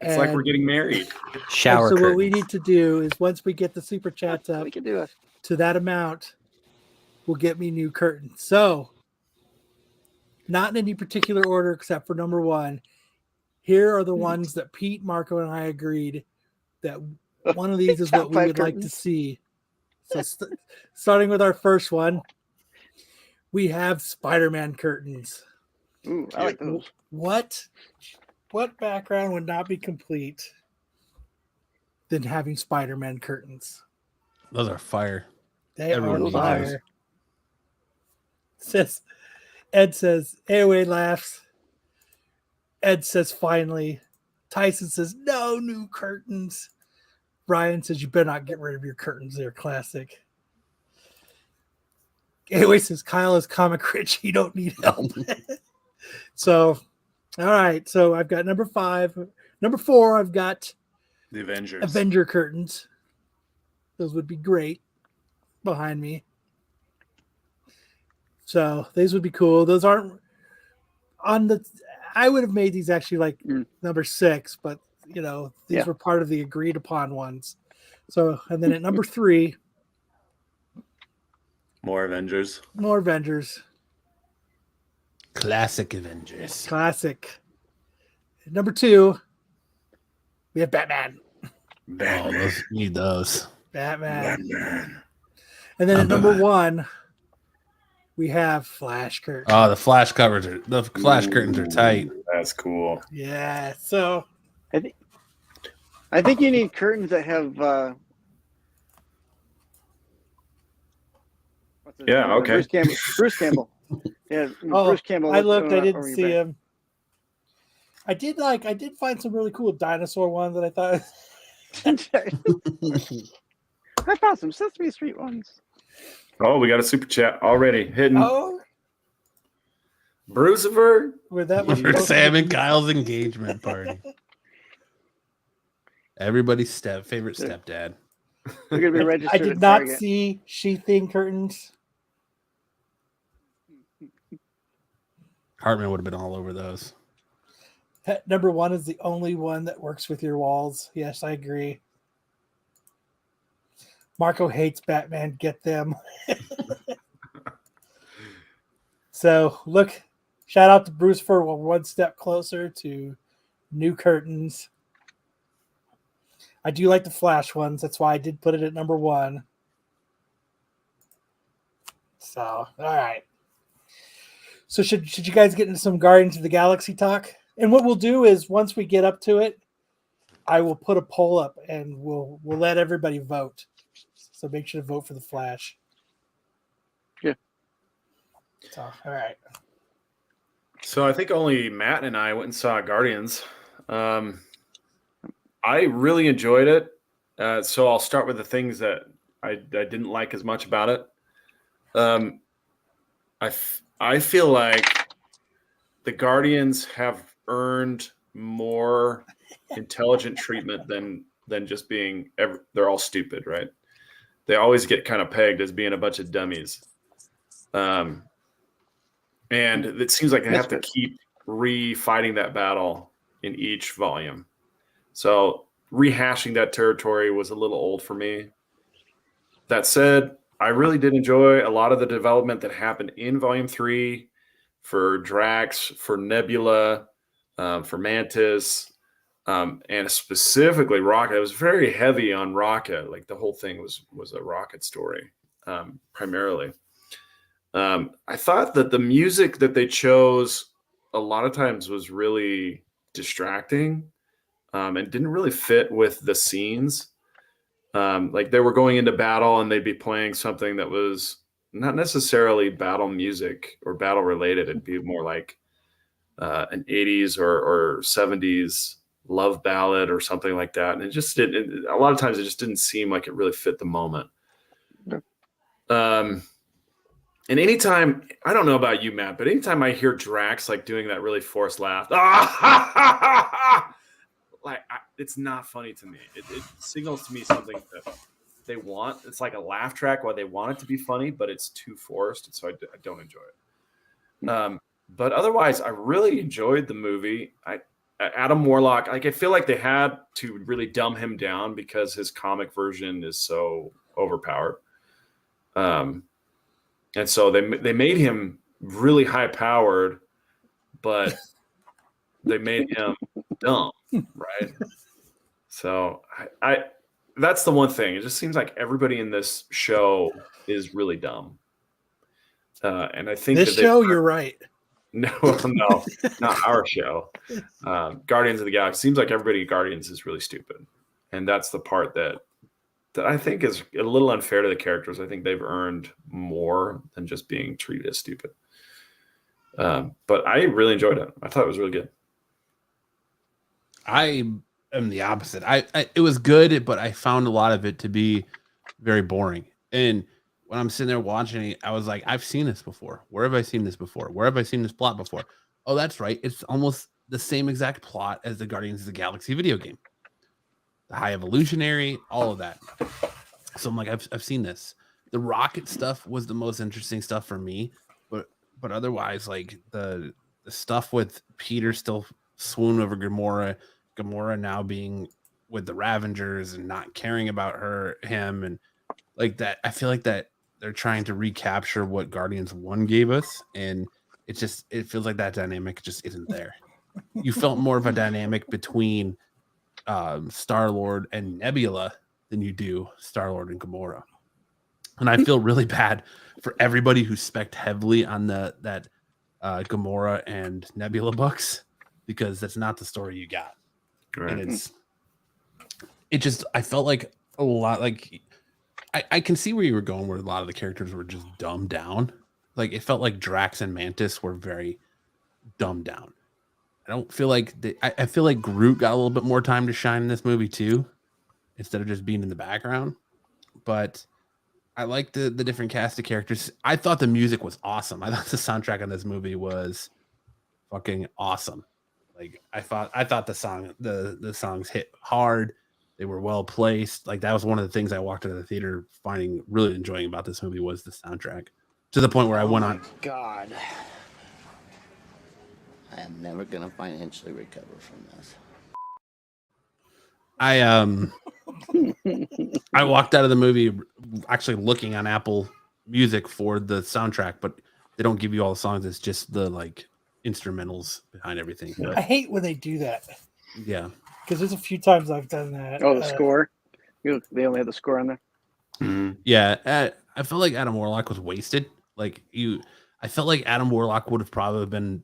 It's like we're getting married. Shower So curtains. what we need to do is once we get the super chats up We can do it. to that amount, will get me new curtains. So not in any particular order except for number 1. Here are the ones that Pete, Marco, and I agreed that one of these is Top what we 5 would like to curtains. see. So starting with our first one, we have Spider-Man curtains. Ooh, I like those. What background would not be complete than having Spider-Man curtains? Those are fire. They Everyone are needs fire. Ed says, AOA laughs. Ed says, finally. Tyson says, no new curtains. Brian says, you better not get rid of your curtains. They're classic. AOA says, Kyle is comic rich. You don't need help. So, all right. So I've got number 5. Number 4, I've got The Avengers. Avenger curtains. Those would be great behind me. So these would be cool. Those aren't on the. I would have made these actually like number 6, but these were part of the agreed upon ones. So and then at number 3, More Avengers. more Avengers, Classic Avengers. classic. At number 2, we have Batman. Oh, those need those. Batman. And then at number 1, we have Flash curtains. Oh, the flash curtains are tight. That's cool. Yeah. So I think you need curtains that have. What's his Yeah, name? okay. Bruce Campbell. Yeah, Oh, Bruce Campbell. I looked. I over didn't your see back. him. I did find some really cool dinosaur ones that I thought. I found some Sesame Street ones. Oh, we got a super chat already hitting. Oh, Brucifer. where that was For Sam and Kyle's engagement party. Everybody's favorite stepdad. They're gonna be registered. I did at not Target. see sheathing curtains. Hartman would have been all over those. Number 1 is the only one that works with your walls. Yes, I agree. Marco hates Batman. Get them. So look, shout out to Bruce for one step closer to new curtains. I do like the Flash ones. That's why I did put it at number 1. So, all right. So should you guys get into some Guardians of the Galaxy talk? And what we'll do is once we get up to it, I will put a poll up and we'll let everybody vote. So make sure to vote for the Flash. Yeah. So, all right. So I think only Matt and I went and saw Guardians. I really enjoyed it. So I'll start with the things that I didn't like as much about it. I feel like the Guardians have earned more intelligent treatment than just being they're all stupid, right? They always get kind of pegged as being a bunch of dummies. And it seems like they have to keep re-fighting that battle in each volume. So rehashing that territory was a little old for me. That said, I really did enjoy a lot of the development that happened in Volume 3 for Drax, for Nebula, for Mantis, and specifically Rocket. It was very heavy on Rocket. Like the whole thing was a Rocket story, primarily. I thought that the music that they chose a lot of times was really distracting, and didn't really fit with the scenes. Like they were going into battle and they'd be playing something that was not necessarily battle music or battle related. It'd be more like an 80s or 70s love ballad or something like that. And it just didn't, a lot of times it just didn't seem like it really fit the moment. And anytime, I don't know about you, Matt, but anytime I hear Drax like doing that really forced laugh, it's not funny to me. It signals to me something that they want. It's like a laugh track while they want it to be funny, but it's too forced, and so I don't enjoy it. But otherwise, I really enjoyed the movie. Adam Warlock, like I feel like they had to really dumb him down because his comic version is so overpowered. And so they made him really high powered, but they made him dumb, right? So I that's the one thing. It just seems like everybody in this show is really dumb. And I think this show, you're right. No, not our show. Guardians of the Galaxy. Seems like everybody in Guardians is really stupid. And that's the part that I think is a little unfair to the characters. I think they've earned more than just being treated as stupid. But I really enjoyed it. I thought it was really good. I am the opposite. It was good, but I found a lot of it to be very boring. And when I'm sitting there watching it, I was like, I've seen this before. Where have I seen this before? Where have I seen this plot before? Oh, that's right. It's almost the same exact plot as the Guardians of the Galaxy video game. The High Evolutionary, all of that. So I'm like, I've seen this. The rocket stuff was the most interesting stuff for me, but otherwise, like the stuff with Peter still swoon over Gamora now being with the Ravengers and not caring about him, and like that. I feel like that they're trying to recapture what Guardians 1 gave us, and it feels like that dynamic just isn't there. You felt more of a dynamic between Star-Lord and Nebula than you do Star-Lord and Gamora. And I feel really bad for everybody who spec'd heavily on that Gamora and Nebula books, because that's not the story you got. Right. And I felt like a lot, like I can see where you were going, where a lot of the characters were just dumbed down. Like it felt like Drax and Mantis were very dumbed down. I don't feel like I feel like Groot got a little bit more time to shine in this movie too, instead of just being in the background. But I like the different cast of characters. I thought the music was awesome. I thought the soundtrack on this movie was fucking awesome. Like I thought the songs hit hard. They were well placed. Like that was one of the things I walked into the theater really enjoying about this movie was the soundtrack. To the point where I went on. God. I am never gonna financially recover from this. I walked out of the movie actually looking on Apple Music for the soundtrack, but they don't give you all the songs. It's just the like instrumentals behind everything. I hate when they do that. Yeah, because there's a few times I've done that. Oh, the score. They only had the score on there. Mm-hmm. Yeah, I felt like Adam Warlock was wasted. I felt like Adam Warlock would have probably been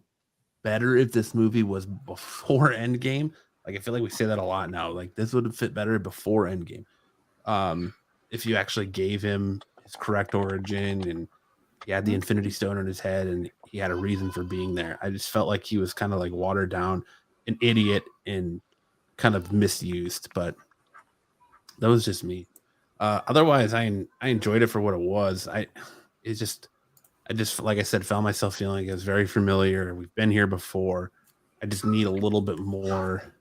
better if this movie was before Endgame. Like I feel like we say that a lot now. Like this would have fit better before Endgame. If you actually gave him his correct origin and he had the Infinity Stone in his head and he had a reason for being there. I just felt like he was kind of like watered down, an idiot, and kind of misused, but that was just me. Otherwise, I enjoyed it for what it was. I just like I said, found myself feeling like it was very familiar. We've been here before. I just need a little bit more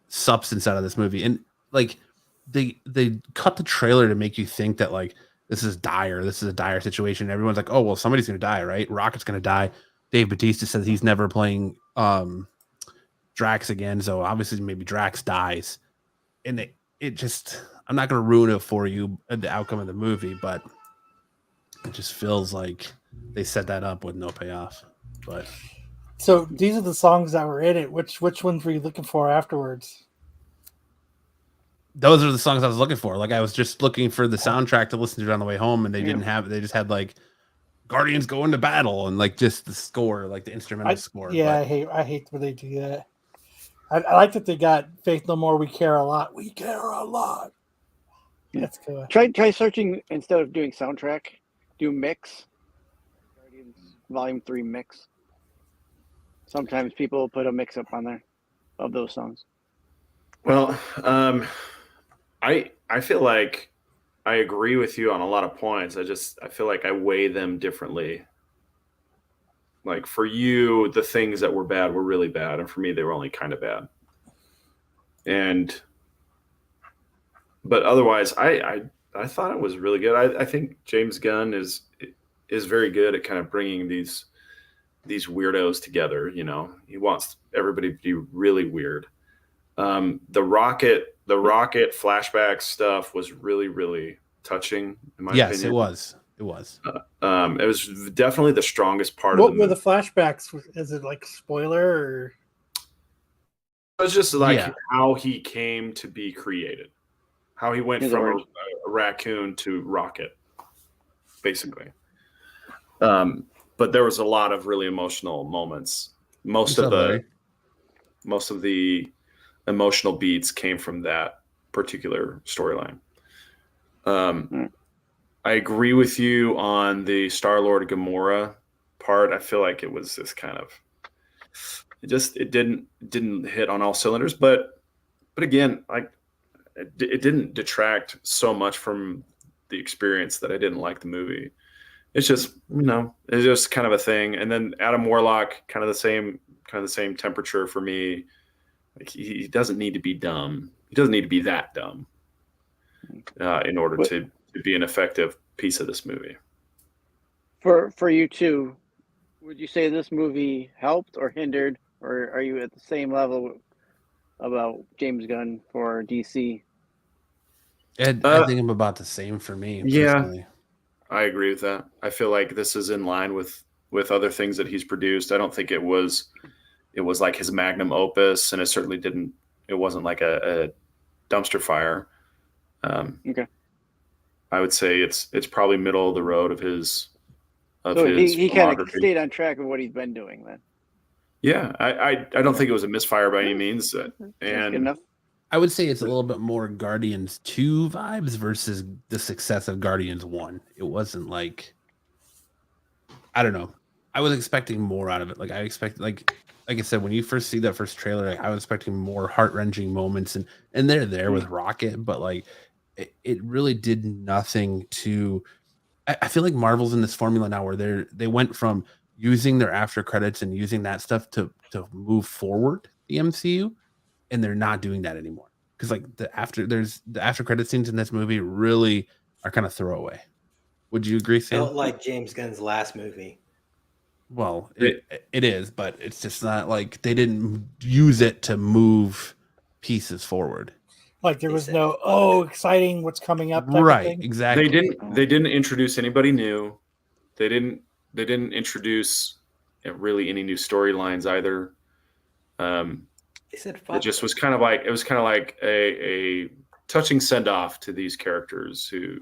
substance out of this movie. And like they cut the trailer to make you think that like this is dire. This is a dire situation. Everyone's like, oh well, somebody's gonna die, right? Rocket's gonna die. Dave Bautista says he's never playing Drax again, so obviously maybe Drax dies. And it just, I'm not gonna ruin it for you, the outcome of the movie, but it just feels like they set that up with no payoff. But So these are the songs that were in it. Which ones were you looking for afterwards? those are the songs I was looking for. Like I was just looking for the soundtrack to listen to on the way home, and they didn't have. They just had like Guardians go into battle and like just the score, like the instrumental score. Yeah, but I hate when they do that. I like that they got Faith No More. We care a lot. We care a lot. That's good. Try searching instead of doing soundtrack. Do mix. Guardians Volume 3 mix. Sometimes people put a mix up on there of those songs. Well, I feel like I agree with you on a lot of points. I feel like I weigh them differently. Like for you, the things that were bad were really bad, and for me, they were only kind of bad. But otherwise, I thought it was really good. I think James Gunn is very good at kind of bringing these weirdos together. You know, he wants everybody to be really weird. The rocket flashback stuff was really, really touching. In my opinion. yes, it was. It was. It was definitely the strongest part What of the were movie. the flashbacks? Is it like spoiler or? It was just like Yeah. how he came to be created, how he went His from origin. a raccoon to Rocket, basically. But there was a lot of really emotional moments. Most of the emotional beats came from that particular storyline. I agree with you on the Star-Lord Gamora part. I feel like it was this kind of it didn't hit on all cylinders, but again, like it didn't detract so much from the experience that I didn't like the movie. It's just, it's just kind of a thing. And then Adam Warlock, kind of the same temperature for me. Like he doesn't need to be dumb. He doesn't need to be that dumb in order to be an effective piece of this movie. For you too, would you say this movie helped or hindered, or are you at the same level about James Gunn for DC? I think I'm about the same for me. Yeah. Personally. I agree with that. I feel like this is in line with other things that he's produced. I don't think it was like his magnum opus, and it wasn't like a dumpster fire. Okay. I would say it's probably middle of the road of his he kind of filmography. stayed on track of what he's been doing then. Yeah, I don't think it was a misfire by any means. That's good And enough. I would say it's a little bit more Guardians 2 vibes versus the success of Guardians 1. It wasn't like, I don't know. I was expecting more out of it. Like I expect, like I said, when you first see that first trailer, like, I was expecting more heart-wrenching moments, and they're there with Rocket, but like it really did nothing to. I feel like Marvel's in this formula now where they went from using their after credits and using that stuff to move forward the MCU, and they're not doing that anymore. Because like the after credit scenes in this movie really are kind of throwaway. Would you agree, Sam? Felt like James Gunn's last movie. Well, it is, but it's just not like they didn't use it to move pieces forward. Like there was no exciting what's coming up type Right, of thing? exactly. They didn't introduce anybody new. They didn't introduce really any new storylines either. They said It just was kind of like a touching send off to these characters who,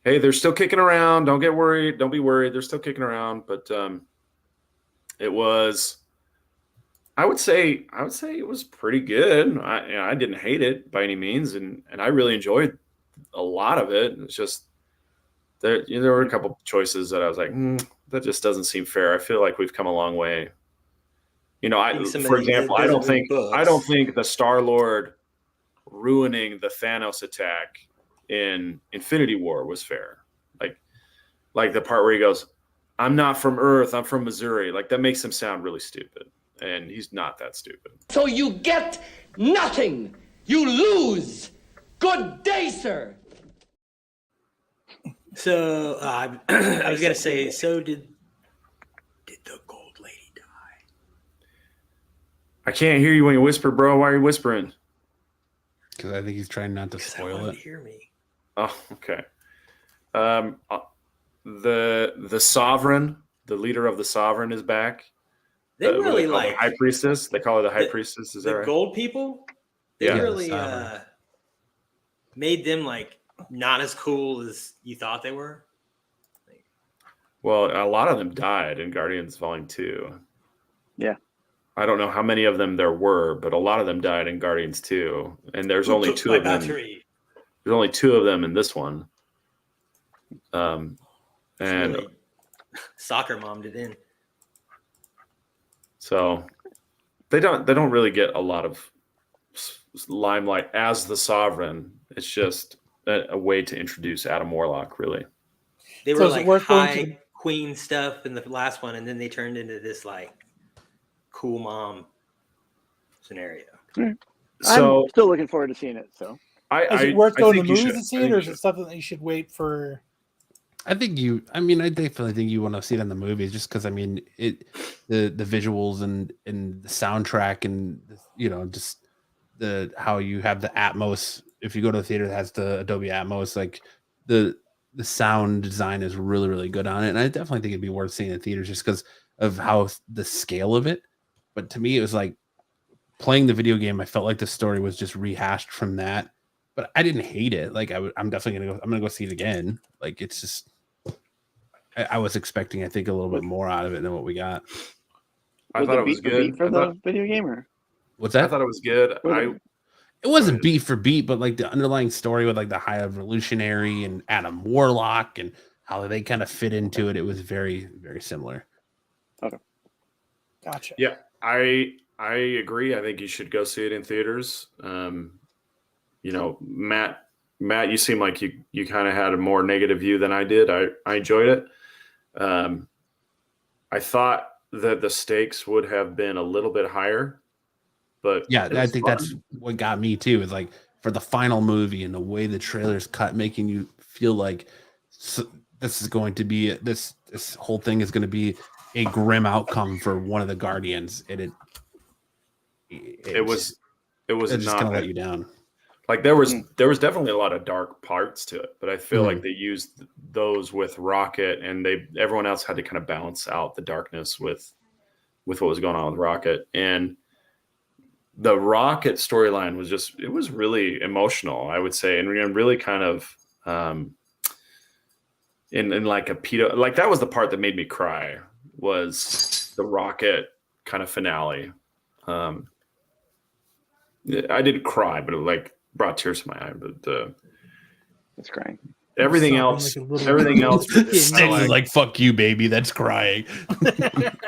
hey, they're still kicking around. Don't get worried. Don't be worried. They're still kicking around. But it was, I would say it was pretty good. I didn't hate it by any means, and I really enjoyed a lot of it. It's just there were a couple choices that I was like, that just doesn't seem fair. I feel like we've come a long way You know, think some of for the- example, I those don't are think books. the Star-Lord ruining the Thanos attack in Infinity War was fair. Like the part where he goes, "I'm not from Earth, I'm from Missouri." Like that makes him sound really stupid, and he's not that stupid. So you get nothing. You lose. Good day, sir. So I was gonna say, so did the gold lady die? I can't hear you when you whisper, bro. Why are you whispering? Because I think he's trying not to 'Cause I spoil wanted it. to hear me. Oh, okay. The Sovereign, the leader of the Sovereign, is back. They What do really call her? like High Priestess. They call her the High the- Priestess. Is that the right? gold people. They Yeah. the really Sovereign. made them like not as cool as you thought they were. Well, a lot of them died in Guardians Volume 2. Yeah. I don't know how many of them there were, but a lot of them died in Guardians 2. And there's Who only took two my of them. battery? There's only two of them in this one. And Really soccer mommed it in. so they don't really get a lot of limelight as the Sovereign. It's just a way to introduce Adam Warlock, really. They So were is it like worth going to high the- queen stuff in the last one, and then they turned into this like cool mom scenario. So I'm still looking forward to seeing it. So Is it worth going to think the you movies should. to see I it, think or you is it should. something that you should wait for? I definitely think you want to see it in the movies, just because the visuals and the soundtrack and just how you have the Atmos. If you go to a theater that has the Adobe Atmos, like the sound design is really, really good on it, and I definitely think it'd be worth seeing in theaters just because of how the scale of it. But to me, it was like playing the video game. I felt like the story was just rehashed from that, but I didn't hate it. Like I'm definitely gonna go see it again. Like it's just. I was expecting, I think, a little bit more out of it than what we got. I thought it was beat for good. beat for the video game, or What's I that? thought it was good. Was It wasn't beat for beat, but like the underlying story with like the High Evolutionary and Adam Warlock and how they kind of fit into it, it was very, very similar. Gotcha. Yeah, I agree. I think you should go see it in theaters. Matt, you seem like you kind of had a more negative view than I did. I enjoyed it. I thought that the stakes would have been a little bit higher, but Yeah, it I was think fun. that's what got me too. Is like for the final movie and the way the trailer's cut, making you feel like this is going to be this whole thing is going to be a grim outcome for one of the Guardians, and it was just not going to let you down. like there was definitely a lot of dark parts to it, but I feel like they used those with Rocket, and everyone else had to kind of balance out the darkness with what was going on with Rocket. And the Rocket storyline was really emotional, I would say, and really kind of in like a pedo, like that was the part that made me cry, was the Rocket kind of finale. I didn't cry, but it like brought tears to my eye. But it's crying. everything Sobbing else, like a little everything else, kid. was kinda Sticks is like, fuck you, baby. That's crying.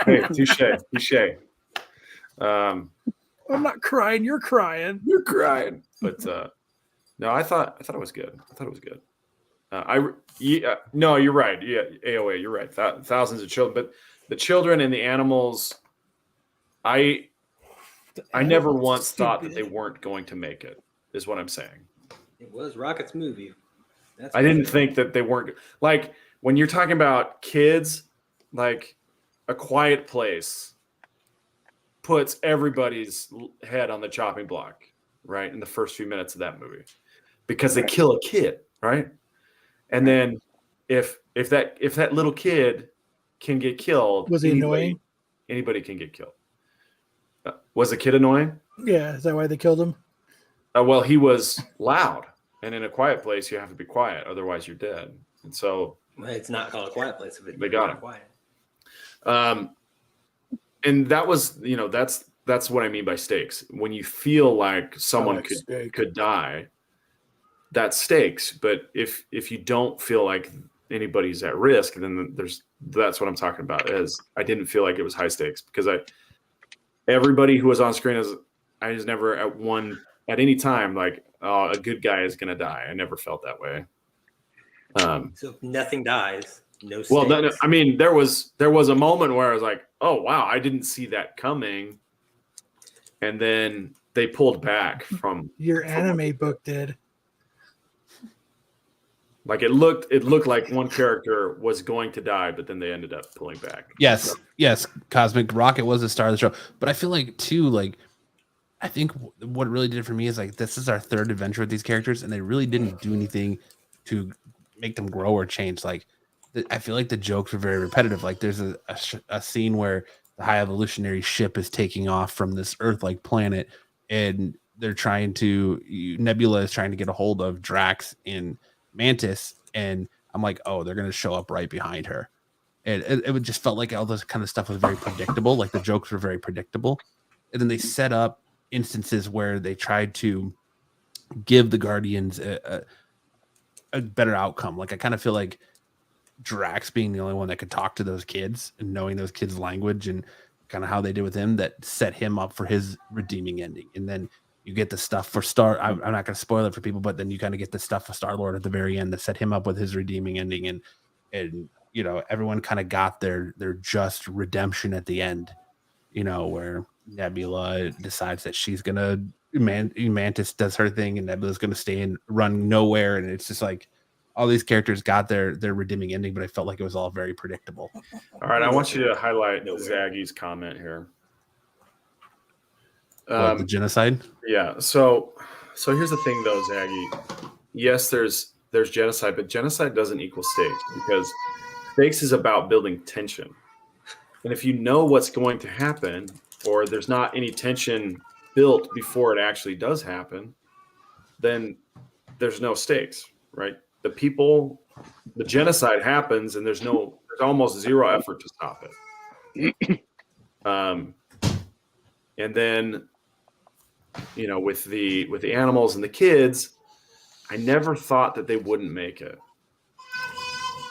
hey, touche. I'm not crying. You're crying. You're crying, but no, I thought it was good. No, you're right. Yeah, AOA, you're right. Thousands of children, but the children and the animals, I never once thought that they weren't going to make it, is what I'm saying. It was Rocket's movie. I didn't think that they weren't, like, when you're talking about kids, like A Quiet Place puts everybody's head on the chopping block, right, in the first few minutes of that movie, because they kill a kid, right? And then if that little kid can get killed, Was he annoying? Anybody can get killed. Was the kid annoying? Yeah, is that why they killed him? Well, he was loud, and in A Quiet Place, you have to be quiet, otherwise you're dead. And so It's not called A Quiet Place. If they got him. Quiet. And that was, that's what I mean by stakes. When you feel like someone could die, that's stakes. But if you don't feel like anybody's at risk, then that's what I'm talking about. Is I didn't feel like it was high stakes, because everybody who was on screen I was never at any time like, oh, a good guy is gonna die. I never felt that way. So if nothing dies, no stakes. Well, no, I mean, there was a moment where I was like, oh wow, I didn't see that coming, and then they pulled back from Your anime book did. Like it looked like one character was going to die, but then they ended up pulling back. Yes, Cosmic Rocket was the star of the show, but I feel like too, like I think what really did it for me is like this is our third adventure with these characters, and they really didn't do anything to make them grow or change. Like I feel like the jokes were very repetitive. Like there's a scene where the high evolutionary ship is taking off from this Earth-like planet, and they're Nebula is trying to get a hold of Drax and Mantis, and I'm like, oh, they're gonna show up right behind her, and it just felt like all this kind of stuff was very predictable. Like the jokes were very predictable, and then they set up instances where they tried to give the Guardians a better outcome. Like I kind of feel like Drax being the only one that could talk to those kids and knowing those kids' language and kind of how they did with him, that set him up for his redeeming ending. And then you get the stuff for I'm not going to spoil it for people, but then you kind of get the stuff for Star-Lord at the very end that set him up with his redeeming ending. And you know, everyone kind of got their just redemption at the end, you know, where Nebula decides that she's going to, Mantis does her thing and Nebula's going to stay and run nowhere. And it's just like all these characters got their redeeming ending, but I felt like it was all very predictable. All right, I want you to highlight Zaggy's comment here. The genocide. Yeah. So here's the thing, though, Zaggy. Yes, there's genocide, but genocide doesn't equal stakes, because stakes is about building tension. And if you know what's going to happen, or there's not any tension built before it actually does happen, then there's no stakes, right? The genocide happens, and there's almost zero effort to stop it. And then, you know, with the animals and the kids, I never thought that they wouldn't make it.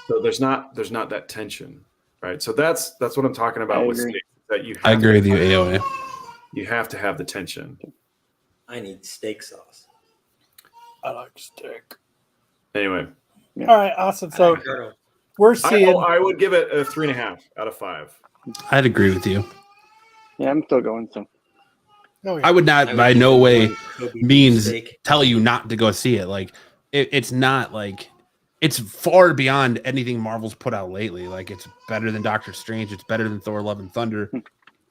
So there's not that tension, right? So that's what I'm talking about with stakes, that you. I agree with you, AOA. You have to have the tension. I need steak sauce. I like steak. Anyway. All right, awesome. So we're seeing. I would give it a 3.5 out of 5. I'd agree with you. Yeah, I'm still going. So I would not, by no way means, tell you not to go see it. Like it's not like it's far beyond anything Marvel's put out lately. Like it's better than Doctor Strange. It's better than Thor: Love and Thunder.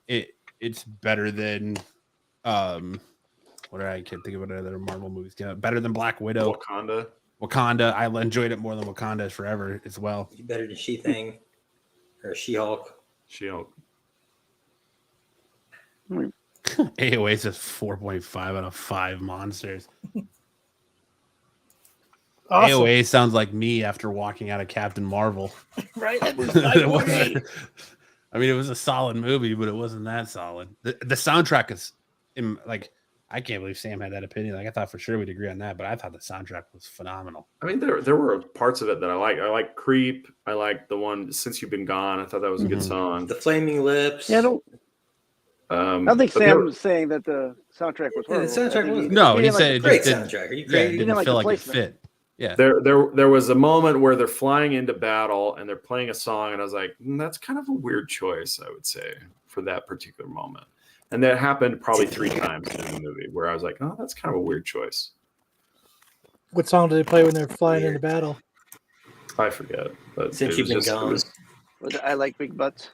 It's better than I can't think of what other Marvel movies came out. Better than Black Widow. Wakanda. I enjoyed it more than Wakanda Forever as well. Better than She-Thing or She-Hulk. AOA says 4.5 out of 5 monsters. Awesome. AOA sounds like me after walking out of Captain Marvel. Right? I mean, it was a solid movie, but it wasn't that solid. The soundtrack is I can't believe Sam had that opinion. Like I thought for sure we'd agree on that, but I thought the soundtrack was phenomenal. I mean, there were parts of it that I like. I like Creep. I like the one Since You've Been Gone. I thought that was a good song. The Flaming Lips. Yeah, I don't think Sam was saying that the soundtrack was horrible. The soundtrack was no. He said it great just soundtrack. Are you didn't, crazy? didn't feel like it fit. Yeah. There was a moment where they're flying into battle and they're playing a song, and I was like, that's kind of a weird choice, I would say, for that particular moment. And that happened probably 3 times in the movie where I was like, oh, that's kind of a weird choice. What song do they play when they're flying into battle? I forget. But Since You've Been Gone. I Like Big Butts.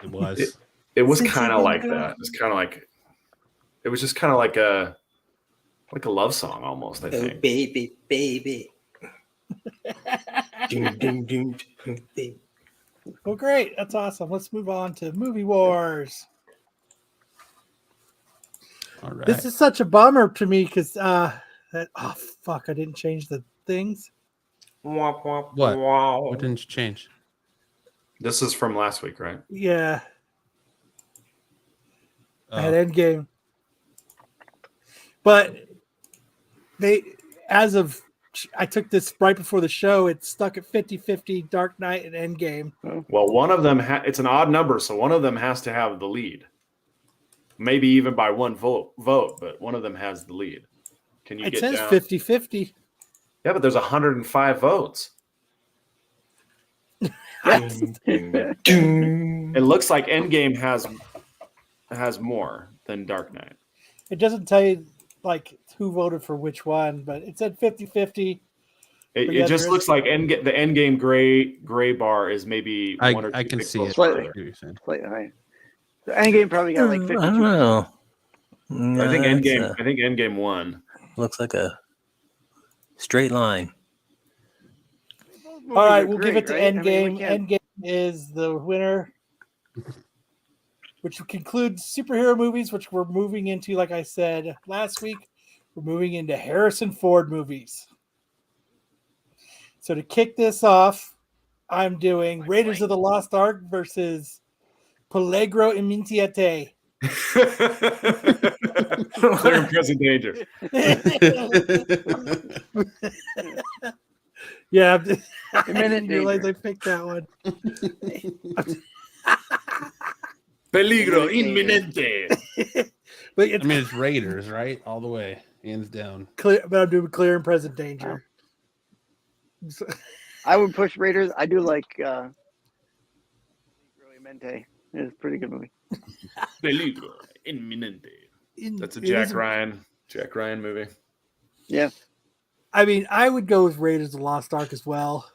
It was. It was kind of like that. It was kind of like. It was just kind of like a love song almost. I think. Oh, baby. Well, great. That's awesome. Let's move on to Movie Wars. All right. This is such a bummer to me because I didn't change the things. What? What didn't you change? This is from last week, right? Yeah. I had Endgame. But I took this right before the show. It's stuck at 50-50 Dark Knight and Endgame. Well, one of them, it's an odd number, so one of them has to have the lead. maybe even by one vote, but one of them has the lead. Can you It get says down? 50-50. Yeah, but there's 105 votes. It looks like Endgame has more than Dark Knight. It doesn't tell you like who voted for which one, but it said 50-50. It just looks like the Endgame gray bar is maybe one or two I can see pixels it. Slightly. further. Slightly high. The Endgame probably got like 52. I don't know. I think Endgame won. Looks like a straight line. All right, we'll give it to right? I mean, Endgame. we can't- Endgame is the winner, which concludes superhero movies, which we're moving into, like I said last week, we're moving into Harrison Ford movies. So to kick this off, I'm doing Raiders of the Lost Ark versus Peligro Imminente. Clear and present danger. Yeah, I Imminent didn't realize danger. I picked that one. Peligro inminente. But I it's mean, it's Raiders, right? All the way, hands down. clear, but I'm doing clear and present danger. I would push Raiders. I do like Mente. It's a pretty good movie. Peligro inminente. That's a It Jack is Ryan movie. Yeah. I mean, I would go with Raiders of the Lost Ark as well,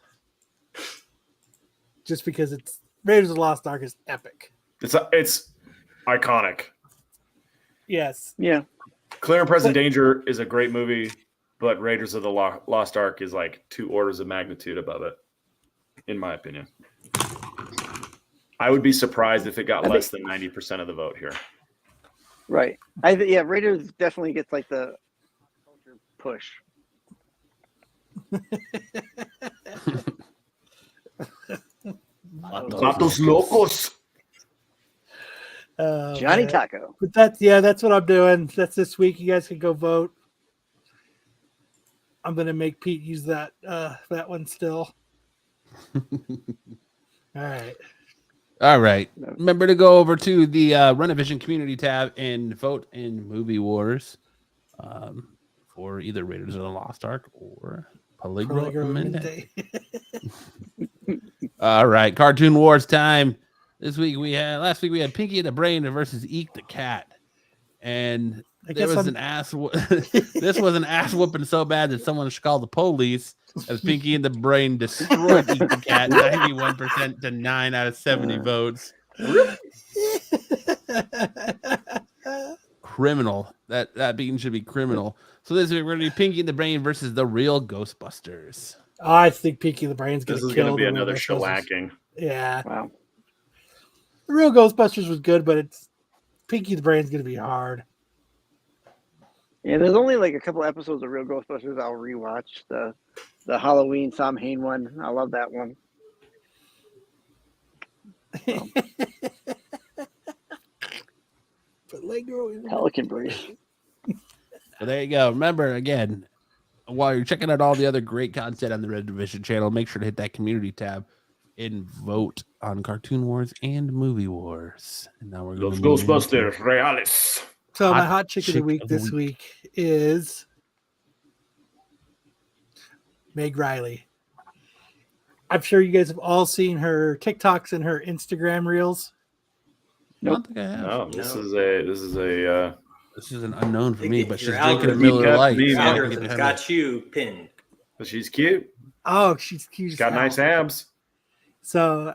just because it's Raiders of the Lost Ark is epic. It's iconic. Yes. Yeah. Clear and Present Danger is a great movie, but Raiders of the Lost Ark is like 2 orders of magnitude above it, in my opinion. I would be surprised if it got less than 90% of the vote here. Right. Raiders definitely gets like the culture push. Vatos locos. Johnny Man. Taco. But that's what I'm doing. That's this week. You guys can go vote. I'm gonna make Pete use that one still. All right. Remember to go over to the Renovision community tab and vote in Movie Wars for either Raiders of the Lost Ark or Peligro Imminente. All right, Cartoon Wars time. Last week we had Pinky the Brain versus Eek the Cat, and there was an ass. This was an ass whooping so bad that someone should call the police. As Pinky and the Brain destroyed Eek the Cat, 91% to 9 out of 70 votes. Criminal. That beating should be criminal. So this week we're gonna do Pinky and the Brain versus the real Ghostbusters. I think Pinky the Brain's gonna This is kill going to be the another Ghostbusters. shellacking. Yeah. Wow. The real Ghostbusters was good, but it's Pinky the Brain's gonna be hard. Yeah, there's only like a couple episodes of Real Ghostbusters I'll rewatch. The Halloween Sam Hain one. I love that one. Pelican Brace. So there you go. Remember, again, while you're checking out all the other great content on the Red Division channel, make sure to hit that community tab and vote on Cartoon Wars and Movie Wars. And now we're going Los Ghostbusters Reales. So my hot chick of the week this week is Meg Riley. I'm sure you guys have all seen her TikToks and her Instagram reels. Nope. I don't think I have. No, this is an unknown for me, but she's Your drinking a algorithm- Miller Lite. Your so I don't algorithm's get to got you pinned. But she's cute. Oh, she's cute. She's got nice abs. So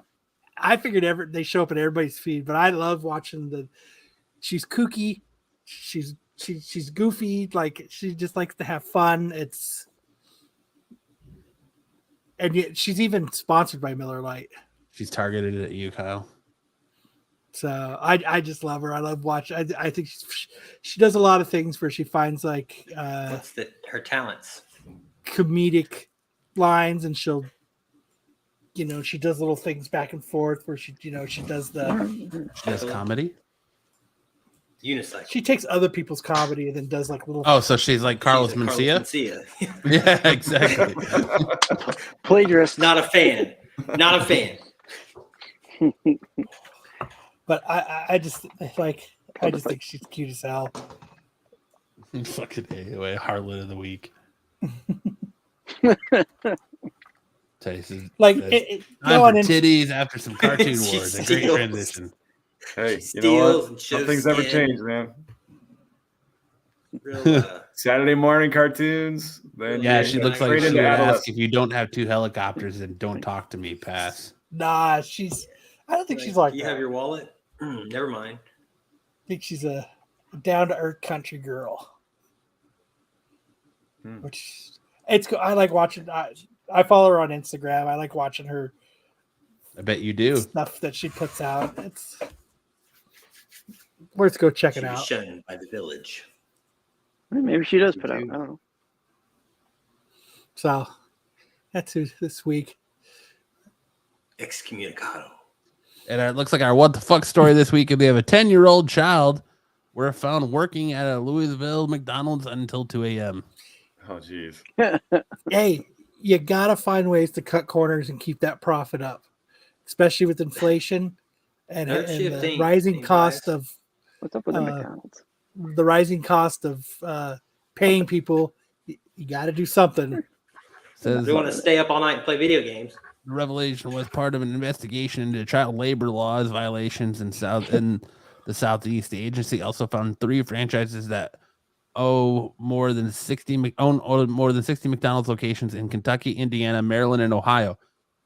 I figured they show up in everybody's feed, but I love watching she's kooky. She's goofy. Like she just likes to have fun. And yet she's even sponsored by Miller Lite. She's targeted at you, Kyle. So I just love her. I love watching. I think she does a lot of things where she finds like What's her talents? Comedic lines, and she does little things back and forth where she does comedy. Unicycle. She takes other people's comedy and then does like little. Oh, so she's like Carlos Mencia? Yeah, exactly. Plagiarist. Not a fan. Not a fan. But I just like I just think she's cute as hell. Fucking AOA Harlot of the Week. Like, time go for on titties after some cartoon She wars. A great steals. transition. Hey, She you know steals what? and Some shows things never skin. change, man. Real, Saturday morning cartoons. Then Yeah, you she go looks like straight she into would ask adolescence. if you don't have 2 helicopters, then don't talk to me. Pass. Nah, she's. I don't think like, she's like do you that. have your wallet? Never mind. I think she's a down to earth country girl. Which it's. I like watching. I follow her on Instagram. I like watching her I bet you do. stuff that she puts out. It's. Let's go check She it was out. shunned by the village. Maybe she does put out. I don't know. So that's who this week. Excommunicado. And it looks like our what the fuck story this week. We have a 10-year-old child were found working at a Louisville McDonald's until 2 a.m. Oh, jeez. Hey, you gotta find ways to cut corners and keep that profit up, especially with inflation and No the shifting, rising same cost price. of What's up with the McDonald's? the rising cost of paying people. You got to do something. Says They want to stay up all night and play video games. the revelation was part of an investigation into child labor laws violations in the Southeast. The agency also found 3 franchises that own more than 60 McDonald's locations in Kentucky, Indiana, Maryland, and Ohio.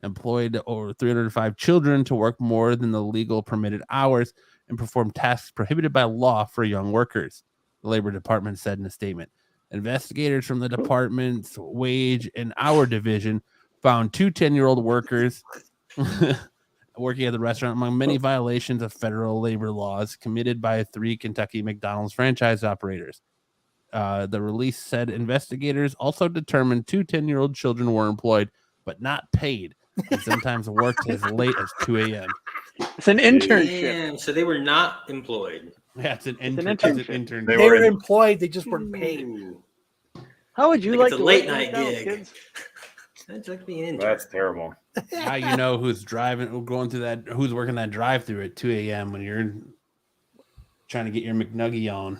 Employed over 305 children to work more than the legal permitted hours and perform tasks prohibited by law for young workers, the Labor Department said in a statement. Investigators from the department's wage and hour division found 2 10-year-old workers working at the restaurant among many violations of federal labor laws committed by 3 Kentucky McDonald's franchise operators. The release said investigators also determined 2 10-year-old children were employed but not paid and sometimes worked as late as 2 a.m. It's an internship. Damn, so they were not employed. Yeah, it's an internship. intern. They were employed. They just weren't paid. Ooh. How would you Like like it's a to late work at night McDonald's, gig. kids? That's like being intern. That's terrible. Now you know who's going through that, who's working that drive-through at 2 a.m. when you're trying to get your McNuggie on.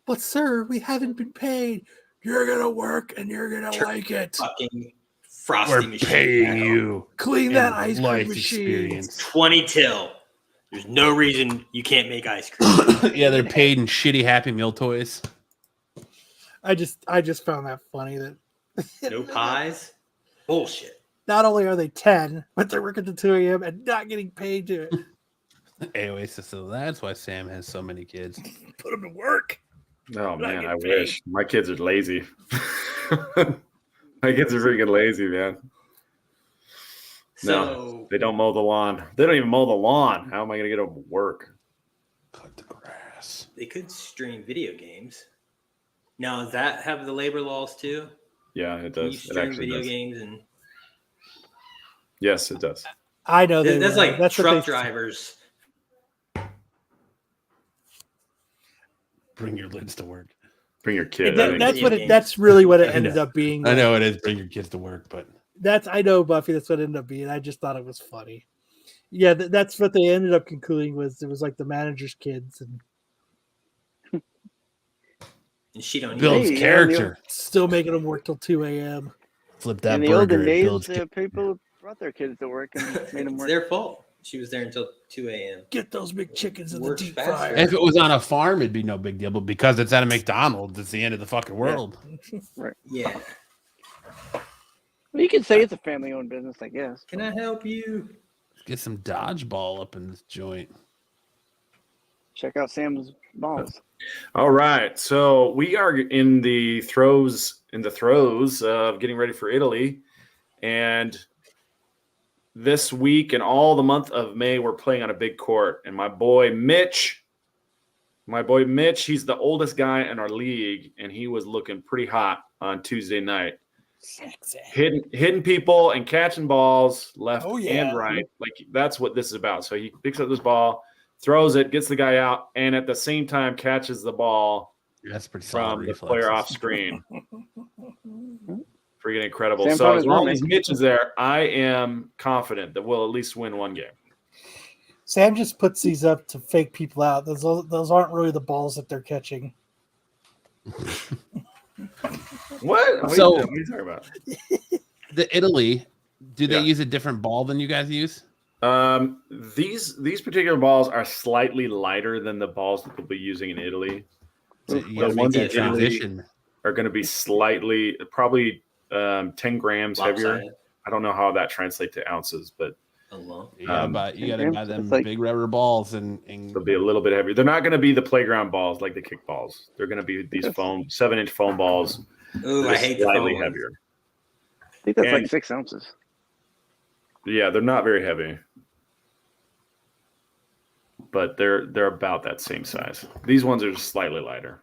But sir, we haven't been paid. You're gonna work and you're gonna like it. Fucking frosty We're machine. paying you. Clean in that ice cream life machine. experience. 20 till. There's no reason you can't make ice cream. Yeah, they're paid in shitty Happy Meal toys. I just found that funny that No pies. Bullshit. not only are they 10, but they're working to 2 a.m. and not getting paid to AOA says, so that's why Sam has so many kids. put them to work. Oh, man, get I paid. wish. My kids are lazy. My kids are freaking lazy, man. No, So they don't mow the lawn. They don't even mow the lawn. How am I going to get them to work? Cut the grass. they could stream video games. Now, does that have the labor laws too? Yeah, it Can you does. It stream actually video does. games? And Yes, it does. I know they that's will. like That's what truck they- drivers. Bring your lids to work. Bring your kid. That- I think. that's what Video it. That's really what it I ended know. up being. I know it is bring your kids to work, but I know, Buffy. That's what it ended up being. I just thought it was funny. Yeah, that's what they ended up concluding was it was like the manager's kids and And she don't builds Hey, character. still making them work till 2 a.m. Flip that In the burger. olden It days, builds people brought their kids to work and made them It's work. their fault. She was there until 2 a.m. Get those big chickens in the Works deep faster. fryer. If it was on a farm, it'd be no big deal. But because it's at a McDonald's, it's the end of the fucking world. Yeah. Well, you could say it's a family-owned business, I guess. Can I help you? Get some dodgeball up in this joint. Check out Sam's balls. All right, so we are in the throes of getting ready for Italy, and this week and all the month of May, we're playing on a big court. And my boy Mitch, he's the oldest guy in our league, and he was looking pretty hot on Tuesday night, Sexy. hitting people and catching balls left Oh, yeah. and right. Like that's what this is about. So he picks up this ball, throws it, gets the guy out, and at the same time catches the ball That's pretty solid. from the player off screen. Freaking incredible. Sam found So his as long roommate. as Mitch is there, I am confident that we'll at least win one game. Sam just puts these up to fake people out. Those aren't really the balls that they're catching. What? So- What are you talking about? The Italy, do they Yeah. use a different ball than you guys use? These particular balls are slightly lighter than the balls that they'll be using in Italy. So you gotta The make ones that in Italy transition. are going to be slightly, probably 10 grams heavier. Lopsided. I don't know how that translates to ounces, but A lump. You gotta buy, you gotta buy It's them like- big rubber balls and they'll be a little bit heavier. They're not going to be the playground balls like the kick balls. They're going to be these 7-inch foam balls. Ooh, that I are hate the slightly foam ones. heavier. I think that's And- like 6 ounces. Yeah, they're not very heavy, but they're about that same size. These ones are just slightly lighter.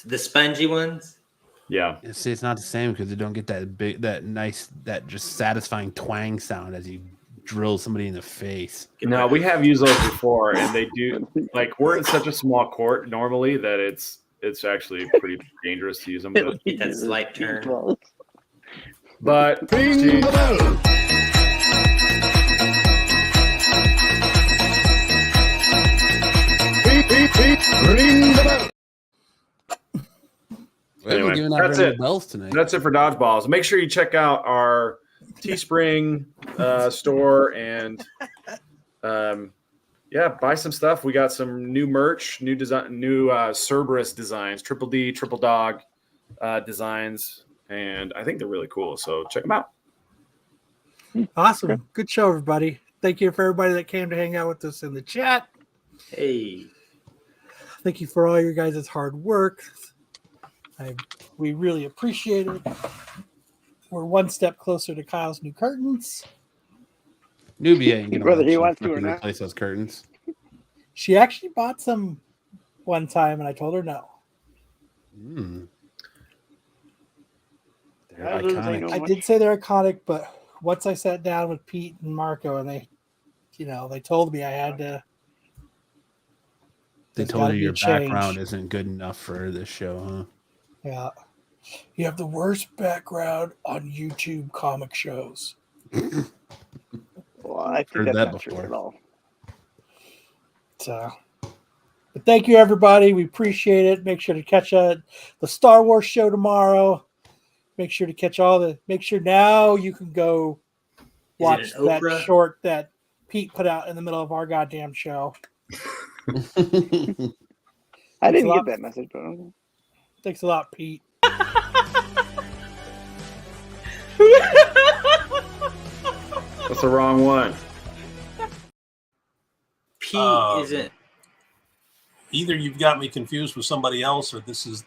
The spongy ones. Yeah, see, it's not the same because you don't get that big, that nice, that just satisfying twang sound as you drill somebody in the face. no, we have used those before, and they do. Like, we're in such a small court normally that it's actually pretty dangerous to use them. Get that slight turn. But Ring the bell. Ring the bell. We haven't Anyway, given out that's very it. many bells tonight. that's it for dodgeballs. Make sure you check out our Teespring store and yeah, buy some stuff. We got some new merch, new design, new Cerberus designs, Triple D, Triple Dog designs, and I think they're really cool. So check them out. Awesome. Good show, everybody. Thank you for everybody that came to hang out with us in the chat. Hey. Thank you for all your guys' hard work. We really appreciate it. We're one step closer to Kyle's new curtains. Nubia ain't gonna Whether let he you wants to or fucking not. replace those curtains. She actually bought some one time, and I told her no. They're I lose, I iconic. know. I much. did say they're iconic, but once I sat down with Pete and Marco, and they told me I had to. They There's told gotta you be your a change. background isn't good enough for this show, huh? Yeah. You have the worst background on YouTube comic shows. Well, I think Heard that's that not true before. at all. So, but thank you, everybody. We appreciate it. Make sure to catch the Star Wars show tomorrow. Make sure to catch make sure now you can go watch an that Oprah? short that Pete put out in the middle of our goddamn show. I didn't Thanks a lot. get that message, but okay. Thanks a lot, Pete. That's the wrong one. Pete isn't. Either you've got me confused with somebody else, or this is